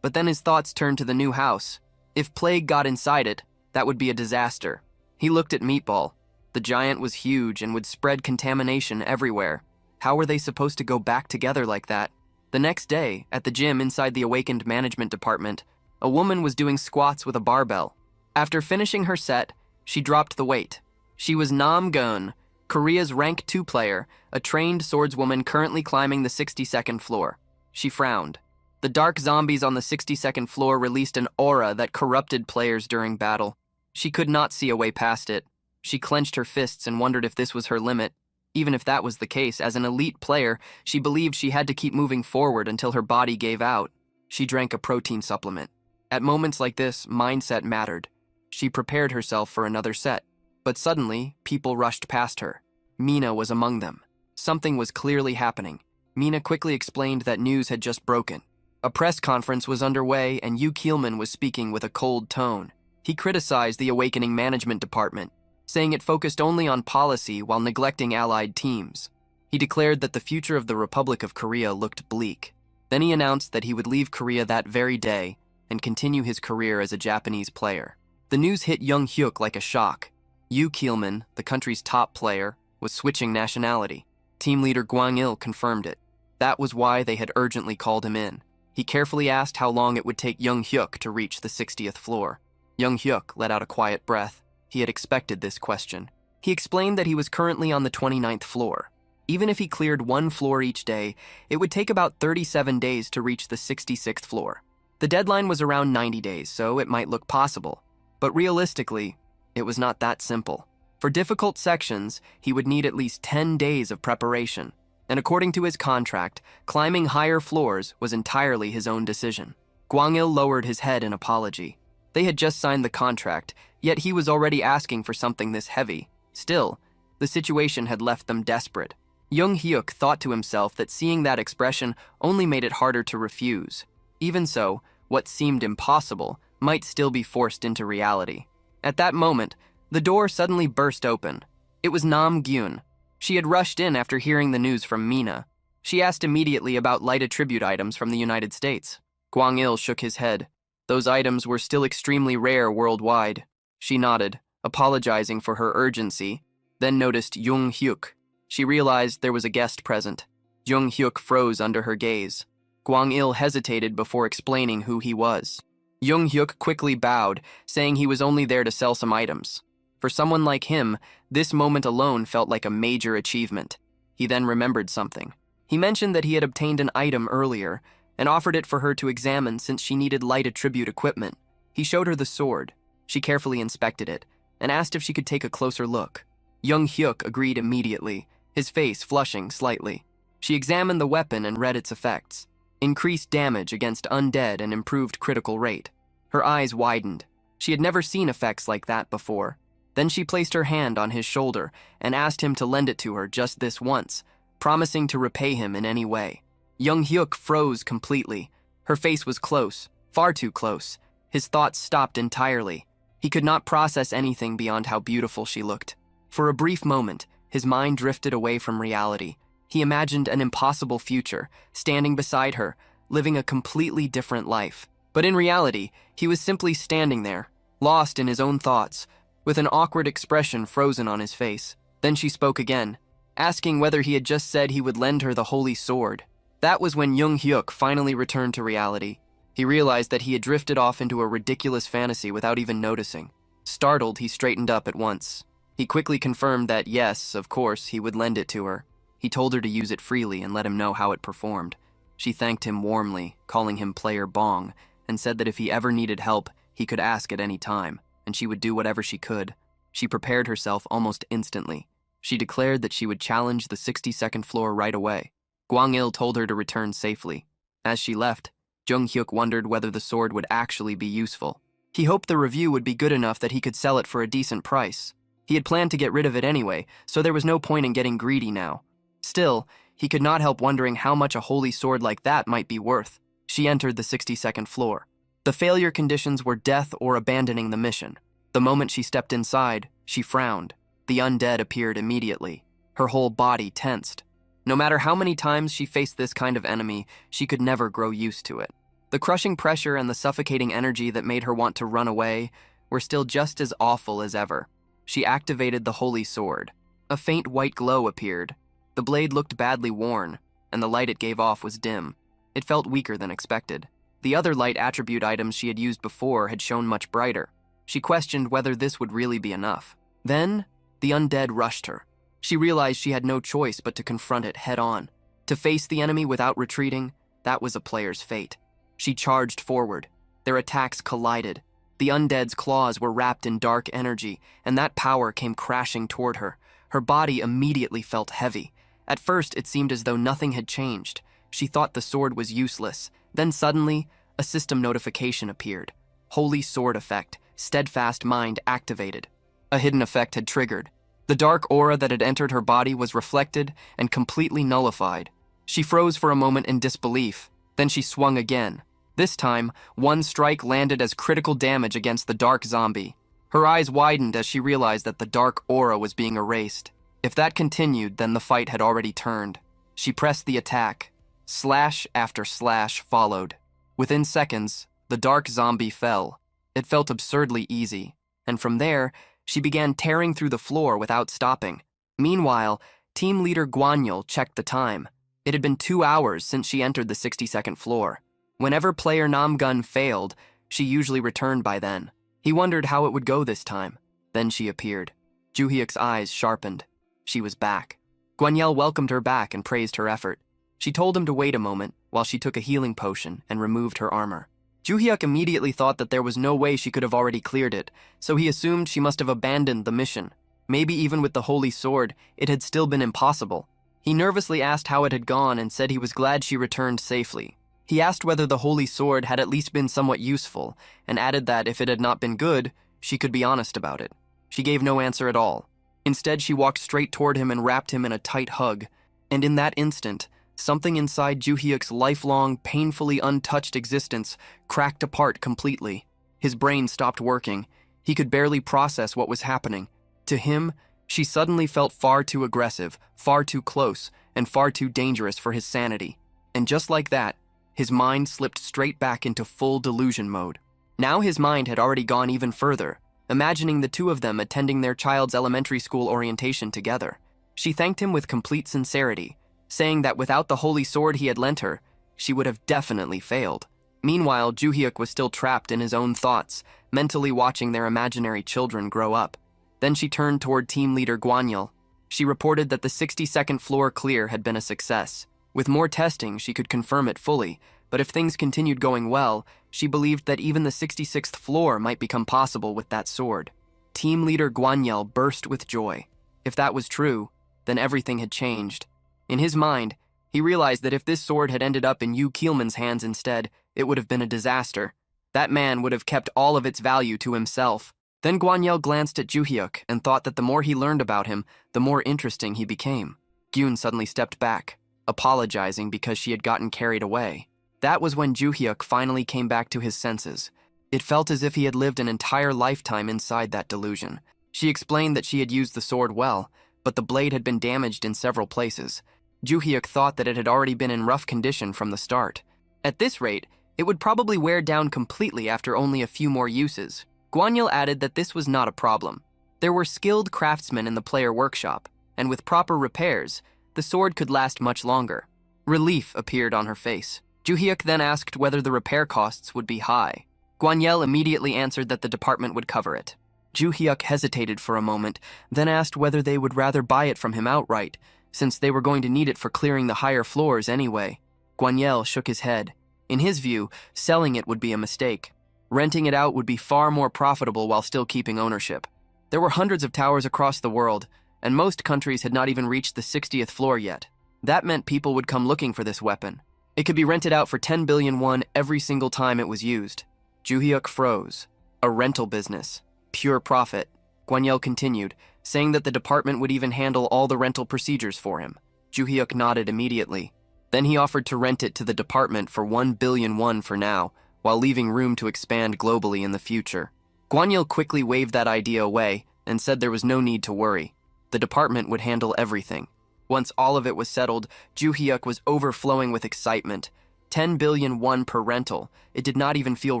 But then his thoughts turned to the new house. If plague got inside it, that would be a disaster. He looked at Meatball. The giant was huge and would spread contamination everywhere. How were they supposed to go back together like that? The next day, at the gym inside the awakened management department, a woman was doing squats with a barbell. After finishing her set, she dropped the weight. She was Nam Gun, Korea's rank 2 player, a trained swordswoman currently climbing the 62nd floor. She frowned. The dark zombies on the 62nd floor released an aura that corrupted players during battle. She could not see a way past it. She clenched her fists and wondered if this was her limit. Even if that was the case, as an elite player, she believed she had to keep moving forward until her body gave out. She drank a protein supplement. At moments like this, mindset mattered. She prepared herself for another set. But suddenly, people rushed past her. Mina was among them. Something was clearly happening. Mina quickly explained that news had just broken. A press conference was underway and Yu Keelman was speaking with a cold tone. He criticized the Awakening Management Department, saying it focused only on policy while neglecting allied teams. He declared that the future of the Republic of Korea looked bleak. Then he announced that he would leave Korea that very day and continue his career as a Japanese player. The news hit Young Hyuk like a shock. Yu Keelman, the country's top player, was switching nationality. Team leader Gwang Il confirmed it. That was why they had urgently called him in. He carefully asked how long it would take Young Hyuk to reach the 60th floor. Young Hyuk let out a quiet breath. He had expected this question. He explained that he was currently on the 29th floor. Even if he cleared one floor each day, it would take about 37 days to reach the 66th floor. The deadline was around 90 days, so it might look possible. But realistically, it was not that simple. For difficult sections, he would need at least 10 days of preparation. And according to his contract, climbing higher floors was entirely his own decision. Gwang Il lowered his head in apology. They had just signed the contract, yet he was already asking for something this heavy. Still, the situation had left them desperate. Young Hyuk thought to himself that seeing that expression only made it harder to refuse. Even so, what seemed impossible might still be forced into reality. At that moment, the door suddenly burst open. It was Nam Gyun. She had rushed in after hearing the news from Mina. She asked immediately about light attribute items from the United States. Gwang Il shook his head. Those items were still extremely rare worldwide. She nodded, apologizing for her urgency, then noticed Young Hyuk. She realized there was a guest present. Young Hyuk froze under her gaze. Gwang Il hesitated before explaining who he was. Young Hyuk quickly bowed, saying he was only there to sell some items. For someone like him, this moment alone felt like a major achievement. He then remembered something. He mentioned that he had obtained an item earlier and offered it for her to examine since she needed light attribute equipment. He showed her the sword. She carefully inspected it and asked if she could take a closer look. Young Hyuk agreed immediately, his face flushing slightly. She examined the weapon and read its effects. Increased damage against undead and improved critical rate. Her eyes widened. She had never seen effects like that before. Then she placed her hand on his shoulder and asked him to lend it to her just this once, promising to repay him in any way. Young Hyuk froze completely. Her face was close, far too close. His thoughts stopped entirely. He could not process anything beyond how beautiful she looked. For a brief moment, his mind drifted away from reality. He imagined an impossible future, standing beside her, living a completely different life. But in reality, he was simply standing there, lost in his own thoughts, with an awkward expression frozen on his face. Then she spoke again, asking whether he had just said he would lend her the holy sword. That was when Young Hyuk finally returned to reality. He realized that he had drifted off into a ridiculous fantasy without even noticing. Startled, he straightened up at once. He quickly confirmed that yes, of course, he would lend it to her. He told her to use it freely and let him know how it performed. She thanked him warmly, calling him Player Bong, and said that if he ever needed help, he could ask at any time, and she would do whatever she could. She prepared herself almost instantly. She declared that she would challenge the 62nd floor right away. Gwang Il told her to return safely. As she left, Jung Hyuk wondered whether the sword would actually be useful. He hoped the review would be good enough that he could sell it for a decent price. He had planned to get rid of it anyway, so there was no point in getting greedy now. Still, he could not help wondering how much a holy sword like that might be worth. She entered the 62nd floor. The failure conditions were death or abandoning the mission. The moment she stepped inside, she frowned. The undead appeared immediately. Her whole body tensed. No matter how many times she faced this kind of enemy, she could never grow used to it. The crushing pressure and the suffocating energy that made her want to run away were still just as awful as ever. She activated the holy sword. A faint white glow appeared. The blade looked badly worn, and the light it gave off was dim. It felt weaker than expected. The other light attribute items she had used before had shown much brighter. She questioned whether this would really be enough. Then, the undead rushed her. She realized she had no choice but to confront it head-on. To face the enemy without retreating, that was a player's fate. She charged forward. Their attacks collided. The undead's claws were wrapped in dark energy, and that power came crashing toward her. Her body immediately felt heavy. At first, it seemed as though nothing had changed. She thought the sword was useless. Then suddenly, a system notification appeared. Holy Sword Effect, Steadfast Mind activated. A hidden effect had triggered. The dark aura that had entered her body was reflected and completely nullified. She froze for a moment in disbelief. Then she swung again. This time, one strike landed as critical damage against the dark zombie. Her eyes widened as she realized that the dark aura was being erased. If that continued, then the fight had already turned. She pressed the attack. Slash after slash followed. Within seconds, the dark zombie fell. It felt absurdly easy. And from there, she began tearing through the floor without stopping. Meanwhile, team leader Guanyul checked the time. It had been 2 hours since she entered the 62nd floor. Whenever player Namgun failed, she usually returned by then. He wondered how it would go this time. Then she appeared. Juhyuk's eyes sharpened. She was back. Guanyul welcomed her back and praised her effort. She told him to wait a moment while she took a healing potion and removed her armor. Juhyuk immediately thought that there was no way she could have already cleared it, so he assumed she must have abandoned the mission. Maybe even with the Holy Sword, it had still been impossible. He nervously asked how it had gone and said he was glad she returned safely. He asked whether the Holy Sword had at least been somewhat useful, and added that if it had not been good, she could be honest about it. She gave no answer at all. Instead, she walked straight toward him and wrapped him in a tight hug. And in that instant, something inside Juhyuk's lifelong, painfully untouched existence cracked apart completely. His brain stopped working. He could barely process what was happening. To him, she suddenly felt far too aggressive, far too close, and far too dangerous for his sanity. And just like that, his mind slipped straight back into full delusion mode. Now his mind had already gone even further, imagining the two of them attending their child's elementary school orientation together. She thanked him with complete sincerity, saying that without the holy sword he had lent her, she would have definitely failed. Meanwhile, Juhyuk was still trapped in his own thoughts, mentally watching their imaginary children grow up. Then she turned toward team leader Guanyul. She reported that the 62nd floor clear had been a success. With more testing, she could confirm it fully, but if things continued going well, she believed that even the 66th floor might become possible with that sword. Team leader Guanyul burst with joy. If that was true, then everything had changed. In his mind, he realized that if this sword had ended up in Yu Keelman's hands instead, it would have been a disaster. That man would have kept all of its value to himself. Then Guanyul glanced at Juhyuk and thought that the more he learned about him, the more interesting he became. Gyun suddenly stepped back, apologizing because she had gotten carried away. That was when Juhyuk finally came back to his senses. It felt as if he had lived an entire lifetime inside that delusion. She explained that she had used the sword well, but the blade had been damaged in several places. Juhyuk thought that it had already been in rough condition from the start. At this rate, it would probably wear down completely after only a few more uses. Guanyul added that this was not a problem. There were skilled craftsmen in the player workshop, and with proper repairs, the sword could last much longer. Relief appeared on her face. Juhyuk then asked whether the repair costs would be high. Guanyul immediately answered that the department would cover it. Juhyuk hesitated for a moment, then asked whether they would rather buy it from him outright, since they were going to need it for clearing the higher floors anyway. Guanyul shook his head. In his view, selling it would be a mistake. Renting it out would be far more profitable while still keeping ownership. There were hundreds of towers across the world, and most countries had not even reached the 60th floor yet. That meant people would come looking for this weapon. It could be rented out for 10 billion won every single time it was used. Juhyuk froze. A rental business. Pure profit. Guanyul continued, saying that the department would even handle all the rental procedures for him. Juhyuk nodded immediately. Then he offered to rent it to the department for 1 billion won for now, while leaving room to expand globally in the future. Guanyul quickly waved that idea away and said there was no need to worry. The department would handle everything. Once all of it was settled, Juhyuk was overflowing with excitement. 10 billion won per rental. It did not even feel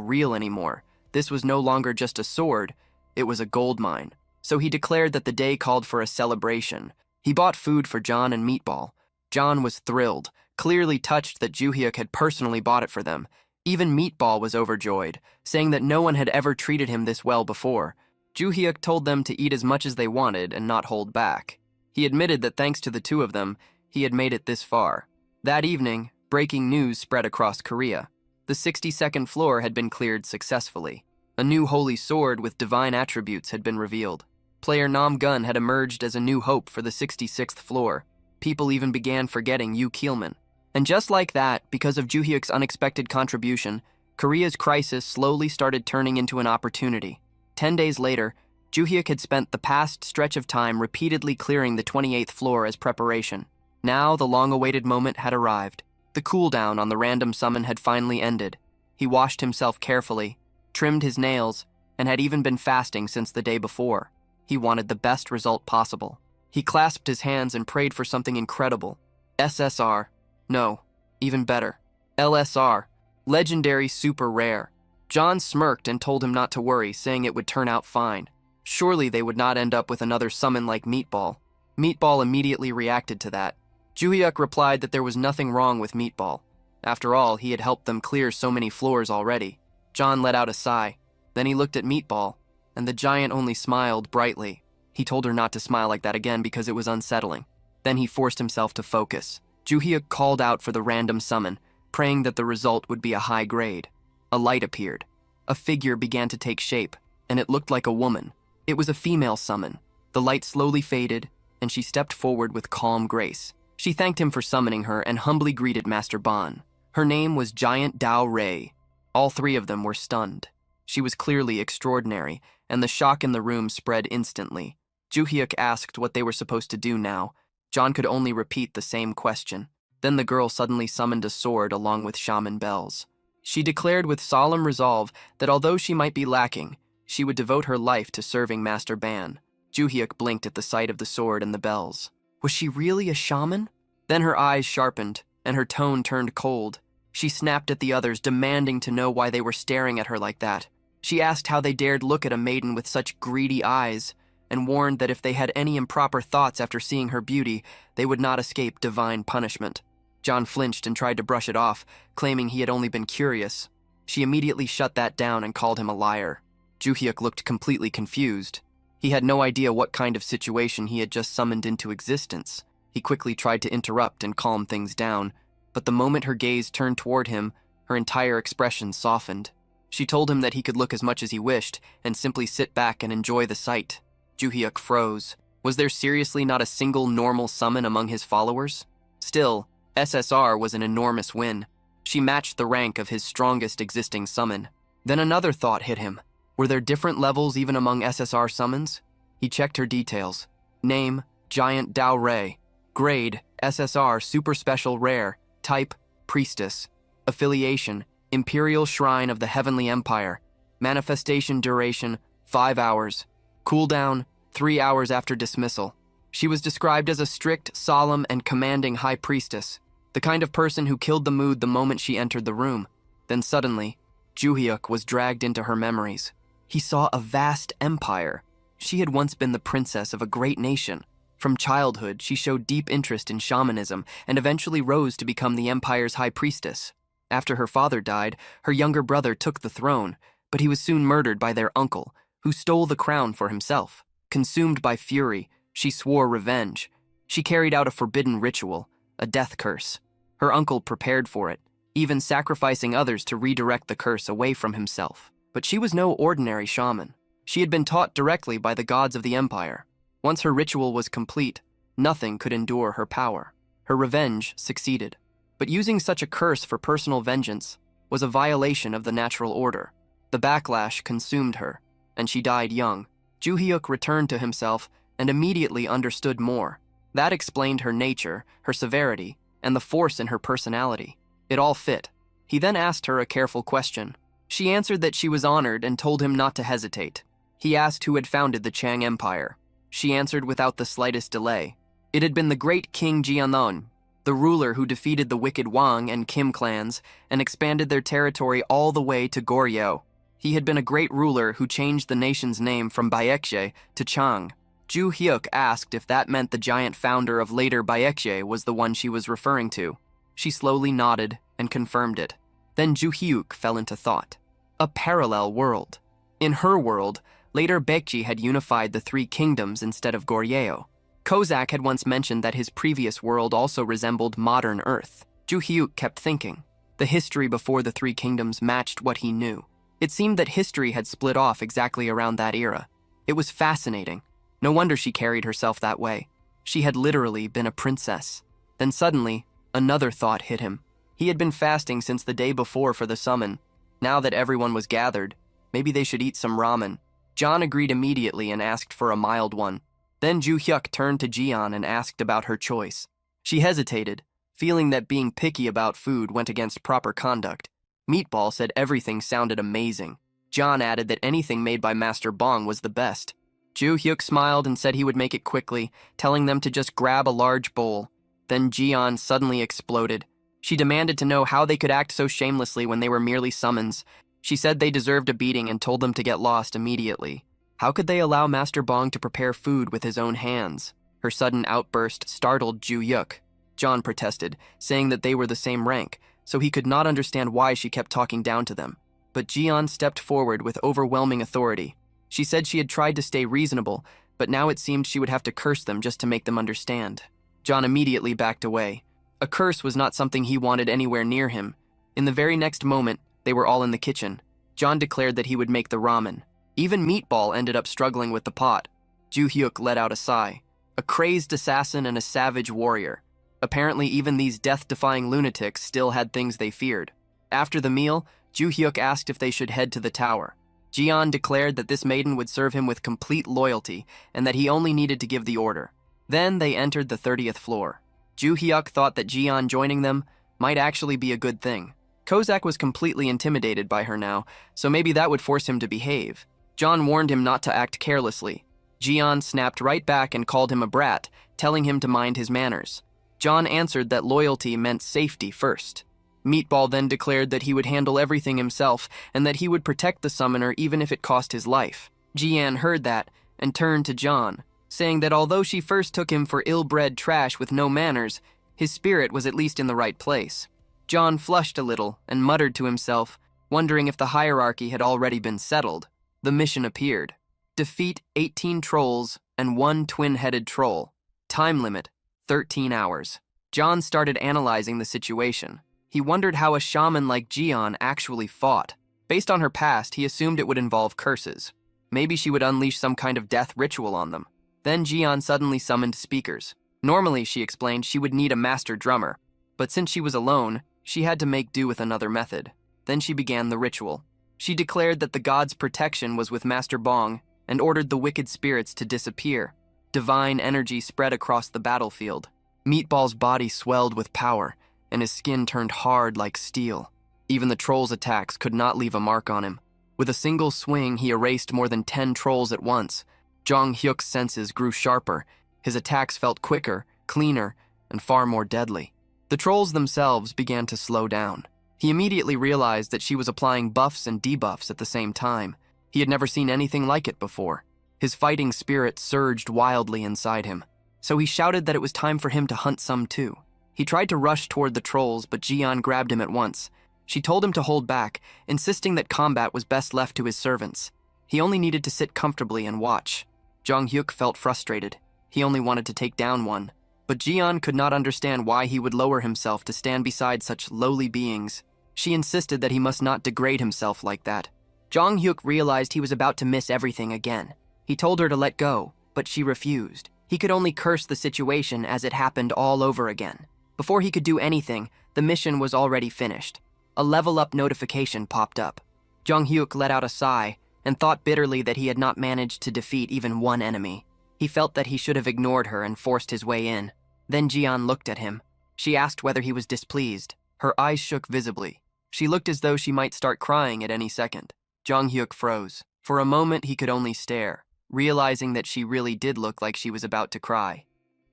real anymore. This was no longer just a sword, it was a gold mine. So he declared that the day called for a celebration. He bought food for John and Meatball. John was thrilled, clearly touched that Juhyuk had personally bought it for them. Even Meatball was overjoyed, saying that no one had ever treated him this well before. Juhyuk told them to eat as much as they wanted and not hold back. He admitted that thanks to the two of them, he had made it this far. That evening, breaking news spread across Korea. The 62nd floor had been cleared successfully. A new holy sword with divine attributes had been revealed. Player Nam Gun had emerged as a new hope for the 66th floor. People even began forgetting Yu Keelman. And just like that, because of Joo-hyuk's unexpected contribution, Korea's crisis slowly started turning into an opportunity. 10 days later, Joo-hyuk had spent the past stretch of time repeatedly clearing the 28th floor as preparation. Now, the long-awaited moment had arrived. The cooldown on the random summon had finally ended. He washed himself carefully, trimmed his nails, and had even been fasting since the day before. He wanted the best result possible. He clasped his hands and prayed for something incredible. SSR. No, even better. LSR. Legendary super rare. John smirked and told him not to worry, saying it would turn out fine. Surely they would not end up with another summon like Meatball. Meatball immediately reacted to that. Joo-hyuk replied that there was nothing wrong with Meatball. After all, he had helped them clear so many floors already. John let out a sigh. Then he looked at Meatball, and the giant only smiled brightly. He told her not to smile like that again because it was unsettling. Then he forced himself to focus. Joo-hyuk called out for the random summon, praying that the result would be a high grade. A light appeared. A figure began to take shape, and it looked like a woman. It was a female summon. The light slowly faded, and she stepped forward with calm grace. She thanked him for summoning her and humbly greeted Master Ban. Her name was Giant Dao Rei. All three of them were stunned. She was clearly extraordinary, and the shock in the room spread instantly. Joo-hyuk asked what they were supposed to do now. John could only repeat the same question. Then the girl suddenly summoned a sword along with shaman bells. She declared with solemn resolve that although she might be lacking, she would devote her life to serving Master Ban. Joo-hyuk blinked at the sight of the sword and the bells. Was she really a shaman? Then her eyes sharpened, and her tone turned cold. She snapped at the others, demanding to know why they were staring at her like that. She asked how they dared look at a maiden with such greedy eyes, and warned that if they had any improper thoughts after seeing her beauty, they would not escape divine punishment. John flinched and tried to brush it off, claiming he had only been curious. She immediately shut that down and called him a liar. Joo-hyuk looked completely confused. He had no idea what kind of situation he had just summoned into existence. He quickly tried to interrupt and calm things down, but the moment her gaze turned toward him, her entire expression softened. She told him that he could look as much as he wished and simply sit back and enjoy the sight. Joo-hyuk froze. Was there seriously not a single normal summon among his followers? Still, SSR was an enormous win. She matched the rank of his strongest existing summon. Then another thought hit him. Were there different levels even among SSR summons? He checked her details. Name, Giant Dao Rei. Grade, SSR Super Special Rare. Type, Priestess. Affiliation, Imperial Shrine of the Heavenly Empire. Manifestation duration, 5 hours. Cooldown, 3 hours after dismissal. She was described as a strict, solemn, and commanding high priestess, the kind of person who killed the mood the moment she entered the room. Then suddenly, Joo-hyuk was dragged into her memories. He saw a vast empire. She had once been the princess of a great nation. From childhood, she showed deep interest in shamanism and eventually rose to become the empire's high priestess. After her father died, her younger brother took the throne, but he was soon murdered by their uncle, who stole the crown for himself. Consumed by fury, she swore revenge. She carried out a forbidden ritual, a death curse. Her uncle prepared for it, even sacrificing others to redirect the curse away from himself. But she was no ordinary shaman. She had been taught directly by the gods of the empire. Once her ritual was complete, nothing could endure her power. Her revenge succeeded. But using such a curse for personal vengeance was a violation of the natural order. The backlash consumed her, and she died young. Joo-hyuk returned to himself and immediately understood more. That explained her nature, her severity, and the force in her personality. It all fit. He then asked her a careful question. She answered that she was honored and told him not to hesitate. He asked who had founded the Chang Empire. She answered without the slightest delay. It had been the great King Jianlong, the ruler who defeated the wicked Wang and Kim clans and expanded their territory all the way to Goryeo. He had been a great ruler who changed the nation's name from Baekje to Chang. Joo-hyuk asked if that meant the giant founder of later Baekje was the one she was referring to. She slowly nodded and confirmed it. Then Joo-hyuk fell into thought. A parallel world. In her world, later Baekje had unified the three kingdoms instead of Goryeo. Kozak had once mentioned that his previous world also resembled modern Earth. Joo-hyuk kept thinking. The history before the three kingdoms matched what he knew. It seemed that history had split off exactly around that era. It was fascinating. No wonder she carried herself that way. She had literally been a princess. Then suddenly, another thought hit him. He had been fasting since the day before for the summon. Now that everyone was gathered, maybe they should eat some ramen. John agreed immediately and asked for a mild one. Then Ju-hyuk turned to Jian and asked about her choice. She hesitated, feeling that being picky about food went against proper conduct. Meatball said everything sounded amazing. John added that anything made by Master Bong was the best. Ju-hyuk smiled and said he would make it quickly, telling them to just grab a large bowl. Then Jian suddenly exploded. She demanded to know how they could act so shamelessly when they were merely summons. She said they deserved a beating and told them to get lost immediately. How could they allow Master Bong to prepare food with his own hands? Her sudden outburst startled Ju-hyuk. John protested, saying that they were the same rank, so he could not understand why she kept talking down to them. But Jian stepped forward with overwhelming authority. She said she had tried to stay reasonable, but now it seemed she would have to curse them just to make them understand. John immediately backed away. A curse was not something he wanted anywhere near him. In the very next moment, they were all in the kitchen. John declared that he would make the ramen. Even Meatball ended up struggling with the pot. Ju-hyuk let out a sigh. A crazed assassin and a savage warrior. Apparently even these death-defying lunatics still had things they feared. After the meal, Ju-hyuk asked if they should head to the tower. Jian declared that this maiden would serve him with complete loyalty and that he only needed to give the order. Then they entered the 30th floor. Ju-hyuk thought that Jian joining them might actually be a good thing. Kozak was completely intimidated by her now, so maybe that would force him to behave. John warned him not to act carelessly. Jian snapped right back and called him a brat, telling him to mind his manners. John answered that loyalty meant safety first. Meatball then declared that he would handle everything himself and that he would protect the summoner even if it cost his life. Jian heard that and turned to John, saying that although she first took him for ill-bred trash with no manners, his spirit was at least in the right place. John flushed a little and muttered to himself, wondering if the hierarchy had already been settled. The mission appeared. Defeat 18 trolls and 1 twin-headed troll. Time limit, 13 hours. John started analyzing the situation. He wondered how a shaman like Jian actually fought. Based on her past, he assumed it would involve curses. Maybe she would unleash some kind of death ritual on them. Then Jian suddenly summoned speakers. Normally, she explained, she would need a master drummer, but since she was alone, she had to make do with another method. Then she began the ritual. She declared that the god's protection was with Master Bong and ordered the wicked spirits to disappear. Divine energy spread across the battlefield. Meatball's body swelled with power, and his skin turned hard like steel. Even the troll's attacks could not leave a mark on him. With a single swing, he erased more than 10 trolls at once. Jong-hyuk's senses grew sharper. His attacks felt quicker, cleaner, and far more deadly. The trolls themselves began to slow down. He immediately realized that she was applying buffs and debuffs at the same time. He had never seen anything like it before. His fighting spirit surged wildly inside him. So he shouted that it was time for him to hunt some too. He tried to rush toward the trolls, but Jian grabbed him at once. She told him to hold back, insisting that combat was best left to his servants. He only needed to sit comfortably and watch. Jong-hyuk felt frustrated. He only wanted to take down one. But Jian could not understand why he would lower himself to stand beside such lowly beings. She insisted that he must not degrade himself like that. Jong-hyuk realized he was about to miss everything again. He told her to let go, but she refused. He could only curse the situation as it happened all over again. Before he could do anything, the mission was already finished. A level-up notification popped up. Jong-hyuk let out a sigh and thought bitterly that he had not managed to defeat even one enemy. He felt that he should have ignored her and forced his way in. Then Jian looked at him. She asked whether he was displeased. Her eyes shook visibly. She looked as though she might start crying at any second. Jong-hyuk froze. For a moment, he could only stare, realizing that she really did look like she was about to cry.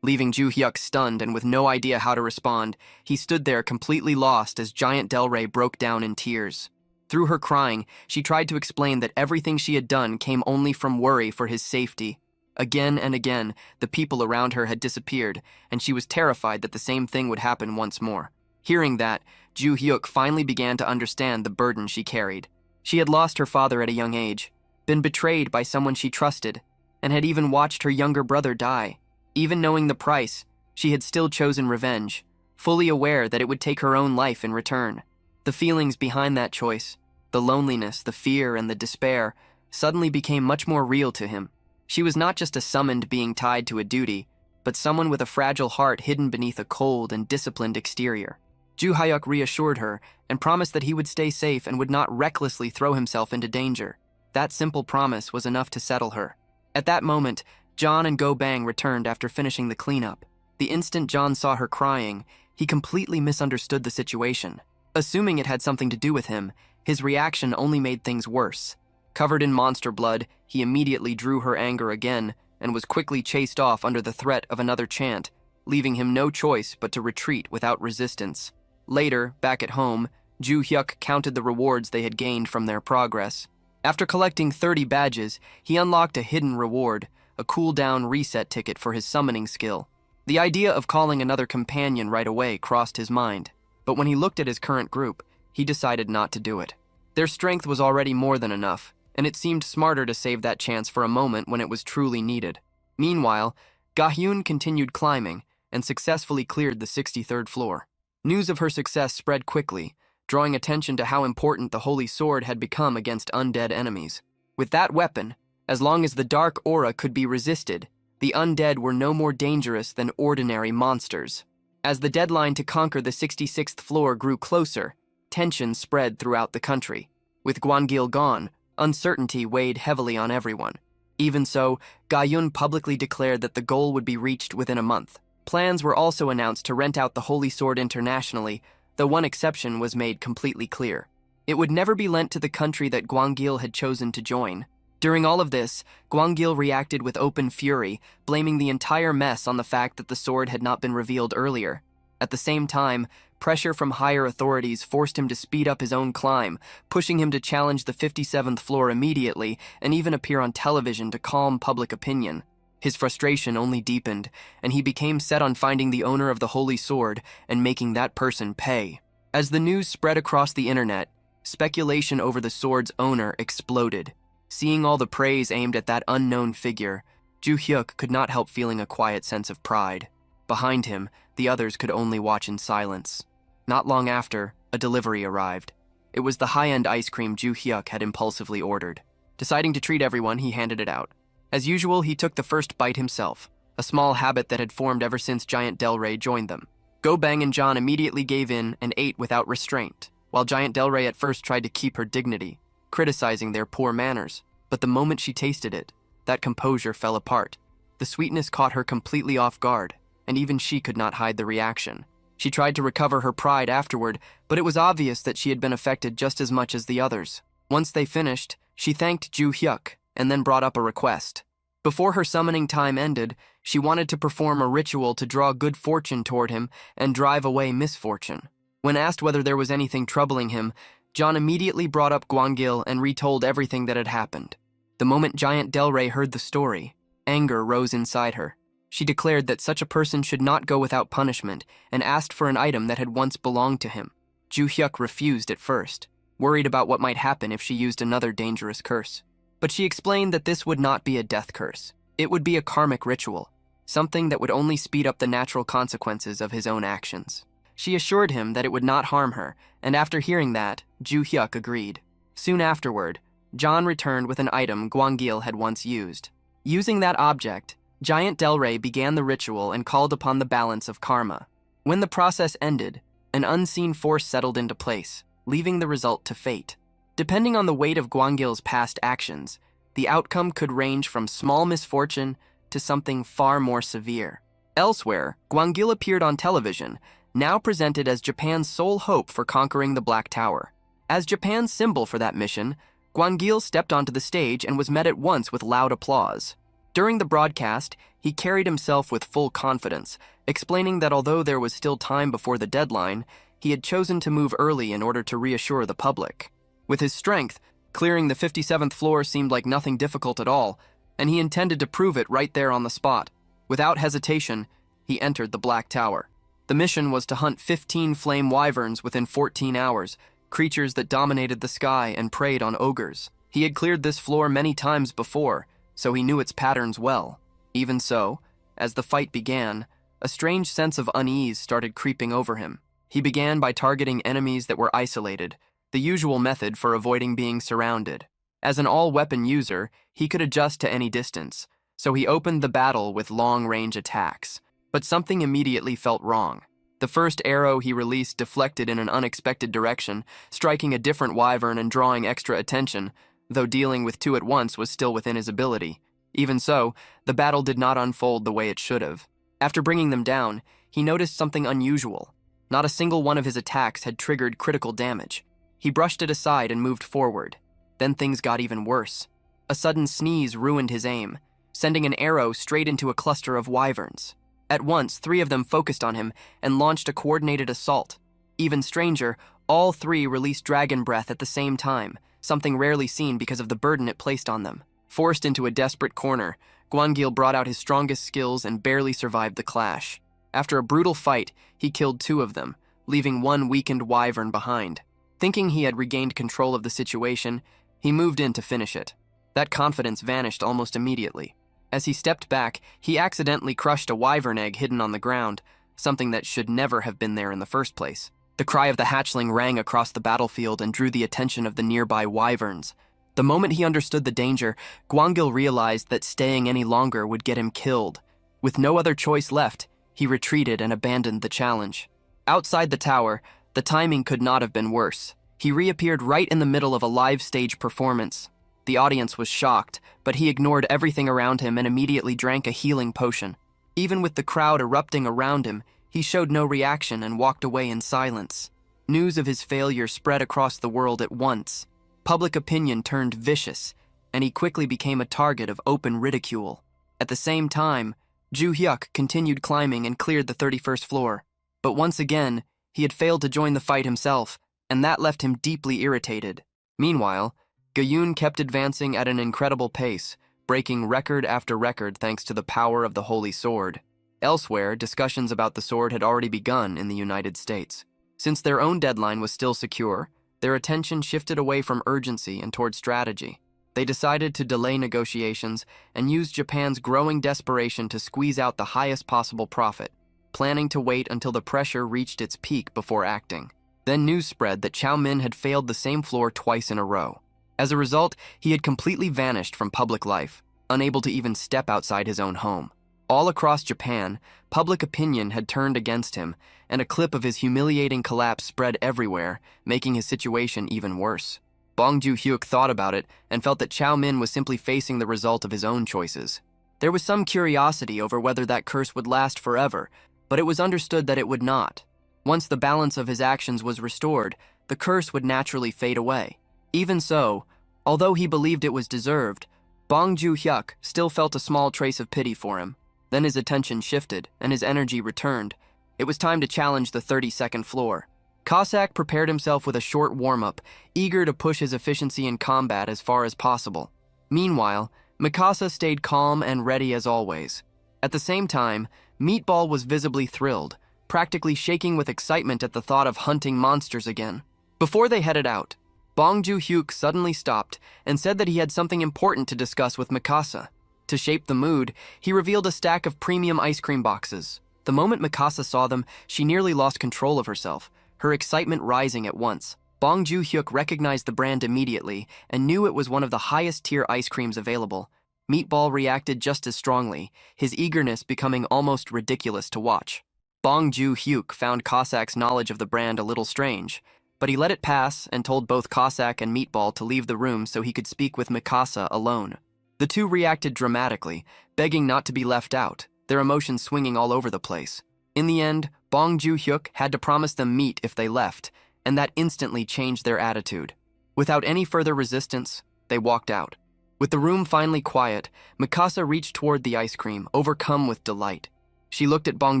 Leaving Ju-hyuk stunned and with no idea how to respond, he stood there completely lost as Giant Delray broke down in tears. Through her crying, she tried to explain that everything she had done came only from worry for his safety. Again and again, the people around her had disappeared, and she was terrified that the same thing would happen once more. Hearing that, Ju-hyuk finally began to understand the burden she carried. She had lost her father at a young age, been betrayed by someone she trusted, and had even watched her younger brother die. Even knowing the price, she had still chosen revenge, fully aware that it would take her own life in return. The feelings behind that choice The loneliness, the fear, and the despair suddenly became much more real to him. She was not just a summoned being tied to a duty, but someone with a fragile heart hidden beneath a cold and disciplined exterior. Ju Hyuk reassured her and promised that he would stay safe and would not recklessly throw himself into danger. That simple promise was enough to settle her. At that moment, John and Go Bang returned after finishing the cleanup. The instant John saw her crying, he completely misunderstood the situation. Assuming it had something to do with him, his reaction only made things worse. Covered in monster blood, he immediately drew her anger again and was quickly chased off under the threat of another chant, leaving him no choice but to retreat without resistance. Later, back at home, Ju Hyuk counted the rewards they had gained from their progress. After collecting 30 badges, he unlocked a hidden reward, a cooldown reset ticket for his summoning skill. The idea of calling another companion right away crossed his mind, but when he looked at his current group, he decided not to do it. Their strength was already more than enough, and it seemed smarter to save that chance for a moment when it was truly needed. Meanwhile, Ga-hyun continued climbing and successfully cleared the 63rd floor. News of her success spread quickly, drawing attention to how important the Holy Sword had become against undead enemies. With that weapon, as long as the dark aura could be resisted, the undead were no more dangerous than ordinary monsters. As the deadline to conquer the 66th floor grew closer, tension spread throughout the country. With Gwangil gone, uncertainty weighed heavily on everyone. Even so, Ga-hyun publicly declared that the goal would be reached within a month. Plans were also announced to rent out the Holy Sword internationally, though one exception was made completely clear. It would never be lent to the country that Gwangil had chosen to join. During all of this, Gwangil reacted with open fury, blaming the entire mess on the fact that the sword had not been revealed earlier. At the same time, pressure from higher authorities forced him to speed up his own climb, pushing him to challenge the 57th floor immediately and even appear on television to calm public opinion. His frustration only deepened, and he became set on finding the owner of the Holy Sword and making that person pay. As the news spread across the internet, speculation over the sword's owner exploded. Seeing all the praise aimed at that unknown figure, Ju Hyuk could not help feeling a quiet sense of pride. Behind him, the others could only watch in silence. Not long after, a delivery arrived. It was the high-end ice cream Ju Hyuk had impulsively ordered. Deciding to treat everyone, he handed it out. As usual, he took the first bite himself, a small habit that had formed ever since Giant Del Rey joined them. Go Bang and John immediately gave in and ate without restraint, while Giant Del Rey at first tried to keep her dignity, criticizing their poor manners. But the moment she tasted it, that composure fell apart. The sweetness caught her completely off guard, and even she could not hide the reaction. She tried to recover her pride afterward, but it was obvious that she had been affected just as much as the others. Once they finished, she thanked Ju Hyuk and then brought up a request. Before her summoning time ended, she wanted to perform a ritual to draw good fortune toward him and drive away misfortune. When asked whether there was anything troubling him, John immediately brought up Gwangil and retold everything that had happened. The moment Giant Del Rey heard the story, anger rose inside her. She declared that such a person should not go without punishment and asked for an item that had once belonged to him. Ju Hyuk refused at first, worried about what might happen if she used another dangerous curse. But she explained that this would not be a death curse. It would be a karmic ritual, something that would only speed up the natural consequences of his own actions. She assured him that it would not harm her, and after hearing that, Ju Hyuk agreed. Soon afterward, John returned with an item Gwangil had once used. Using that object, Giant Del Rey began the ritual and called upon the balance of karma. When the process ended, an unseen force settled into place, leaving the result to fate. Depending on the weight of Gwangil's past actions, the outcome could range from small misfortune to something far more severe. Elsewhere, Gwangil appeared on television, now presented as Japan's sole hope for conquering the Black Tower. As Japan's symbol for that mission, Gwangil stepped onto the stage and was met at once with loud applause. During the broadcast, he carried himself with full confidence, explaining that although there was still time before the deadline, he had chosen to move early in order to reassure the public. With his strength, clearing the 57th floor seemed like nothing difficult at all, and he intended to prove it right there on the spot. Without hesitation, he entered the Black Tower. The mission was to hunt 15 flame wyverns within 14 hours, creatures that dominated the sky and preyed on ogres. He had cleared this floor many times before, so he knew its patterns well. Even so, as the fight began, a strange sense of unease started creeping over him. He began by targeting enemies that were isolated, the usual method for avoiding being surrounded. As an all-weapon user, he could adjust to any distance, so he opened the battle with long-range attacks. But something immediately felt wrong. The first arrow he released deflected in an unexpected direction, striking a different wyvern and drawing extra attention, though dealing with two at once was still within his ability. Even so, the battle did not unfold the way it should have. After bringing them down, he noticed something unusual. Not a single one of his attacks had triggered critical damage. He brushed it aside and moved forward. Then things got even worse. A sudden sneeze ruined his aim, sending an arrow straight into a cluster of wyverns. At once, 3 of them focused on him and launched a coordinated assault. Even stranger, all 3 released dragon breath at the same time, something rarely seen because of the burden it placed on them. Forced into a desperate corner, Gwangil brought out his strongest skills and barely survived the clash. After a brutal fight, he killed 2 of them, leaving 1 weakened wyvern behind. Thinking he had regained control of the situation, he moved in to finish it. That confidence vanished almost immediately. As he stepped back, he accidentally crushed a wyvern egg hidden on the ground, something that should never have been there in the first place. The cry of the hatchling rang across the battlefield and drew the attention of the nearby wyverns. The moment he understood the danger, Gwangil realized that staying any longer would get him killed. With no other choice left, he retreated and abandoned the challenge. Outside the tower, the timing could not have been worse. He reappeared right in the middle of a live stage performance. The audience was shocked, but he ignored everything around him and immediately drank a healing potion. Even with the crowd erupting around him, he showed no reaction and walked away in silence. News of his failure spread across the world at once. Public opinion turned vicious, and he quickly became a target of open ridicule. At the same time, Ju Hyuk continued climbing and cleared the 31st floor. But once again, he had failed to join the fight himself, and that left him deeply irritated. Meanwhile, Gayun kept advancing at an incredible pace, breaking record after record thanks to the power of the Holy Sword. Elsewhere, discussions about the sword had already begun in the United States. Since their own deadline was still secure, their attention shifted away from urgency and toward strategy. They decided to delay negotiations and use Japan's growing desperation to squeeze out the highest possible profit, planning to wait until the pressure reached its peak before acting. Then news spread that Chow Min had failed the same floor twice in a row. As a result, he had completely vanished from public life, unable to even step outside his own home. All across Japan, public opinion had turned against him, and a clip of his humiliating collapse spread everywhere, making his situation even worse. Bong Joo-hyuk thought about it and felt that Chow Min was simply facing the result of his own choices. There was some curiosity over whether that curse would last forever, but it was understood that it would not. Once the balance of his actions was restored, the curse would naturally fade away. Even so, although he believed it was deserved, Bong Joo-hyuk still felt a small trace of pity for him. Then his attention shifted, and his energy returned. It was time to challenge the 32nd floor. Cossack prepared himself with a short warm-up, eager to push his efficiency in combat as far as possible. Meanwhile, Mikasa stayed calm and ready as always. At the same time, Meatball was visibly thrilled, practically shaking with excitement at the thought of hunting monsters again. Before they headed out, Bong Joo-hyuk suddenly stopped and said that he had something important to discuss with Mikasa. To shape the mood, he revealed a stack of premium ice cream boxes. The moment Mikasa saw them, she nearly lost control of herself, her excitement rising at once. Bong Joo-hyuk recognized the brand immediately and knew it was one of the highest-tier ice creams available. Meatball reacted just as strongly, his eagerness becoming almost ridiculous to watch. Bong Joo-hyuk found Cossack's knowledge of the brand a little strange, but he let it pass and told both Cossack and Meatball to leave the room so he could speak with Mikasa alone. The two reacted dramatically, begging not to be left out, their emotions swinging all over the place. In the end, Bong Joo-hyuk had to promise them meat if they left, and that instantly changed their attitude. Without any further resistance, they walked out. With the room finally quiet, Mikasa reached toward the ice cream, overcome with delight. She looked at Bong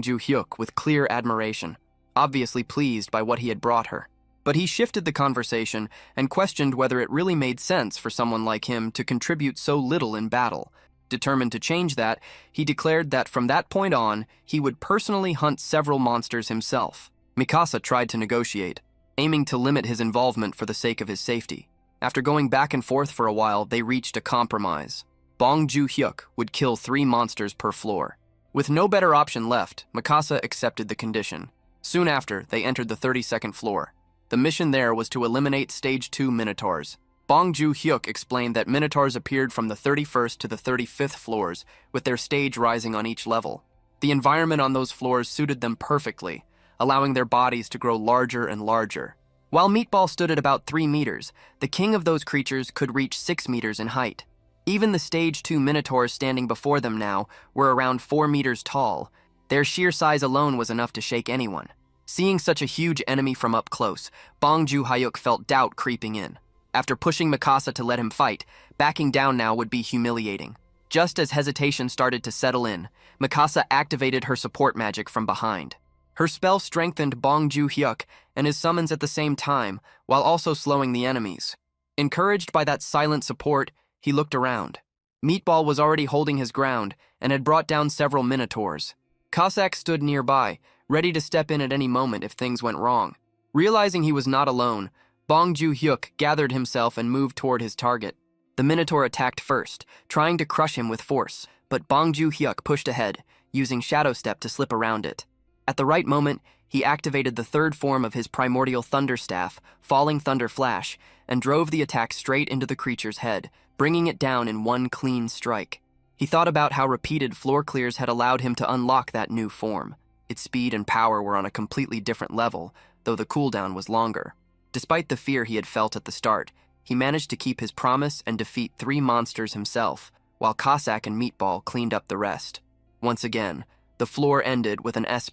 Joo-hyuk with clear admiration, obviously pleased by what he had brought her. But he shifted the conversation and questioned whether it really made sense for someone like him to contribute so little in battle. Determined to change that, he declared that from that point on, he would personally hunt several monsters himself. Mikasa tried to negotiate, aiming to limit his involvement for the sake of his safety. After going back and forth for a while, they reached a compromise. Bong Joo-hyuk would kill 3 monsters per floor. With no better option left, Mikasa accepted the condition. Soon after, they entered the 32nd floor. The mission there was to eliminate Stage 2 Minotaurs. Bong Joon-hyuk explained that Minotaurs appeared from the 31st to the 35th floors, with their stage rising on each level. The environment on those floors suited them perfectly, allowing their bodies to grow larger and larger. While Meatball stood at about 3 meters, the king of those creatures could reach 6 meters in height. Even the Stage 2 Minotaurs standing before them now were around 4 meters tall. Their sheer size alone was enough to shake anyone. Seeing such a huge enemy from up close, Bong Joon-hyuk felt doubt creeping in. After pushing Mikasa to let him fight, backing down now would be humiliating. Just as hesitation started to settle in, Mikasa activated her support magic from behind. Her spell strengthened Bong Joon-hyuk and his summons at the same time, while also slowing the enemies. Encouraged by that silent support, he looked around. Meatball was already holding his ground and had brought down several Minotaurs. Cossack stood nearby, ready to step in at any moment if things went wrong. Realizing he was not alone, Bong Joon-hyuk gathered himself and moved toward his target. The Minotaur attacked first, trying to crush him with force, but Bong Joon-hyuk pushed ahead, using Shadow Step to slip around it. At the right moment, he activated the third form of his primordial Thunder Staff, Falling Thunder Flash, and drove the attack straight into the creature's head, bringing it down in one clean strike. He thought about how repeated floor clears had allowed him to unlock that new form. Its speed and power were on a completely different level, though the cooldown was longer. Despite the fear he had felt at the start, he managed to keep his promise and defeat 3 monsters himself, while Cossack and Meatball cleaned up the rest. Once again, the floor ended with an S++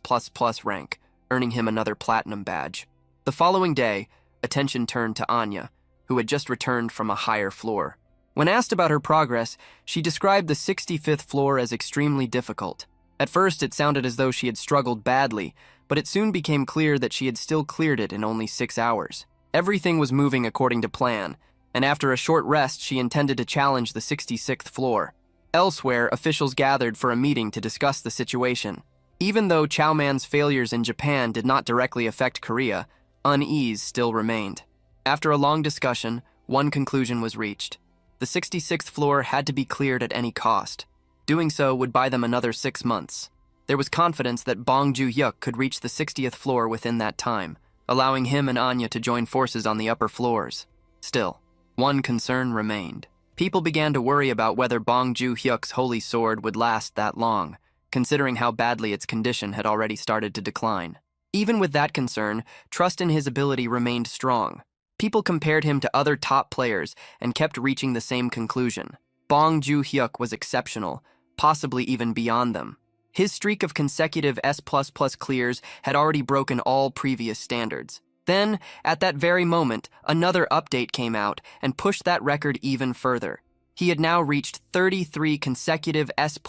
rank, earning him another platinum badge. The following day, attention turned to Anya, who had just returned from a higher floor. When asked about her progress, she described the 65th floor as extremely difficult. At first, it sounded as though she had struggled badly, but it soon became clear that she had still cleared it in only 6 hours. Everything was moving according to plan, and after a short rest, she intended to challenge the 66th floor. Elsewhere, officials gathered for a meeting to discuss the situation. Even though Chow Man's failures in Japan did not directly affect Korea, unease still remained. After a long discussion, one conclusion was reached. The 66th floor had to be cleared at any cost. Doing so would buy them another 6 months. There was confidence that Bong Joon-hyuk could reach the 60th floor within that time, allowing him and Anya to join forces on the upper floors. Still, one concern remained. People began to worry about whether Bong Joon-hyuk's holy sword would last that long, considering how badly its condition had already started to decline. Even with that concern, trust in his ability remained strong. People compared him to other top players and kept reaching the same conclusion. Bong Joon-hyuk was exceptional, possibly even beyond them. His streak of consecutive S++ clears had already broken all previous standards. Then, at that very moment, another update came out and pushed that record even further. He had now reached 33 consecutive S++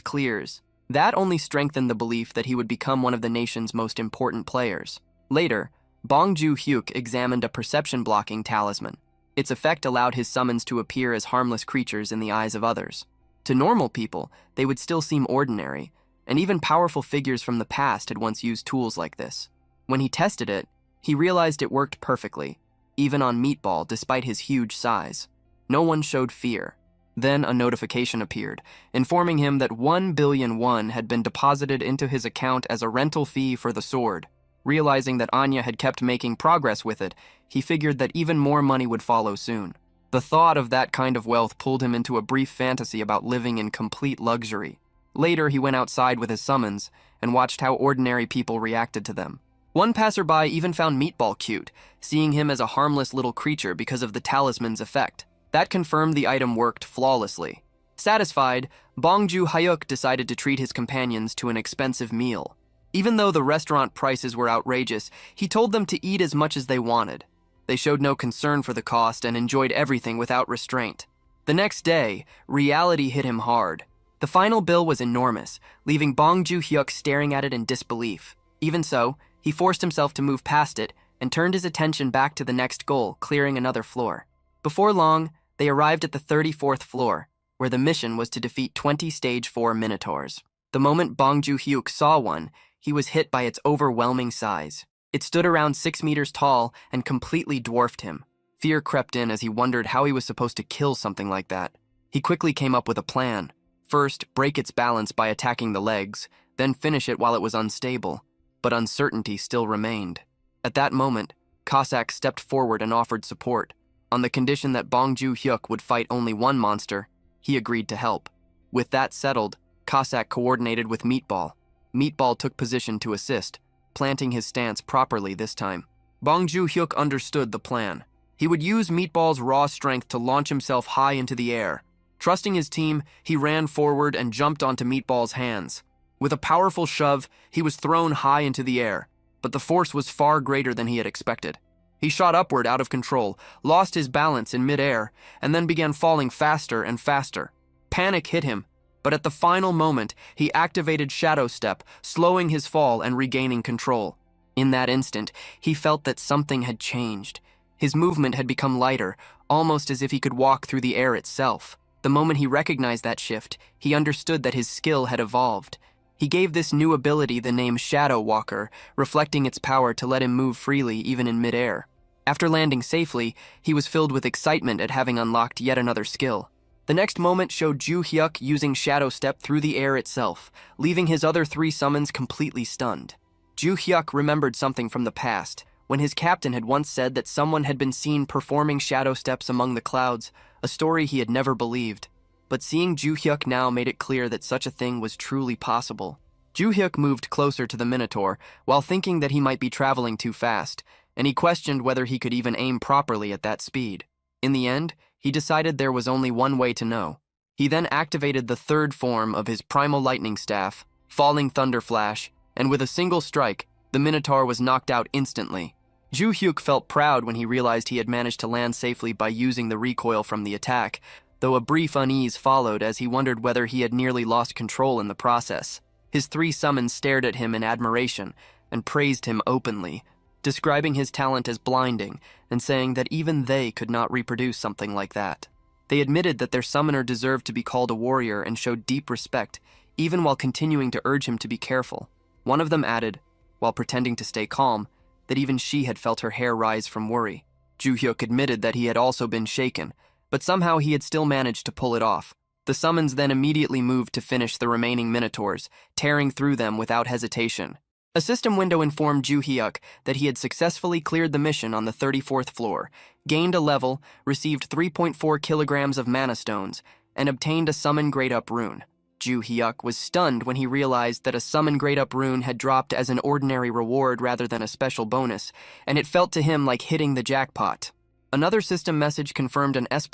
clears. That only strengthened the belief that he would become one of the nation's most important players. Later, Bong Joon-hyuk examined a perception-blocking talisman. Its effect allowed his summons to appear as harmless creatures in the eyes of others. To normal people, they would still seem ordinary, and even powerful figures from the past had once used tools like this. When he tested it, he realized it worked perfectly, even on Meatball despite his huge size. No one showed fear. Then a notification appeared, informing him that 1 billion won had been deposited into his account as a rental fee for the sword. Realizing that Anya had kept making progress with it, he figured that even more money would follow soon. The thought of that kind of wealth pulled him into a brief fantasy about living in complete luxury. Later, he went outside with his summons and watched how ordinary people reacted to them. One passerby even found Meatball cute, seeing him as a harmless little creature because of the talisman's effect. That confirmed the item worked flawlessly. Satisfied, Bong Joon-hyuk decided to treat his companions to an expensive meal. Even though the restaurant prices were outrageous, he told them to eat as much as they wanted. They showed no concern for the cost and enjoyed everything without restraint. The next day, reality hit him hard. The final bill was enormous, leaving Bong Joon-hyuk staring at it in disbelief. Even so, he forced himself to move past it and turned his attention back to the next goal, clearing another floor. Before long, they arrived at the 34th floor, where the mission was to defeat 20 Stage 4 Minotaurs. The moment Bong Joon-hyuk saw one, he was hit by its overwhelming size. It stood around 6 meters tall and completely dwarfed him. Fear crept in as he wondered how he was supposed to kill something like that. He quickly came up with a plan. First, break its balance by attacking the legs, then finish it while it was unstable. But uncertainty still remained. At that moment, Cossack stepped forward and offered support. On the condition that Bong Joo-hyuk would fight only one monster, he agreed to help. With that settled, Cossack coordinated with Meatball. Meatball took position to assist, planting his stance properly this time. Bong Joo-hyuk understood the plan. He would use Meatball's raw strength to launch himself high into the air. Trusting his team, he ran forward and jumped onto Meatball's hands. With a powerful shove, he was thrown high into the air, but the force was far greater than he had expected. He shot upward out of control, lost his balance in midair, and then began falling faster and faster. Panic hit him, but at the final moment, he activated Shadow Step, slowing his fall and regaining control. In that instant, he felt that something had changed. His movement had become lighter, almost as if he could walk through the air itself. The moment he recognized that shift, he understood that his skill had evolved. He gave this new ability the name Shadow Walker, reflecting its power to let him move freely even in midair. After landing safely, he was filled with excitement at having unlocked yet another skill. The next moment showed Joo-hyuk using Shadow Step through the air itself, leaving his other 3 summons completely stunned. Joo-hyuk remembered something from the past, when his captain had once said that someone had been seen performing shadow steps among the clouds, a story he had never believed. But seeing Joo-hyuk now made it clear that such a thing was truly possible. Joo-hyuk moved closer to the Minotaur, while thinking that he might be traveling too fast, and he questioned whether he could even aim properly at that speed. In the end, he decided there was only one way to know. He then activated the 3rd form of his Primal Lightning Staff, Falling Thunder Flash, and with a single strike, the Minotaur was knocked out instantly. Joo-hyuk felt proud when he realized he had managed to land safely by using the recoil from the attack, though a brief unease followed as he wondered whether he had nearly lost control in the process. His 3 summons stared at him in admiration and praised him openly, describing his talent as blinding and saying that even they could not reproduce something like that. They admitted that their summoner deserved to be called a warrior and showed deep respect, even while continuing to urge him to be careful. One of them added, while pretending to stay calm, that even she had felt her hair rise from worry. Joo-hyuk admitted that he had also been shaken, but somehow he had still managed to pull it off. The summons then immediately moved to finish the remaining Minotaurs, tearing through them without hesitation. A system window informed Joo-hyuk that he had successfully cleared the mission on the 34th floor, gained a level, received 3.4 kilograms of mana stones, and obtained a summon grade-up rune. Joo-hyuk was stunned when he realized that a summon grade-up rune had dropped as an ordinary reward rather than a special bonus, and it felt to him like hitting the jackpot. Another system message confirmed an S++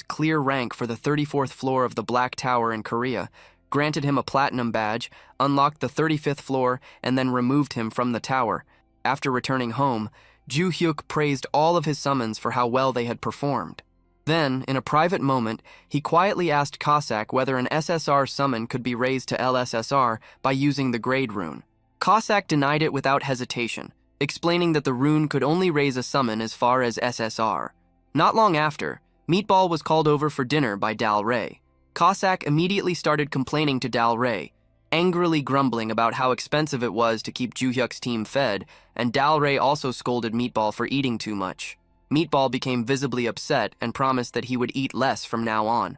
clear rank for the 34th floor of the Black Tower in Korea, granted him a platinum badge, unlocked the 35th floor, and then removed him from the tower. After returning home, Joo-hyuk praised all of his summons for how well they had performed. Then, in a private moment, he quietly asked Cossack whether an SSR summon could be raised to LSSR by using the grade rune. Cossack denied it without hesitation, explaining that the rune could only raise a summon as far as SSR. Not long after, Meatball was called over for dinner by Dal Rey. Cossack immediately started complaining to Dal Rey, angrily grumbling about how expensive it was to keep Joo-hyuk's team fed, and Dal Rey also scolded Meatball for eating too much. Meatball became visibly upset and promised that he would eat less from now on.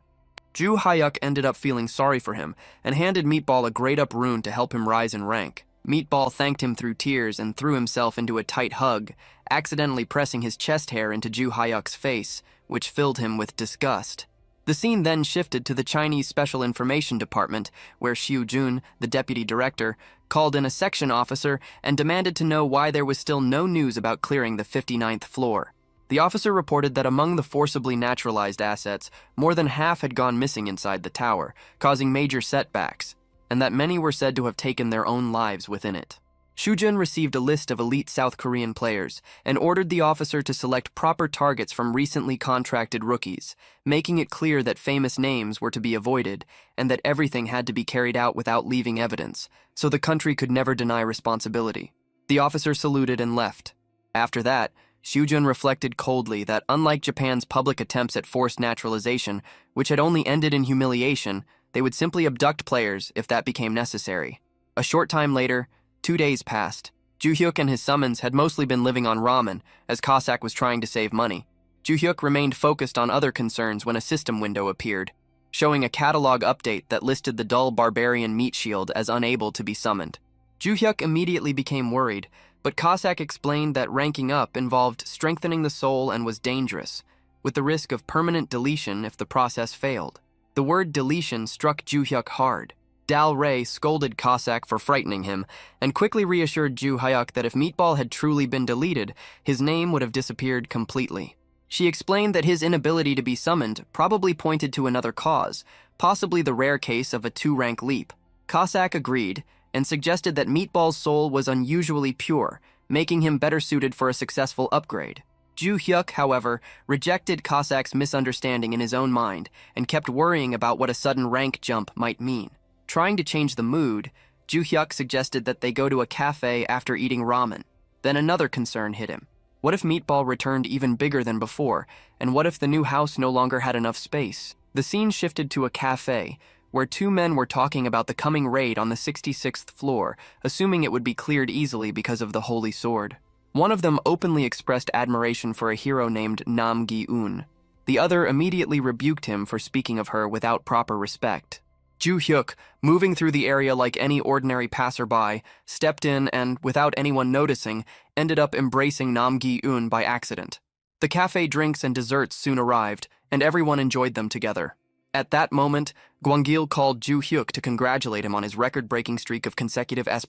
Joo-hyuk ended up feeling sorry for him and handed Meatball a grade-up rune to help him rise in rank. Meatball thanked him through tears and threw himself into a tight hug, accidentally pressing his chest hair into Joo-hyuk's face, which filled him with disgust. The scene then shifted to the Chinese Special Information Department, where Xiu Jun, the deputy director, called in a section officer and demanded to know why there was still no news about clearing the 59th floor. The officer reported that among the forcibly naturalized assets, more than half had gone missing inside the tower, causing major setbacks, and that many were said to have taken their own lives within it. Shujun received a list of elite South Korean players and ordered the officer to select proper targets from recently contracted rookies, making it clear that famous names were to be avoided and that everything had to be carried out without leaving evidence, so the country could never deny responsibility. The officer saluted and left. After that, Shujun reflected coldly that unlike Japan's public attempts at forced naturalization, which had only ended in humiliation, they would simply abduct players if that became necessary. A short time later, 2 days passed. Joo-hyuk and his summons had mostly been living on ramen, as Cossack was trying to save money. Joo-hyuk remained focused on other concerns when a system window appeared, showing a catalog update that listed the dull barbarian meat shield as unable to be summoned. Joo-hyuk immediately became worried, But Cossack explained that ranking up involved strengthening the soul and was dangerous, with the risk of permanent deletion if the process failed. The word deletion struck Ju-hyuk hard. Dal Rey scolded Cossack for frightening him, and quickly reassured Ju-hyuk that if Meatball had truly been deleted, his name would have disappeared completely. She explained that his inability to be summoned probably pointed to another cause, possibly the rare case of a 2-rank leap. Cossack agreed, and suggested that Meatball's soul was unusually pure, making him better suited for a successful upgrade. Ju-hyuk, however, rejected Cossack's misunderstanding in his own mind and kept worrying about what a sudden rank jump might mean. Trying to change the mood, Ju-hyuk suggested that they go to a cafe after eating ramen. Then another concern hit him. What if Meatball returned even bigger than before, and what if the new house no longer had enough space? The scene shifted to a cafe, where 2 men were talking about the coming raid on the 66th floor, assuming it would be cleared easily because of the Holy Sword. One of them openly expressed admiration for a hero named Nam Gi-un. The other immediately rebuked him for speaking of her without proper respect. Ju-hyuk, moving through the area like any ordinary passerby, stepped in and, without anyone noticing, ended up embracing Nam Gi-un by accident. The cafe drinks and desserts soon arrived, and everyone enjoyed them together. At that moment, Gwangil called Ju-hyuk to congratulate him on his record-breaking streak of consecutive S++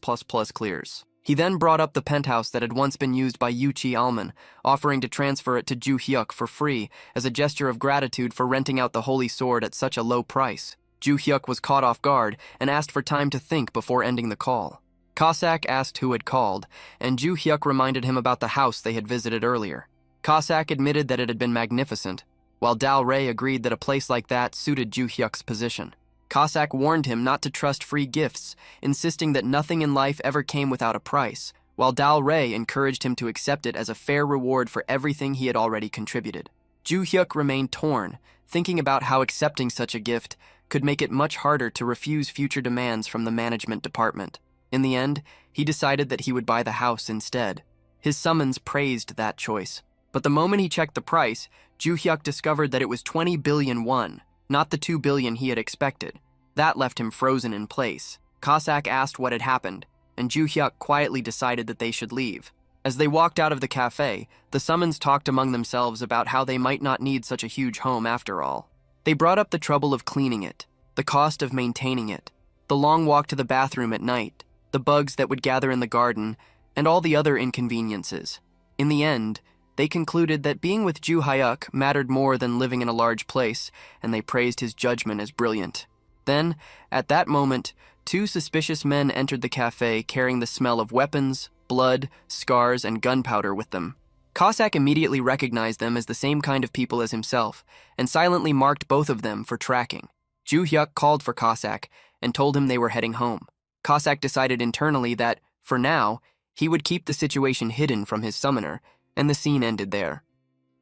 clears. He then brought up the penthouse that had once been used by Yuchi Alman, offering to transfer it to Ju-hyuk for free as a gesture of gratitude for renting out the Holy Sword at such a low price. Ju-hyuk was caught off guard and asked for time to think before ending the call. Cossack asked who had called, and Ju-hyuk reminded him about the house they had visited earlier. Cossack admitted that it had been magnificent, while Dal Rey agreed that a place like that suited Ju-hyuk's position. Cossack warned him not to trust free gifts, insisting that nothing in life ever came without a price, while Dal Rey encouraged him to accept it as a fair reward for everything he had already contributed. Ju-hyuk remained torn, thinking about how accepting such a gift could make it much harder to refuse future demands from the management department. In the end, he decided that he would buy the house instead. His summons praised that choice, but the moment he checked the price, Ju-hyuk discovered that it was 20 billion won, not the 2 billion he had expected. That left him frozen in place. Cossack asked what had happened, and Ju-hyuk quietly decided that they should leave. As they walked out of the cafe, the summons talked among themselves about how they might not need such a huge home after all. They brought up the trouble of cleaning it, the cost of maintaining it, the long walk to the bathroom at night, the bugs that would gather in the garden, and all the other inconveniences. In the end, they concluded that being with Ju-hyuk mattered more than living in a large place, and they praised his judgment as brilliant. Then, at that moment, 2 suspicious men entered the cafe carrying the smell of weapons, blood, scars, and gunpowder with them. Cossack immediately recognized them as the same kind of people as himself, and silently marked both of them for tracking. Ju-hyuk called for Cossack and told him they were heading home. Cossack decided internally that, for now, he would keep the situation hidden from his summoner, and the scene ended there.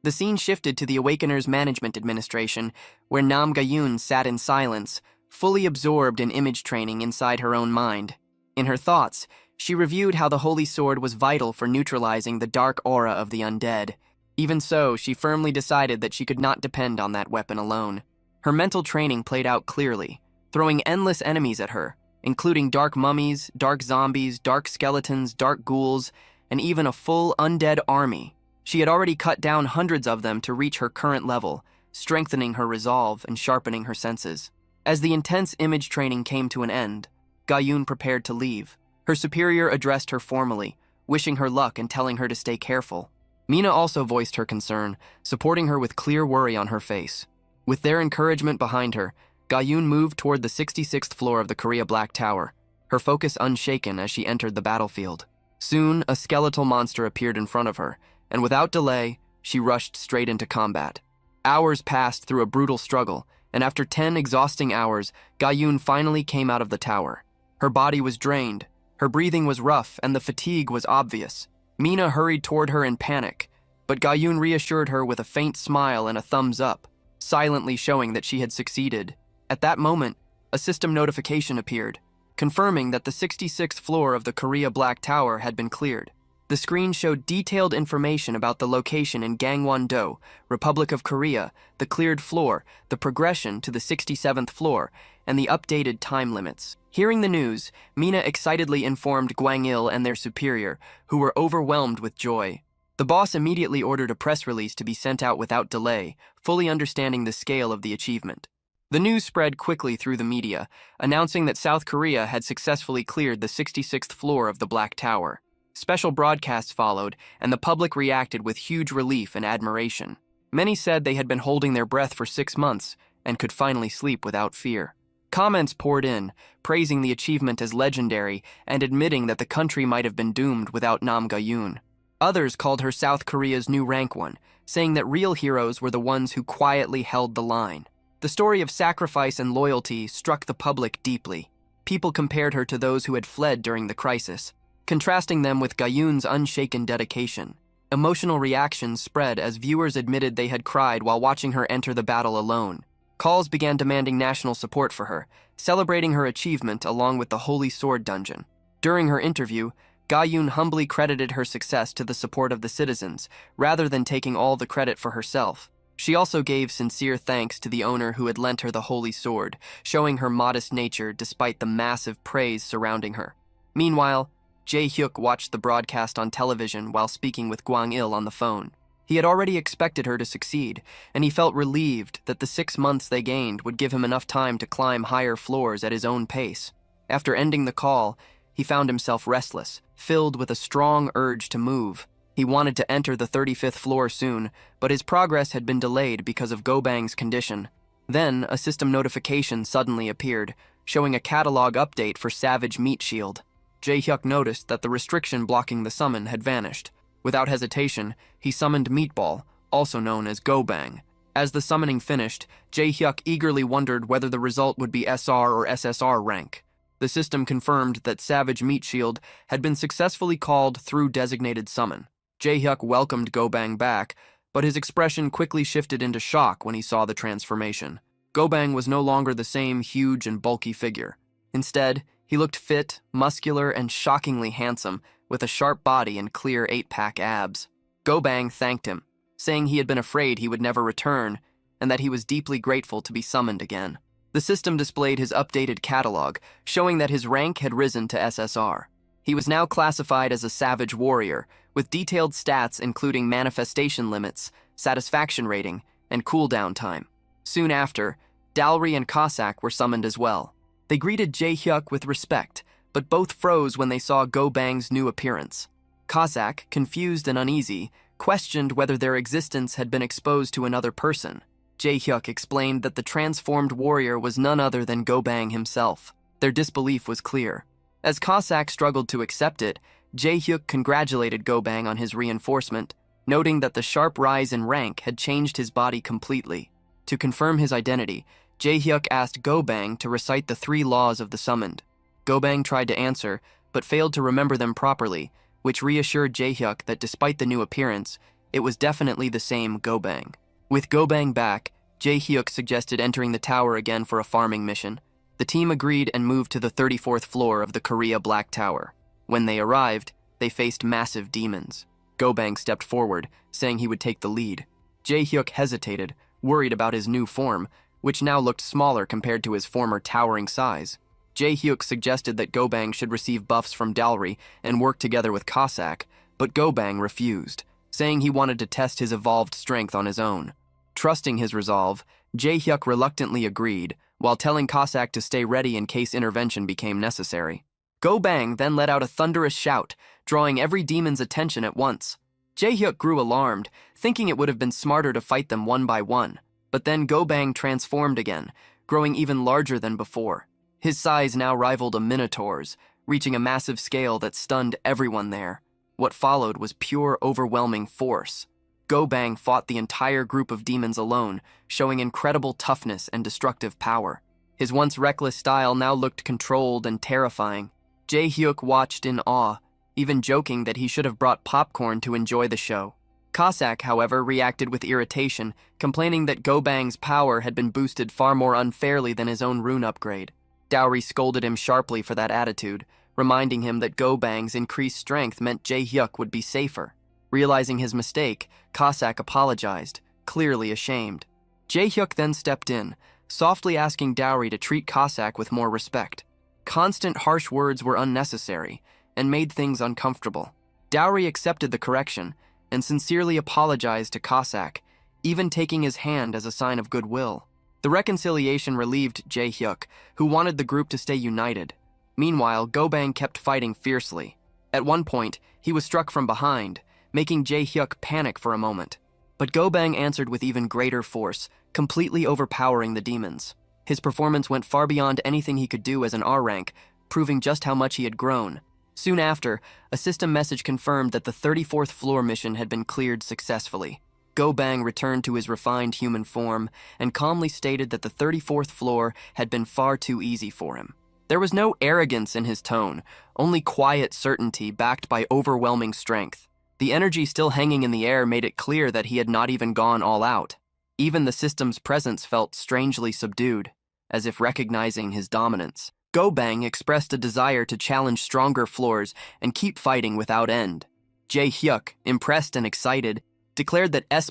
The scene shifted to the Awakener's management administration, where Nam Gi-un sat in silence, fully absorbed in image training inside her own mind. In her thoughts, she reviewed how the Holy Sword was vital for neutralizing the dark aura of the undead. Even so, she firmly decided that she could not depend on that weapon alone. Her mental training played out clearly, throwing endless enemies at her, including dark mummies, dark zombies, dark skeletons, dark ghouls, and even a full undead army. She had already cut down hundreds of them to reach her current level, strengthening her resolve and sharpening her senses. As the intense image training came to an end, Gi-un prepared to leave. Her superior addressed her formally, wishing her luck and telling her to stay careful. Mina also voiced her concern, supporting her with clear worry on her face. With their encouragement behind her, Gi-un moved toward the 66th floor of the Korea Black Tower, her focus unshaken as she entered the battlefield. Soon, a skeletal monster appeared in front of her, and without delay, she rushed straight into combat. Hours passed through a brutal struggle, and after 10 exhausting hours, Gi-un finally came out of the tower. Her body was drained, her breathing was rough, and the fatigue was obvious. Mina hurried toward her in panic, but Gi-un reassured her with a faint smile and a thumbs up, silently showing that she had succeeded. At that moment, a system notification appeared, confirming that the 66th floor of the Korea Black Tower had been cleared. The screen showed detailed information about the location in Gangwon-do, Republic of Korea, the cleared floor, the progression to the 67th floor, and the updated time limits. Hearing the news, Mina excitedly informed Gwang-il and their superior, who were overwhelmed with joy. The boss immediately ordered a press release to be sent out without delay, fully understanding the scale of the achievement. The news spread quickly through the media, announcing that South Korea had successfully cleared the 66th floor of the Black Tower. Special broadcasts followed, and the public reacted with huge relief and admiration. Many said they had been holding their breath for 6 months and could finally sleep without fear. Comments poured in, praising the achievement as legendary and admitting that the country might have been doomed without Nam Ga-yoon. Others called her South Korea's new rank one, saying that real heroes were the ones who quietly held the line. The story of sacrifice and loyalty struck the public deeply. People compared her to those who had fled during the crisis, contrasting them with Ga-yoon's unshaken dedication. Emotional reactions spread as viewers admitted they had cried while watching her enter the battle alone. Calls began demanding national support for her, celebrating her achievement along with the Holy Sword Dungeon. During her interview, Ga-yoon humbly credited her success to the support of the citizens, rather than taking all the credit for herself. She also gave sincere thanks to the owner who had lent her the Holy Sword, showing her modest nature despite the massive praise surrounding her. Meanwhile, Jae-hyuk watched the broadcast on television while speaking with Gwang-il on the phone. He had already expected her to succeed, and he felt relieved that the 6 months they gained would give him enough time to climb higher floors at his own pace. After ending the call, he found himself restless, filled with a strong urge to move. He wanted to enter the 35th floor soon, but his progress had been delayed because of Go-bang's condition. Then, a system notification suddenly appeared, showing a catalog update for Savage Meat Shield. Jae-hyuk noticed that the restriction blocking the summon had vanished. Without hesitation, he summoned Meatball, also known as Go-bang. As the summoning finished, Jae-hyuk eagerly wondered whether the result would be SR or SSR rank. The system confirmed that Savage Meat Shield had been successfully called through designated summon. Jae-hyuk welcomed Go-bang back, but his expression quickly shifted into shock when he saw the transformation. Go-bang was no longer the same huge and bulky figure. Instead, he looked fit, muscular, and shockingly handsome, with a sharp body and clear 8-pack abs. Go-bang thanked him, saying he had been afraid he would never return, and that he was deeply grateful to be summoned again. The system displayed his updated catalog, showing that his rank had risen to SSR. He was now classified as a savage warrior, with detailed stats including manifestation limits, satisfaction rating, and cooldown time. Soon after, Dalry and Cossack were summoned as well. They greeted Jae-hyuk with respect, but both froze when they saw Go-bang's new appearance. Cossack, confused and uneasy, questioned whether their existence had been exposed to another person. Jae-hyuk explained that the transformed warrior was none other than Go-bang himself. Their disbelief was clear. As Cossack struggled to accept it, Jae-hyuk congratulated Go-bang on his reinforcement, noting that the sharp rise in rank had changed his body completely. To confirm his identity, Jae-hyuk asked Go-bang to recite the 3 laws of the summoned. Go-bang tried to answer, but failed to remember them properly, which reassured Jae-hyuk that despite the new appearance, it was definitely the same Go-bang. With Go-bang back, Jae-hyuk suggested entering the tower again for a farming mission. The team agreed and moved to the 34th floor of the Korea Black Tower. When they arrived, they faced massive demons. Go-bang stepped forward, saying he would take the lead. Jae-hyuk hesitated, worried about his new form, which now looked smaller compared to his former towering size. Jae-hyuk suggested that Go-bang should receive buffs from Dalry and work together with Cossack, but Go-bang refused, saying he wanted to test his evolved strength on his own. Trusting his resolve, Jae-hyuk reluctantly agreed, while telling Cossack to stay ready in case intervention became necessary. Go-bang then let out a thunderous shout, drawing every demon's attention at once. Jae-hyuk grew alarmed, thinking it would have been smarter to fight them one by one. But then Go-bang transformed again, growing even larger than before. His size now rivaled a minotaur's, reaching a massive scale that stunned everyone there. What followed was pure, overwhelming force. Go-bang fought the entire group of demons alone, showing incredible toughness and destructive power. His once reckless style now looked controlled and terrifying. Jae-hyuk watched in awe, even joking that he should have brought popcorn to enjoy the show. Cossack, however, reacted with irritation, complaining that Go-bang's power had been boosted far more unfairly than his own rune upgrade. Dowry scolded him sharply for that attitude, reminding him that Go Bang's increased strength meant Jae-hyuk would be safer. Realizing his mistake, Cossack apologized, clearly ashamed. Jae-hyuk then stepped in, softly asking Dowry to treat Cossack with more respect. Constant harsh words were unnecessary and made things uncomfortable. Dowry accepted the correction and sincerely apologized to Cossack, even taking his hand as a sign of goodwill. The reconciliation relieved Jae-hyuk, who wanted the group to stay united. Meanwhile, Go Bang kept fighting fiercely. At one point, he was struck from behind, making Jae-hyuk panic for a moment. But Go Bang answered with even greater force, completely overpowering the demons. His performance went far beyond anything he could do as an R rank, proving just how much he had grown. Soon after, a system message confirmed that the 34th floor mission had been cleared successfully. Go Bang returned to his refined human form and calmly stated that the 34th floor had been far too easy for him. There was no arrogance in his tone, only quiet certainty backed by overwhelming strength. The energy still hanging in the air made it clear that he had not even gone all out. Even the system's presence felt strangely subdued, as if recognizing his dominance. Go Bang expressed a desire to challenge stronger floors and keep fighting without end. Jae-hyuk, impressed and excited, declared that S++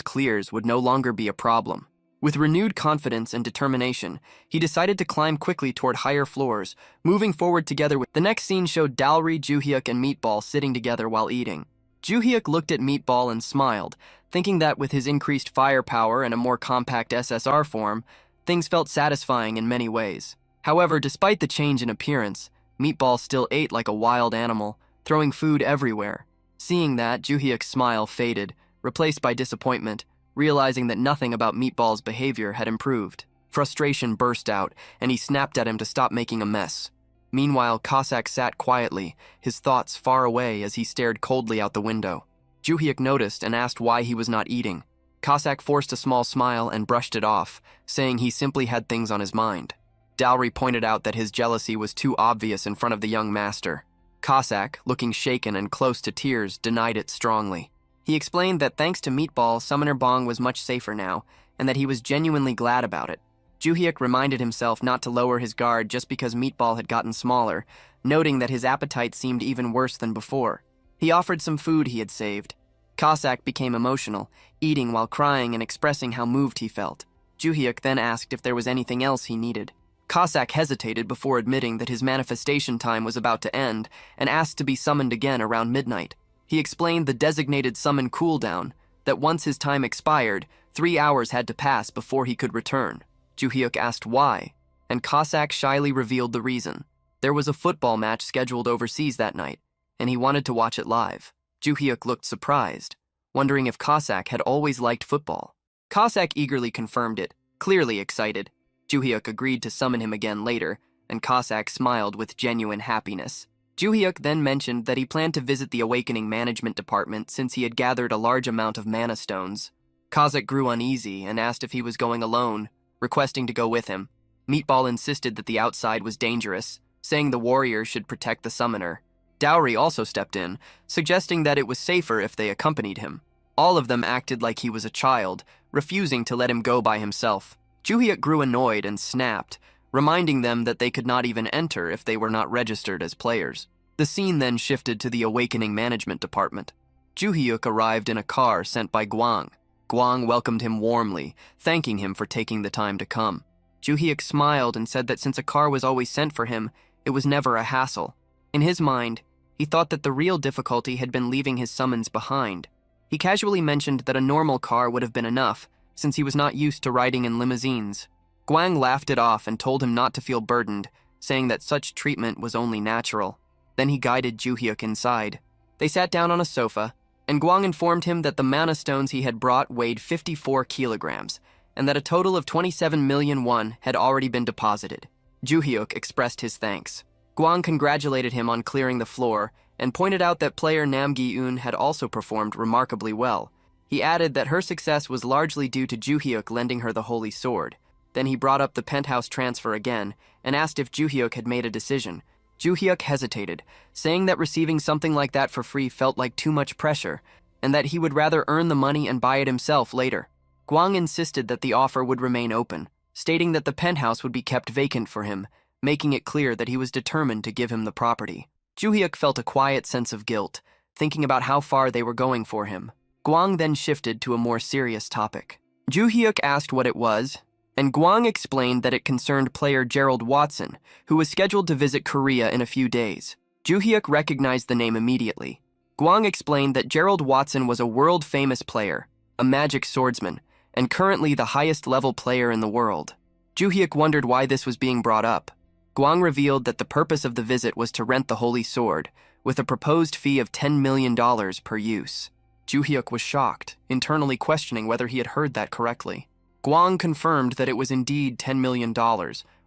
clears would no longer be a problem. With renewed confidence and determination, he decided to climb quickly toward higher floors, moving forward together with... The next scene showed Dowry, Jae-hyuk, and Meatball sitting together while eating. Jae-hyuk looked at Meatball and smiled, thinking that with his increased firepower and a more compact SSR form, things felt satisfying in many ways. However, despite the change in appearance, Meatball still ate like a wild animal, throwing food everywhere. Seeing that, Jae-hyuk's smile faded, replaced by disappointment, realizing that nothing about Meatball's behavior had improved. Frustration burst out, and he snapped at him to stop making a mess. Meanwhile, Cossack sat quietly, his thoughts far away as he stared coldly out the window. Jae-hyuk noticed and asked why he was not eating. Cossack forced a small smile and brushed it off, saying he simply had things on his mind. Dowry pointed out that his jealousy was too obvious in front of the young master. Cossack, looking shaken and close to tears, denied it strongly. He explained that thanks to Meatball, Summoner Bong was much safer now, and that he was genuinely glad about it. Jae-hyuk reminded himself not to lower his guard just because Meatball had gotten smaller, noting that his appetite seemed even worse than before. He offered some food he had saved. Cossack became emotional, eating while crying and expressing how moved he felt. Jae-hyuk then asked if there was anything else he needed. Cossack hesitated before admitting that his manifestation time was about to end and asked to be summoned again around midnight. He explained the designated summon cooldown, that once his time expired, 3 hours had to pass before he could return. Jae-hyuk asked why, and Cossack shyly revealed the reason. There was a football match scheduled overseas that night, and he wanted to watch it live. Jae-hyuk looked surprised, wondering if Cossack had always liked football. Cossack eagerly confirmed it, clearly excited. Jae-hyuk agreed to summon him again later, and Cossack smiled with genuine happiness. Jae-hyuk then mentioned that he planned to visit the Awakening Management Department since he had gathered a large amount of mana stones. Cossack grew uneasy and asked if he was going alone, requesting to go with him. Meatball insisted that the outside was dangerous, saying the warrior should protect the summoner. Dowry also stepped in, suggesting that it was safer if they accompanied him. All of them acted like he was a child, refusing to let him go by himself. Jae-hyuk grew annoyed and snapped, reminding them that they could not even enter if they were not registered as players. The scene then shifted to the Awakening Management Department. Jae-hyuk arrived in a car sent by Gwang. Gwang welcomed him warmly, thanking him for taking the time to come. Jae-hyuk smiled and said that since a car was always sent for him, it was never a hassle. In his mind, he thought that the real difficulty had been leaving his summons behind. He casually mentioned that a normal car would have been enough, since he was not used to riding in limousines. Gwang laughed it off and told him not to feel burdened, saying that such treatment was only natural. Then he guided Jae-hyuk inside. They sat down on a sofa, and Gwang informed him that the mana stones he had brought weighed 54 kilograms, and that a total of 27 million won had already been deposited. Jae-hyuk expressed his thanks. Gwang congratulated him on clearing the floor, and pointed out that player Nam Gi-eun had also performed remarkably well. He added that her success was largely due to Jae-hyuk lending her the holy sword. Then he brought up the penthouse transfer again, and asked if Jae-hyuk had made a decision. Jae-hyuk hesitated, saying that receiving something like that for free felt like too much pressure, and that he would rather earn the money and buy it himself later. Gwang insisted that the offer would remain open, stating that the penthouse would be kept vacant for him, making it clear that he was determined to give him the property. Juhyuk felt a quiet sense of guilt, thinking about how far they were going for him. Gwang then shifted to a more serious topic. Juhyuk asked what it was, and Gwang explained that it concerned player Gerald Watson, who was scheduled to visit Korea in a few days. Juhyuk recognized the name immediately. Gwang explained that Gerald Watson was a world-famous player, a magic swordsman, and currently the highest-level player in the world. Juhyuk wondered why this was being brought up. Gwang revealed that the purpose of the visit was to rent the holy sword, with a proposed fee of $10 million per use. Juhyuk was shocked, internally questioning whether he had heard that correctly. Gwang confirmed that it was indeed $10 million,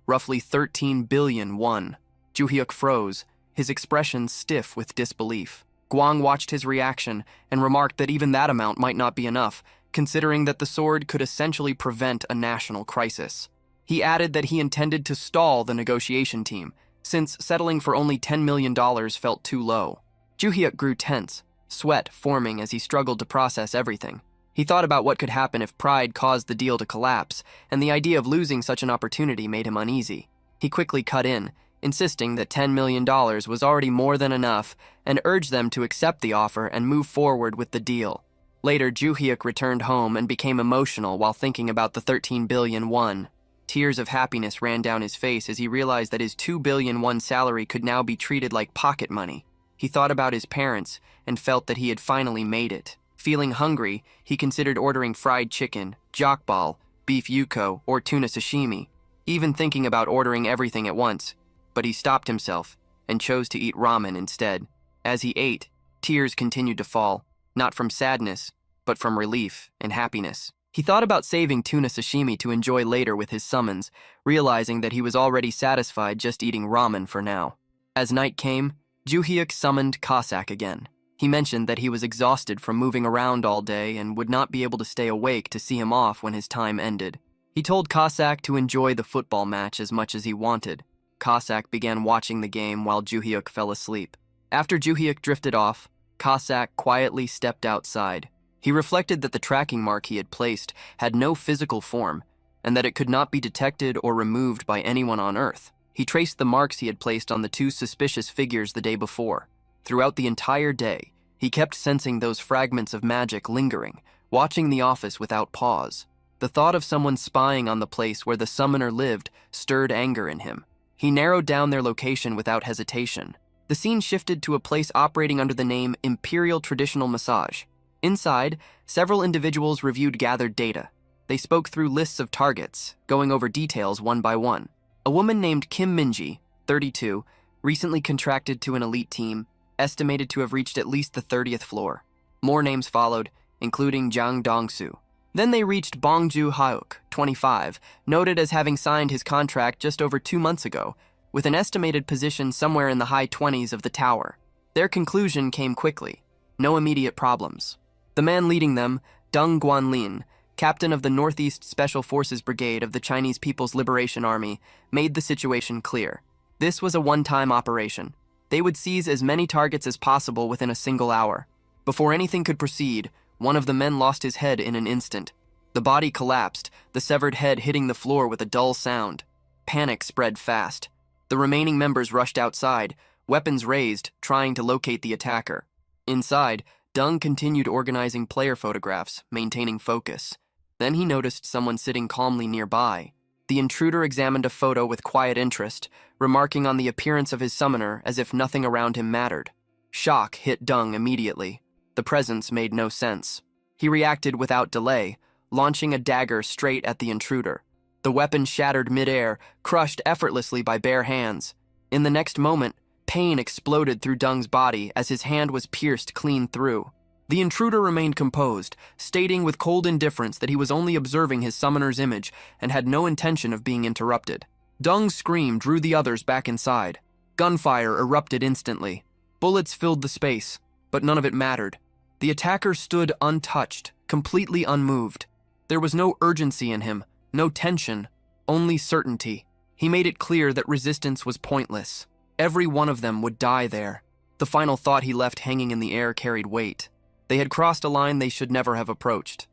roughly 13 billion won. Juhyuk froze, his expression stiff with disbelief. Gwang watched his reaction and remarked that even that amount might not be enough, considering that the sword could essentially prevent a national crisis. He added that he intended to stall the negotiation team, since settling for only $10 million felt too low. Juhyuk grew tense, sweat forming as he struggled to process everything. He thought about what could happen if pride caused the deal to collapse, and the idea of losing such an opportunity made him uneasy. He quickly cut in, insisting that $10 million was already more than enough, and urged them to accept the offer and move forward with the deal. Later, Juhyuk returned home and became emotional while thinking about the 13 billion won. Tears of happiness ran down his face as he realized that his 2 billion won salary could now be treated like pocket money. He thought about his parents and felt that he had finally made it. Feeling hungry, he considered ordering fried chicken, jokbal, beef yuko, or tuna sashimi, even thinking about ordering everything at once. But he stopped himself and chose to eat ramen instead. As he ate, tears continued to fall, not from sadness, but from relief and happiness. He thought about saving tuna sashimi to enjoy later with his summons, realizing that he was already satisfied just eating ramen for now. As night came, Juhyuk summoned Cossack again. He mentioned that he was exhausted from moving around all day and would not be able to stay awake to see him off when his time ended. He told Cossack to enjoy the football match as much as he wanted. Cossack began watching the game while Juhyuk fell asleep. After Juhyuk drifted off, Cossack quietly stepped outside. He reflected that the tracking mark he had placed had no physical form, and that it could not be detected or removed by anyone on Earth. He traced the marks he had placed on the two suspicious figures the day before. Throughout the entire day, he kept sensing those fragments of magic lingering, watching the office without pause. The thought of someone spying on the place where the summoner lived stirred anger in him. He narrowed down their location without hesitation. The scene shifted to a place operating under the name Imperial Traditional Massage. Inside, several individuals reviewed gathered data. They spoke through lists of targets, going over details one by one. A woman named Kim Minji, 32, recently contracted to an elite team, estimated to have reached at least the 30th floor. More names followed, including Jang Dongsu. Then they reached Bongju Hauk, 25, noted as having signed his contract just over 2 months ago, with an estimated position somewhere in the high 20s of the tower. Their conclusion came quickly. No immediate problems. The man leading them, Deng Guanlin, captain of the Northeast Special Forces Brigade of the Chinese People's Liberation Army, made the situation clear. This was a one-time operation. They would seize as many targets as possible within a single hour. Before anything could proceed, one of the men lost his head in an instant. The body collapsed, the severed head hitting the floor with a dull sound. Panic spread fast. The remaining members rushed outside, weapons raised, trying to locate the attacker. Inside, Deng continued organizing player photographs, maintaining focus. Then he noticed someone sitting calmly nearby. The intruder examined a photo with quiet interest, remarking on the appearance of his summoner as if nothing around him mattered. Shock hit Deng immediately. The presence made no sense. He reacted without delay, launching a dagger straight at the intruder. The weapon shattered midair, crushed effortlessly by bare hands. In the next moment, pain exploded through Deng's body as his hand was pierced clean through. The intruder remained composed, stating with cold indifference that he was only observing his summoner's image and had no intention of being interrupted. Deng's scream drew the others back inside. Gunfire erupted instantly. Bullets filled the space, but none of it mattered. The attacker stood untouched, completely unmoved. There was no urgency in him, no tension, only certainty. He made it clear that resistance was pointless. Every one of them would die there. The final thought he left hanging in the air carried weight. They had crossed a line they should never have approached.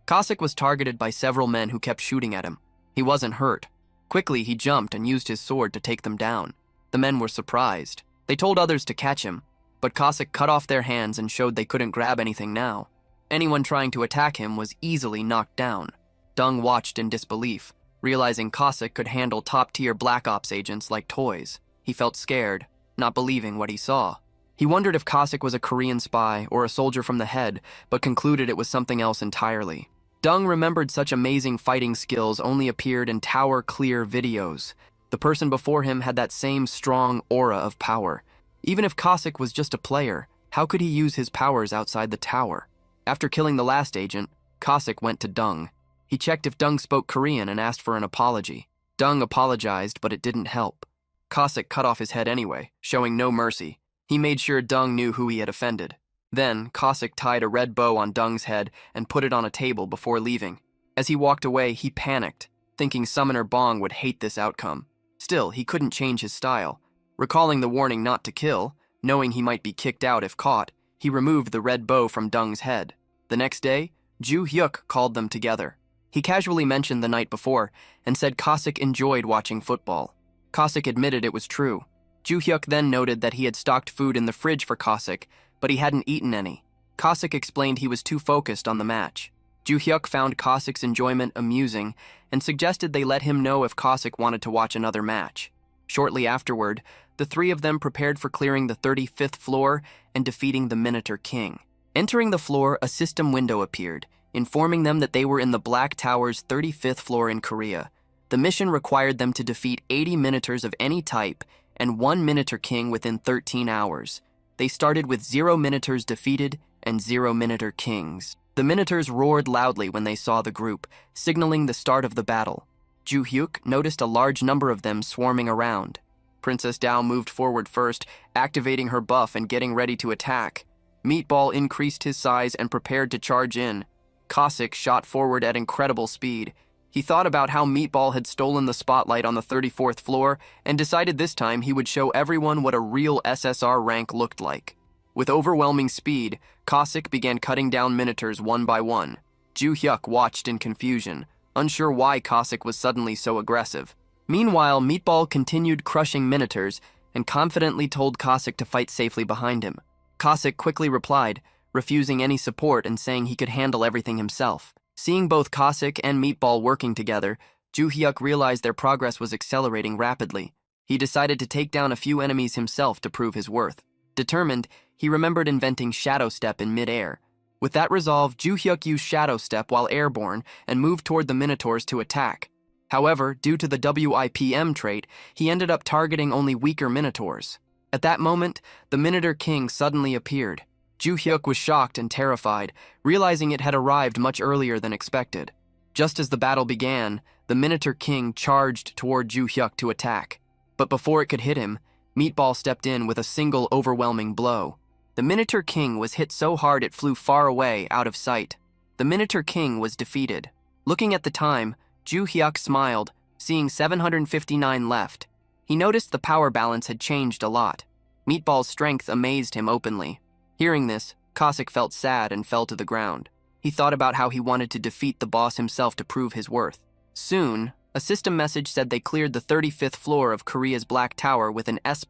Cossack was targeted by several men who kept shooting at him. He wasn't hurt. Quickly, he jumped and used his sword to take them down. The men were surprised. They told others to catch him, but Cossack cut off their hands and showed they couldn't grab anything now. Anyone trying to attack him was easily knocked down. Dung watched in disbelief, realizing Cossack could handle top-tier Black Ops agents like toys. He felt scared, not believing what he saw. He wondered if Cossack was a Korean spy or a soldier from the head, but concluded it was something else entirely. Dung remembered such amazing fighting skills only appeared in Tower Clear videos. The person before him had that same strong aura of power. Even if Cossack was just a player, how could he use his powers outside the tower? After killing the last agent, Cossack went to Dung. He checked if Dung spoke Korean and asked for an apology. Dung apologized, but it didn't help. Cossack cut off his head anyway, showing no mercy. He made sure Dung knew who he had offended. Then, Cossack tied a red bow on Dung's head and put it on a table before leaving. As he walked away, he panicked, thinking Summoner Bong would hate this outcome. Still, he couldn't change his style. Recalling the warning not to kill, knowing he might be kicked out if caught, he removed the red bow from Dung's head. The next day, Ju Hyuk called them together. He casually mentioned the night before and said Cossack enjoyed watching football. Cossack admitted it was true. Ju Hyuk then noted that he had stocked food in the fridge for Cossack, but he hadn't eaten any. Cossack explained he was too focused on the match. Ju Hyuk found Cossack's enjoyment amusing and suggested they let him know if Cossack wanted to watch another match. Shortly afterward, the three of them prepared for clearing the 35th floor and defeating the Minotaur King. Entering the floor, a system window appeared, informing them that they were in the Black Tower's 35th floor in Korea. The mission required them to defeat 80 Minotaurs of any type and 1 Minotaur King within 13 hours. They started with 0 Minotaurs defeated and 0 Minotaur Kings. The Minotaurs roared loudly when they saw the group, signaling the start of the battle. Ju Hyuk noticed a large number of them swarming around. Princess Dao moved forward first, activating her buff and getting ready to attack. Meatball increased his size and prepared to charge in. Cossack shot forward at incredible speed. He thought about how Meatball had stolen the spotlight on the 34th floor and decided this time he would show everyone what a real SSR rank looked like. With overwhelming speed, Cossack began cutting down Minotaurs one by one. Ju Hyuk watched in confusion, unsure why Cossack was suddenly so aggressive. Meanwhile, Meatball continued crushing Minotaurs and confidently told Cossack to fight safely behind him. Cossack quickly replied, refusing any support and saying he could handle everything himself. Seeing both Cossack and Meatball working together, Ju Hyuk realized their progress was accelerating rapidly. He decided to take down a few enemies himself to prove his worth. Determined, he remembered inventing Shadow Step in mid-air. With that resolve, Ju Hyuk used Shadow Step while airborne and moved toward the Minotaurs to attack. However, due to the WIPM trait, he ended up targeting only weaker Minotaurs. At that moment, the Minotaur King suddenly appeared. Ju Hyuk was shocked and terrified, realizing it had arrived much earlier than expected. Just as the battle began, the Minotaur King charged toward Ju Hyuk to attack. But before it could hit him, Meatball stepped in with a single overwhelming blow. The Minotaur King was hit so hard it flew far away, out of sight. The Minotaur King was defeated. Looking at the time, Ju Hyuk smiled, seeing 759 left. He noticed the power balance had changed a lot. Meatball's strength amazed him openly. Hearing this, Cossack felt sad and fell to the ground. He thought about how he wanted to defeat the boss himself to prove his worth. Soon, a system message said they cleared the 35th floor of Korea's Black Tower with an S++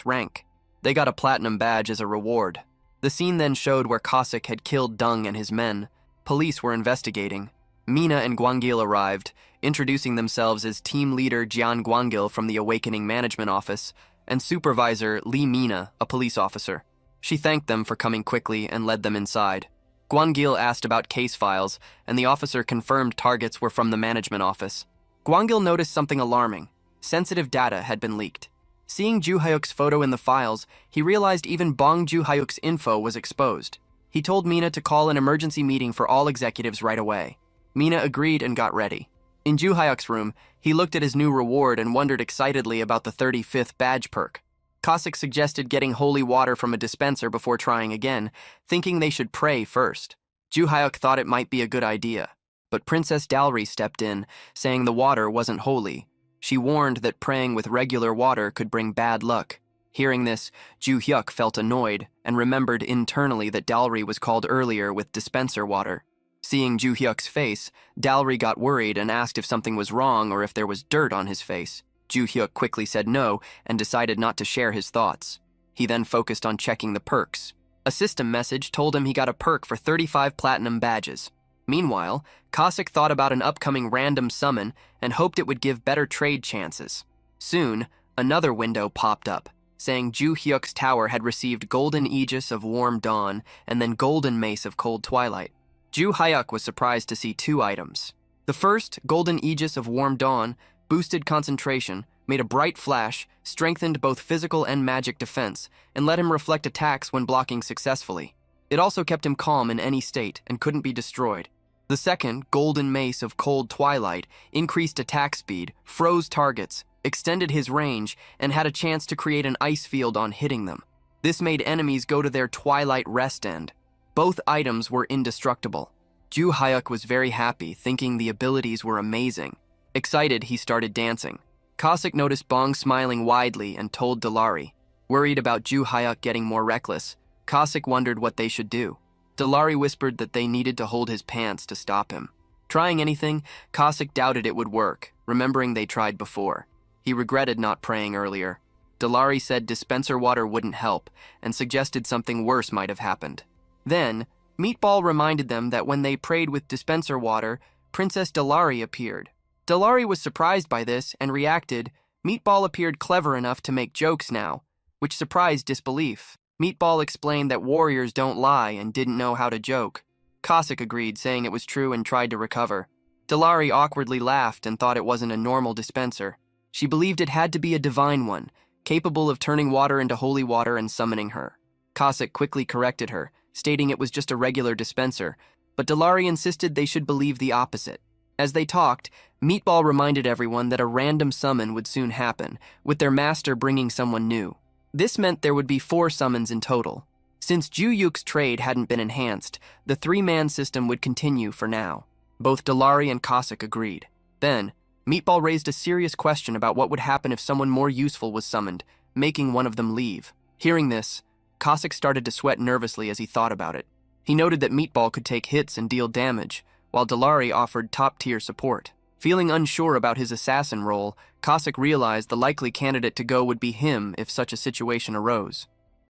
rank. They got a platinum badge as a reward. The scene then showed where Cossack had killed Dung and his men. Police were investigating. Mina and Gwangil arrived, introducing themselves as team leader Jian Gwangil from the Awakening Management Office and supervisor Lee Mina, a police officer. She thanked them for coming quickly and led them inside. Gwangil asked about case files, and the officer confirmed targets were from the management office. Gwangil noticed something alarming. Sensitive data had been leaked. Seeing Ju Hyuk's photo in the files, he realized even Bong Ju Hyuk's info was exposed. He told Mina to call an emergency meeting for all executives right away. Mina agreed and got ready. In Ju Hyuk's room, he looked at his new reward and wondered excitedly about the 35th badge perk. Cossack suggested getting holy water from a dispenser before trying again, thinking they should pray first. Ju Hyuk thought it might be a good idea, but Princess Dalry stepped in, saying the water wasn't holy. She warned that praying with regular water could bring bad luck. Hearing this, Ju Hyuk felt annoyed and remembered internally that Dalry was called earlier with dispenser water. Seeing Ju Hyuk's face, Dalry got worried and asked if something was wrong or if there was dirt on his face. Ju Hyuk quickly said no and decided not to share his thoughts. He then focused on checking the perks. A system message told him he got a perk for 35 platinum badges. Meanwhile, Cossack thought about an upcoming random summon and hoped it would give better trade chances. Soon, another window popped up, saying Ju Hyuk's tower had received Golden Aegis of Warm Dawn and then Golden Mace of Cold Twilight. Ju Hyuk was surprised to see two items. The first, Golden Aegis of Warm Dawn, boosted concentration, made a bright flash, strengthened both physical and magic defense, and let him reflect attacks when blocking successfully. It also kept him calm in any state and couldn't be destroyed. The second, Golden Mace of Cold Twilight, increased attack speed, froze targets, extended his range, and had a chance to create an ice field on hitting them. This made enemies go to their Twilight rest end. Both items were indestructible. Ju Hyuk was very happy, thinking the abilities were amazing. Excited, he started dancing. Cossack noticed Bong smiling widely and told Dalary. Worried about Ju Hyuk getting more reckless, Cossack wondered what they should do. Dalary whispered that they needed to hold his pants to stop him. Trying anything, Cossack doubted it would work, remembering they tried before. He regretted not praying earlier. Dalary said dispenser water wouldn't help and suggested something worse might have happened. Then, Meatball reminded them that when they prayed with dispenser water, Princess Dalary appeared. Dalary was surprised by this and reacted, Meatball appeared clever enough to make jokes now, which surprised disbelief. Meatball explained that warriors don't lie and didn't know how to joke. Cossack agreed, saying it was true and tried to recover. Dalary awkwardly laughed and thought it wasn't a normal dispenser. She believed it had to be a divine one, capable of turning water into holy water and summoning her. Cossack quickly corrected her, stating it was just a regular dispenser, but Dalary insisted they should believe the opposite. As they talked, Meatball reminded everyone that a random summon would soon happen, with their master bringing someone new. This meant there would be 4 summons in total. Since Ju Hyuk's trade hadn't been enhanced, the 3-man system would continue for now. Both Dalary and Cossack agreed. Then, Meatball raised a serious question about what would happen if someone more useful was summoned, making one of them leave. Hearing this, Cossack started to sweat nervously as he thought about it. He noted that Meatball could take hits and deal damage, while Dalary offered top-tier support. Feeling unsure about his assassin role, Cossack realized the likely candidate to go would be him if such a situation arose.